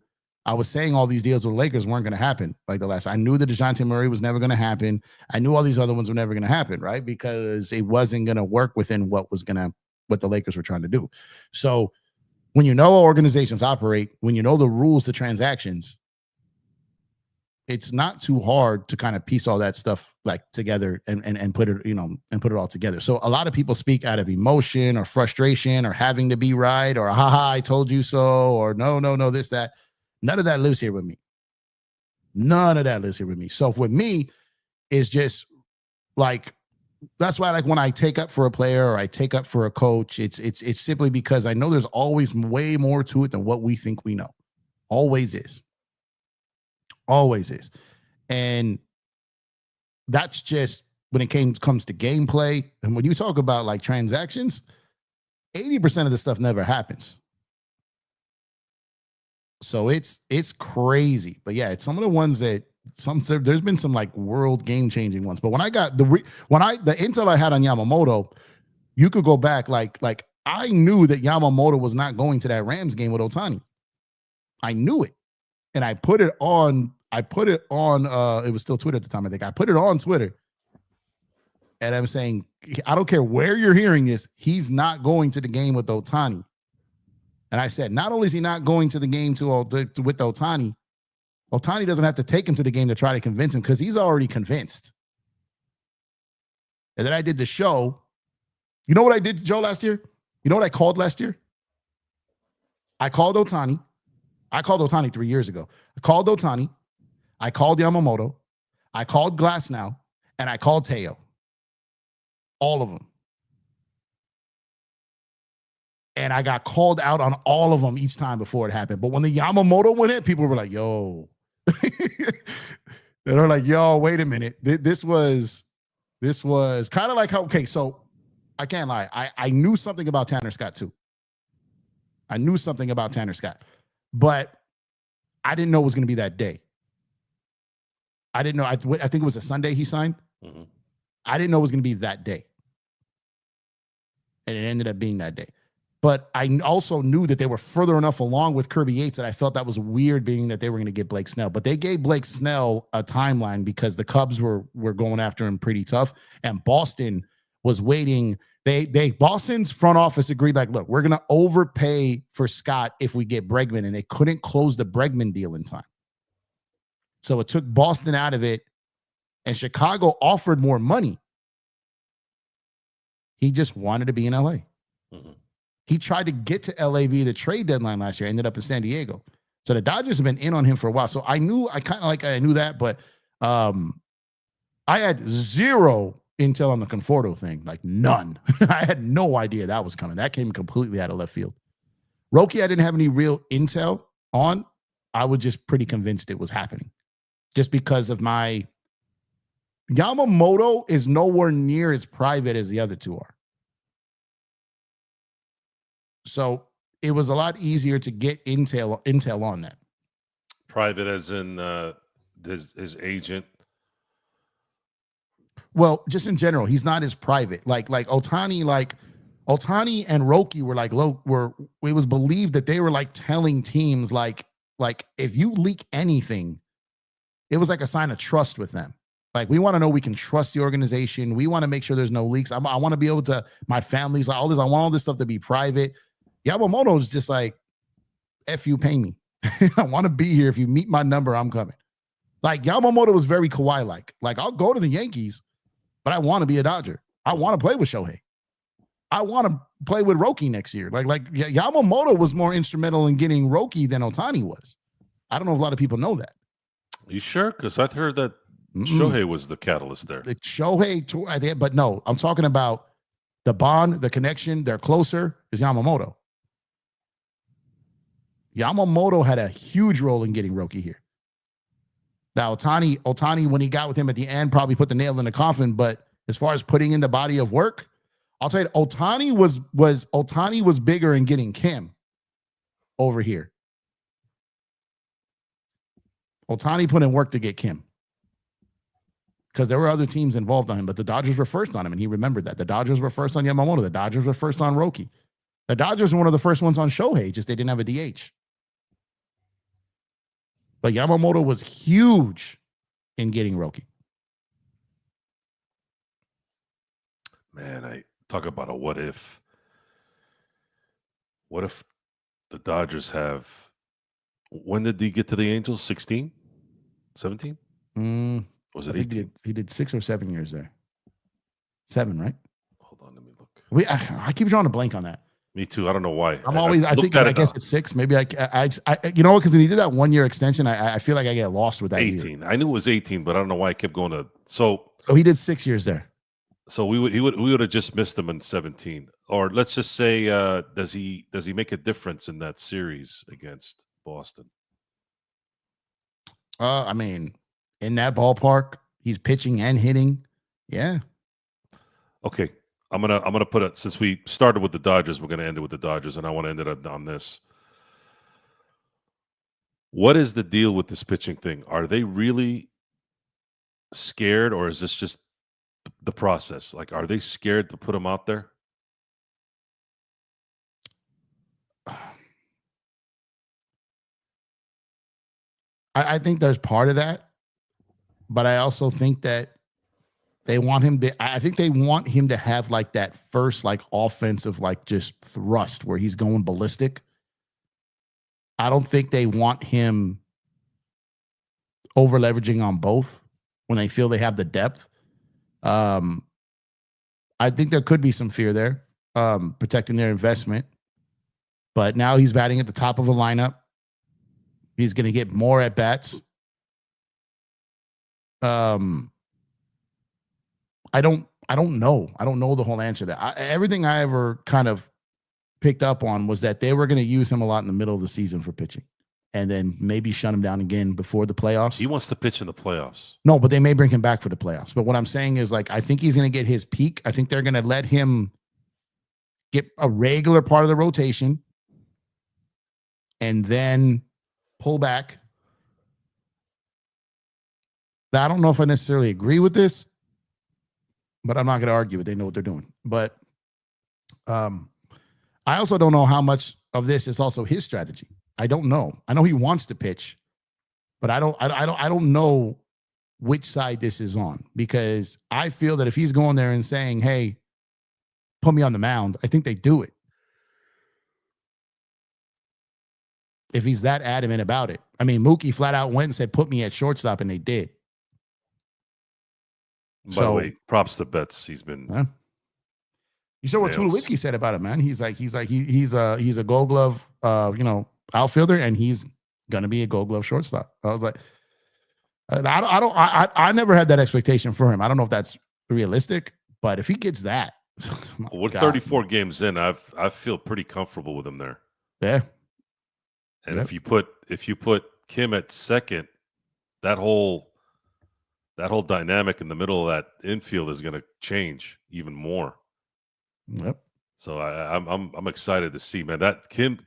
I was saying all these deals with the Lakers weren't going to happen. Like the last, I knew that DeJounte Murray was never going to happen. I knew all these other ones were never going to happen, right? Because it wasn't going to work within what the Lakers were trying to do. So when you know how organizations operate, when you know the rules to transactions, it's not too hard to kind of piece all that stuff like together and put it, and put it all together. So a lot of people speak out of emotion or frustration or having to be right, or haha, I told you so, or no, this, that. None of that lives here with me. None of that lives here with me. So with me, it's just like, that's why, like, when I take up for a player or I take up for a coach, it's simply because I know there's always way more to it than what we think we know. Always is. Always is. And that's just when it comes to gameplay. And when you talk about like transactions, 80% of the stuff never happens. So it's crazy. But yeah, it's some of the ones that there's been some like world game changing ones. But when I got the intel I had on Yamamoto, you could go back like I knew that Yamamoto was not going to that Rams game with Ohtani. I knew it. And I put it on it was still Twitter at the time, I think. I put it on Twitter. And I'm saying, I don't care where you're hearing this, he's not going to the game with Ohtani. And I said, not only is he not going to the game with Ohtani, Ohtani doesn't have to take him to the game to try to convince him, because he's already convinced. And then I did the show. You know what I did to Joe last year? You know what I called last year? I called Ohtani. I called Ohtani 3 years ago. I called Ohtani. I called Yamamoto. I called Glasnow. And I called Teo. All of them. And I got called out on all of them each time before it happened. But when the Yamamoto went in, people were like, yo. They're like, yo, wait a minute. This was kind of like how, okay, so I can't lie. I knew something about Tanner Scott too. I knew something about Tanner Scott. But I didn't know it was going to be that day. I didn't know. I think it was a Sunday he signed. Mm-hmm. I didn't know it was going to be that day. And it ended up being that day. But I also knew that they were further enough along with Kirby Yates that I felt that was weird, being that they were going to get Blake Snell. But they gave Blake Snell a timeline because the Cubs were going after him pretty tough, and Boston was waiting. Boston's front office agreed, like, look, we're going to overpay for Scott if we get Bregman, and they couldn't close the Bregman deal in time. So it took Boston out of it, and Chicago offered more money. He just wanted to be in LA. Mm-hmm. He tried to get to LA via the trade deadline last year, ended up in San Diego. So the Dodgers have been in on him for a while. So I knew that, but I had zero intel on the Conforto thing, like none. I had no idea that was coming. That came completely out of left field. Roki, I didn't have any real intel on. I was just pretty convinced it was happening just because of my Yamamoto is nowhere near as private as the other two are. So it was a lot easier to get intel on that. Private as in his agent? Well, just in general, he's not as private. Like Ohtani and Roki were it was believed that they were like telling teams like if you leak anything, it was like a sign of trust with them. Like, we want to know we can trust the organization. We want to make sure there's no leaks. I want to be able to, my family's like all this. I want all this stuff to be private. Yamamoto's just like, F you, pay me. I want to be here. If you meet my number, I'm coming. Like, Yamamoto was very Kawhi-like. Like, I'll go to the Yankees, but I want to be a Dodger. I want to play with Shohei. I want to play with Roki next year. Like Yamamoto was more instrumental in getting Roki than Ohtani was. I don't know if a lot of people know that. You sure? Because I've heard that Shohei was the catalyst there. The Shohei, but no, I'm talking about the bond, the connection. They're closer. Is Yamamoto. Yamamoto had a huge role in getting Roki here. Now, Ohtani, when he got with him at the end, probably put the nail in the coffin. But as far as putting in the body of work, I'll tell you, Ohtani was bigger in getting Kim over here. Ohtani put in work to get Kim because there were other teams involved on him, but the Dodgers were first on him, and he remembered that. The Dodgers were first on Yamamoto. The Dodgers were first on Roki. The Dodgers were one of the first ones on Shohei, just they didn't have a DH. But Yamamoto was huge in getting Roki. Man, I talk about a what if. What if the Dodgers have... When did he get to the Angels? 16? 17? Was it 18? He did 6 or 7 years there. 7, right? Hold on, let me look. I keep drawing a blank on that. Me too. I don't know why. I guess it's 6. Maybe I you know, because when he did that 1 year extension, I feel like I get lost with that 18. year. I knew it was 18, but I don't know why I kept going to. So he did 6 years there. So we would have just missed him in 17. Or let's just say, does he make a difference in that series against Boston? I mean, in that ballpark, he's pitching and hitting. Yeah. Okay. I'm gonna put it, since we started with the Dodgers, we're gonna end it with the Dodgers, and I want to end it on this. What is the deal with this pitching thing? Are they really scared, or is this just the process? Like, are they scared to put him out there? I think there's part of that, but I also think that they want him to. I think they want him to have like that first like offensive like just thrust where he's going ballistic. I don't think they want him over leveraging on both when they feel they have the depth. I think there could be some fear there, protecting their investment. But now he's batting at the top of a lineup. He's going to get more at bats. I don't know. I don't know the whole answer to that. Everything I ever kind of picked up on was that they were going to use him a lot in the middle of the season for pitching, and then maybe shut him down again before the playoffs. He wants to pitch in the playoffs. No, but they may bring him back for the playoffs. But what I'm saying is, like, I think he's going to get his peak. I think they're going to let him get a regular part of the rotation and then pull back. Now, I don't know if I necessarily agree with this, but I'm not going to argue it. They know what they're doing. But I also don't know how much of this is also his strategy. I don't know. I know he wants to pitch, but I don't know which side this is on, because I feel that if he's going there and saying, "Hey, put me on the mound," I think they do it. If he's that adamant about it. I mean, Mookie flat out went and said, "Put me at shortstop," and they did. By the way, props to Betts. He's been. Huh? You saw what Tulowitzki said about it, man. He's a Gold Glove, outfielder, and he's gonna be a Gold Glove shortstop. I was like, I never had that expectation for him. I don't know if that's realistic, but if he gets that, we're 34 games in. I feel pretty comfortable with him there. Yeah. And if you put Kim at second, that whole dynamic in the middle of that infield is going to change even more. Yep. So I'm excited to see, man. That Kim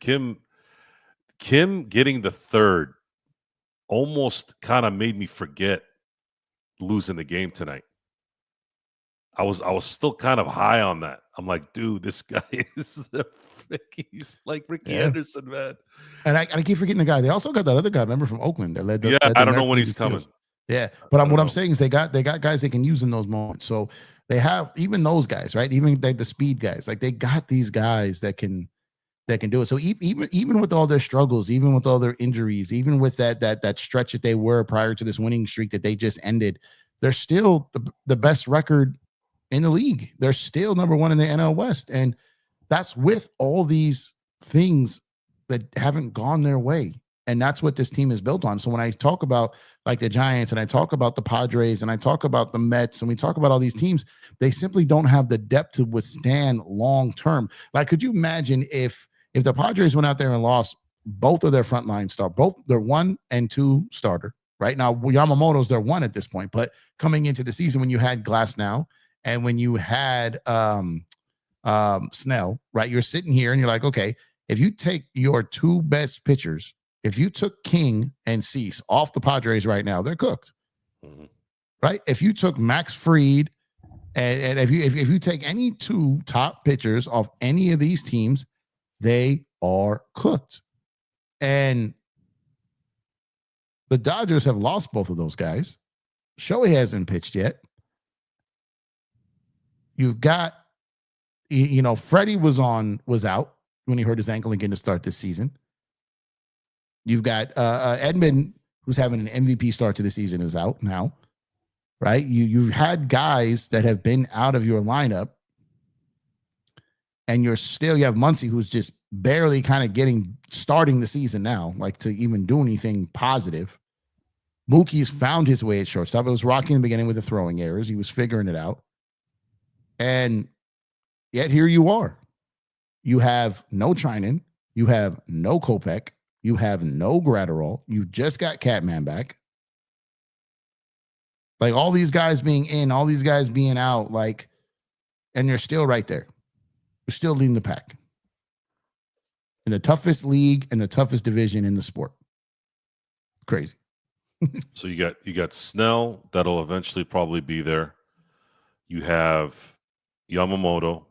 getting the third almost kind of made me forget losing the game tonight. I was still kind of high on that. I'm like, dude, this guy is he's like Ricky Anderson, man. And I keep forgetting the guy. They also got that other guy, remember, from Oakland that led the I don't know when he's coming. Yeah, but what I'm saying is they got guys they can use in those moments. So they have even those guys, right? Even like the speed guys, like they got these guys that can do it. So even with all their struggles, even with all their injuries, even with that stretch that they were prior to this winning streak that they just ended, they're still the best record in the league. They're still number one in the NL West, and that's with all these things that haven't gone their way. And that's what this team is built on. So when I talk about like the Giants and I talk about the Padres and I talk about the Mets and we talk about all these teams, they simply don't have the depth to withstand long term. Like, could you imagine if the Padres went out there and lost both of their frontline stars, both their 1 and 2 starter? Right now, Yamamoto's their 1 at this point, but coming into the season when you had Glasnow and when you had Snell, right? You're sitting here and you're like, okay, if you take your 2 best pitchers, if you took King and Cease off the Padres right now, they're cooked. Mm-hmm. Right? If you took Max Fried and if you take any 2 top pitchers off any of these teams, they are cooked. And the Dodgers have lost both of those guys. Shohei hasn't pitched yet. You've got, Freddie was out when he hurt his ankle again to start this season. You've got Edmund, who's having an MVP start to the season, is out now, right? You've had guys that have been out of your lineup, and you have Muncy, who's just barely kind of starting the season now, like to even do anything positive. Mookie's found his way at shortstop. It was rocky in the beginning with the throwing errors. He was figuring it out. And yet here you are. You have no Trinan. You have no Kopech. You have no Gratterall. You just got Catman back. Like all these guys being in, all these guys being out, like, and you're still right there. You're still leading the pack. In the toughest league and the toughest division in the sport. Crazy. So you got Snell, that'll eventually probably be there. You have Yamamoto.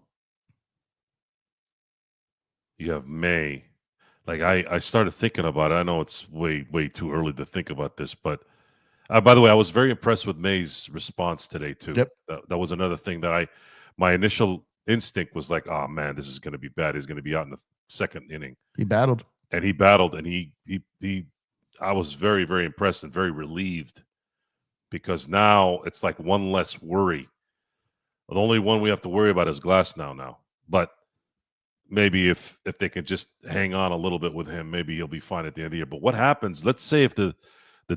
You have May. Like I started thinking about it. I know it's way too early to think about this, but by the way, I was very impressed with May's response today too. Yep. That was another thing that my initial instinct was like, oh man, this is going to be bad. He's going to be out in the second inning. He battled, and I was very, very impressed and very relieved, because now it's like one less worry. The only one we have to worry about is Glasnow now, but maybe if they can just hang on a little bit with him, maybe he'll be fine at the end of the year. But what happens? Let's say if the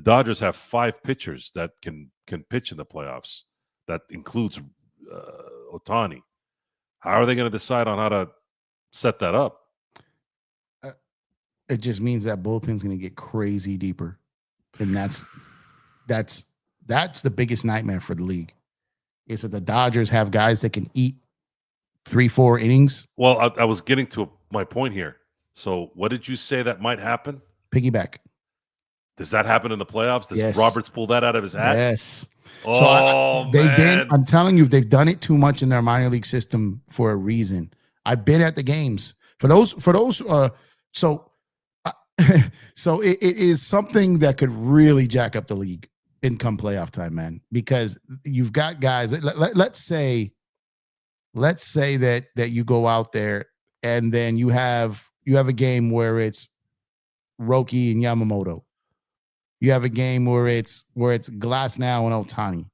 Dodgers have 5 pitchers that can pitch in the playoffs, that includes Ohtani. How are they going to decide on how to set that up? It just means that bullpen's going to get crazy deeper, and that's the biggest nightmare for the league. Is that the Dodgers have guys that can eat 3-4 innings. Well, I was getting to my point here. So what did you say that might happen? Piggyback. Does that happen in the playoffs? Does yes. Roberts pull that out of his hat? Yes. Oh, man. I'm telling you, they've done it too much in their minor league system for a reason. I've been at the games. So uh, so it is something that could really jack up the league in come playoff time, man, because you've got guys. Let's say that you go out there and then you have a game where it's Roki and Yamamoto. You have a game where it's Glass now and Otani.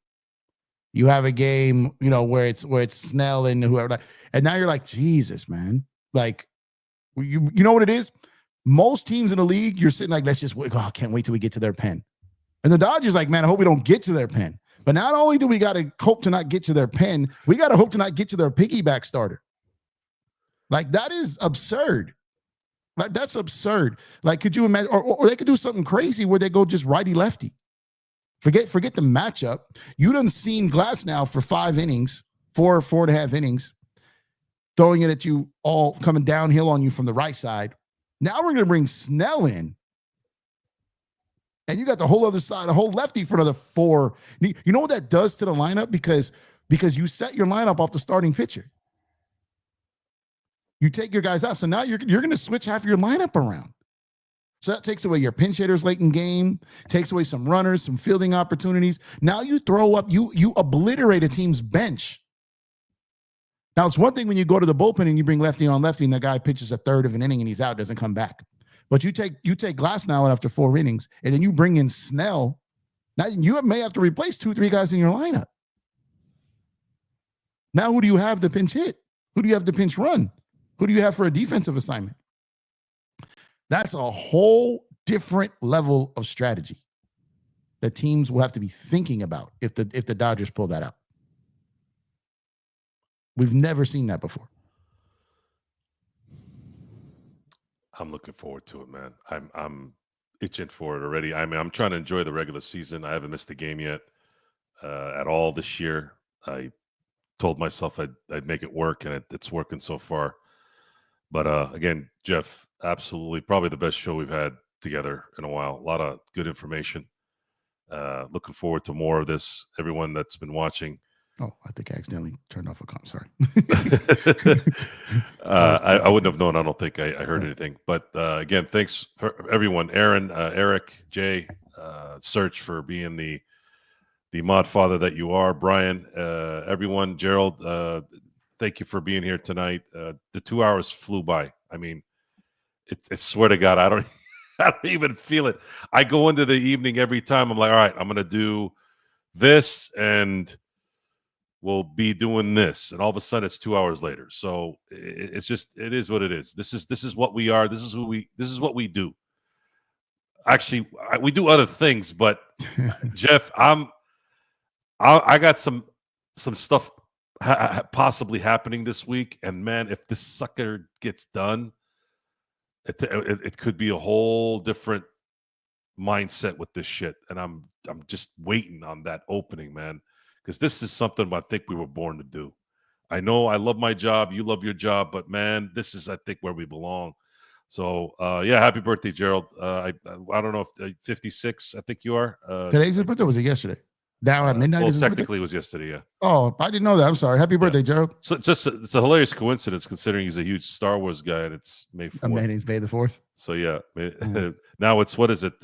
You have a game, where it's Snell and whoever, and now you're like, Jesus, man. Like, you know what it is? Most teams in the league, you're sitting like, let's just wait. Oh, I can't wait till we get to their pen. And the Dodgers, like, man, I hope we don't get to their pen. But not only do we got to hope to not get to their pen, we got to hope to not get to their piggyback starter. Like, that is absurd. Like, that's absurd. Like, could you imagine? Or they could do something crazy where they go just righty lefty. Forget the matchup. You done seen Glass now for 5 innings, 4.5 innings, throwing it at you, all coming downhill on you from the right side. Now we're going to bring Snell in. And you got the whole other side, a whole lefty for another 4. You know what that does to the lineup? Because you set your lineup off the starting pitcher. You take your guys out. So now you're going to switch half your lineup around. So that takes away your pinch hitters late in game, takes away some runners, some fielding opportunities. Now you throw up, you obliterate a team's bench. Now, it's one thing when you go to the bullpen and you bring lefty on lefty and the guy pitches a third of an inning and he's out, doesn't come back. But you take Glass now after 4 innings, and then you bring in Snell. Now you may have to replace 2-3 guys in your lineup. Now who do you have to pinch hit? Who do you have to pinch run? Who do you have for a defensive assignment? That's a whole different level of strategy that teams will have to be thinking about if the Dodgers pull that out. We've never seen that before. I'm looking forward to it, man. I'm itching for it already. I mean, I'm trying to enjoy the regular season. I haven't missed a game yet at all this year. I told myself I'd make it work, and it's working so far. But again, Jeff, absolutely, probably the best show we've had together in a while. A lot of good information. Looking forward to more of this. Everyone that's been watching. Oh, I think I accidentally turned off a comp. Sorry. I wouldn't have known. I don't think I heard anything. But again, thanks for everyone. Aaron, Eric, Jay, Search for being the mod father that you are. Brian, everyone, Gerald, thank you for being here tonight. The 2 hours flew by. I mean, I swear to God, I don't even feel it. I go into the evening every time. I'm like, all right, I'm going to do this and we'll be doing this. And all of a sudden it's 2 hours later. So it's just, it is what it is. This is what we are. This is what we do. Actually, we do other things, but Jeff, I got some stuff possibly happening this week. And man, if this sucker gets done, it could be a whole different mindset with this shit. And I'm just waiting on that opening, man, because this is something I think we were born to do. I know I love my job. You love your job, but man, this is, I think, where we belong. So yeah, happy birthday, Gerald. I don't know if 56, I think you are. Today's his birthday, or was it yesterday? Down at midnight. Well, technically, it was yesterday. Yeah. Oh, I didn't know that. I'm sorry. Happy birthday, Gerald. So it's a hilarious coincidence considering he's a huge Star Wars guy, and it's May 4th. Amazing, May the 4th. So yeah, now it's, what is it?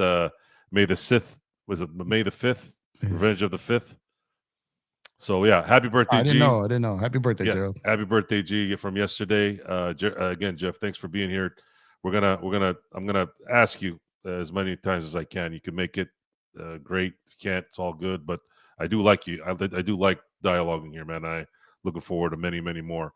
May the 6th. Was it May the 5th? Revenge of the 5th. So yeah, happy birthday, I didn't know. Happy birthday, Gerald. Happy birthday, G, from yesterday. Again, Jeff, thanks for being here. I'm gonna ask you as many times as I can. You can make it great. If you can't, it's all good. But I do like you. I do like dialoguing here, man. I looking forward to many, many more.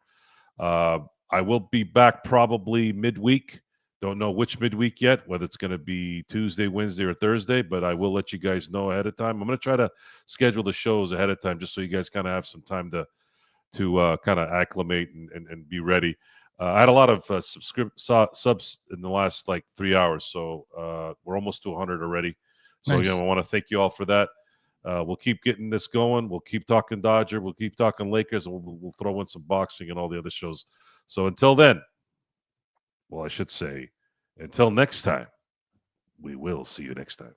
I will be back probably midweek. Don't know which midweek yet, whether it's going to be Tuesday, Wednesday, or Thursday, but I will let you guys know ahead of time. I'm going to try to schedule the shows ahead of time just so you guys kind of have some time to kind of acclimate and be ready. I had a lot of subs in the last 3 hours, so we're almost to 100 already. So nice. I want to thank you all for that. We'll keep getting this going. We'll keep talking Dodger. We'll keep talking Lakers. And we'll throw in some boxing and all the other shows. So until then, well, I should say, until next time, we will see you next time.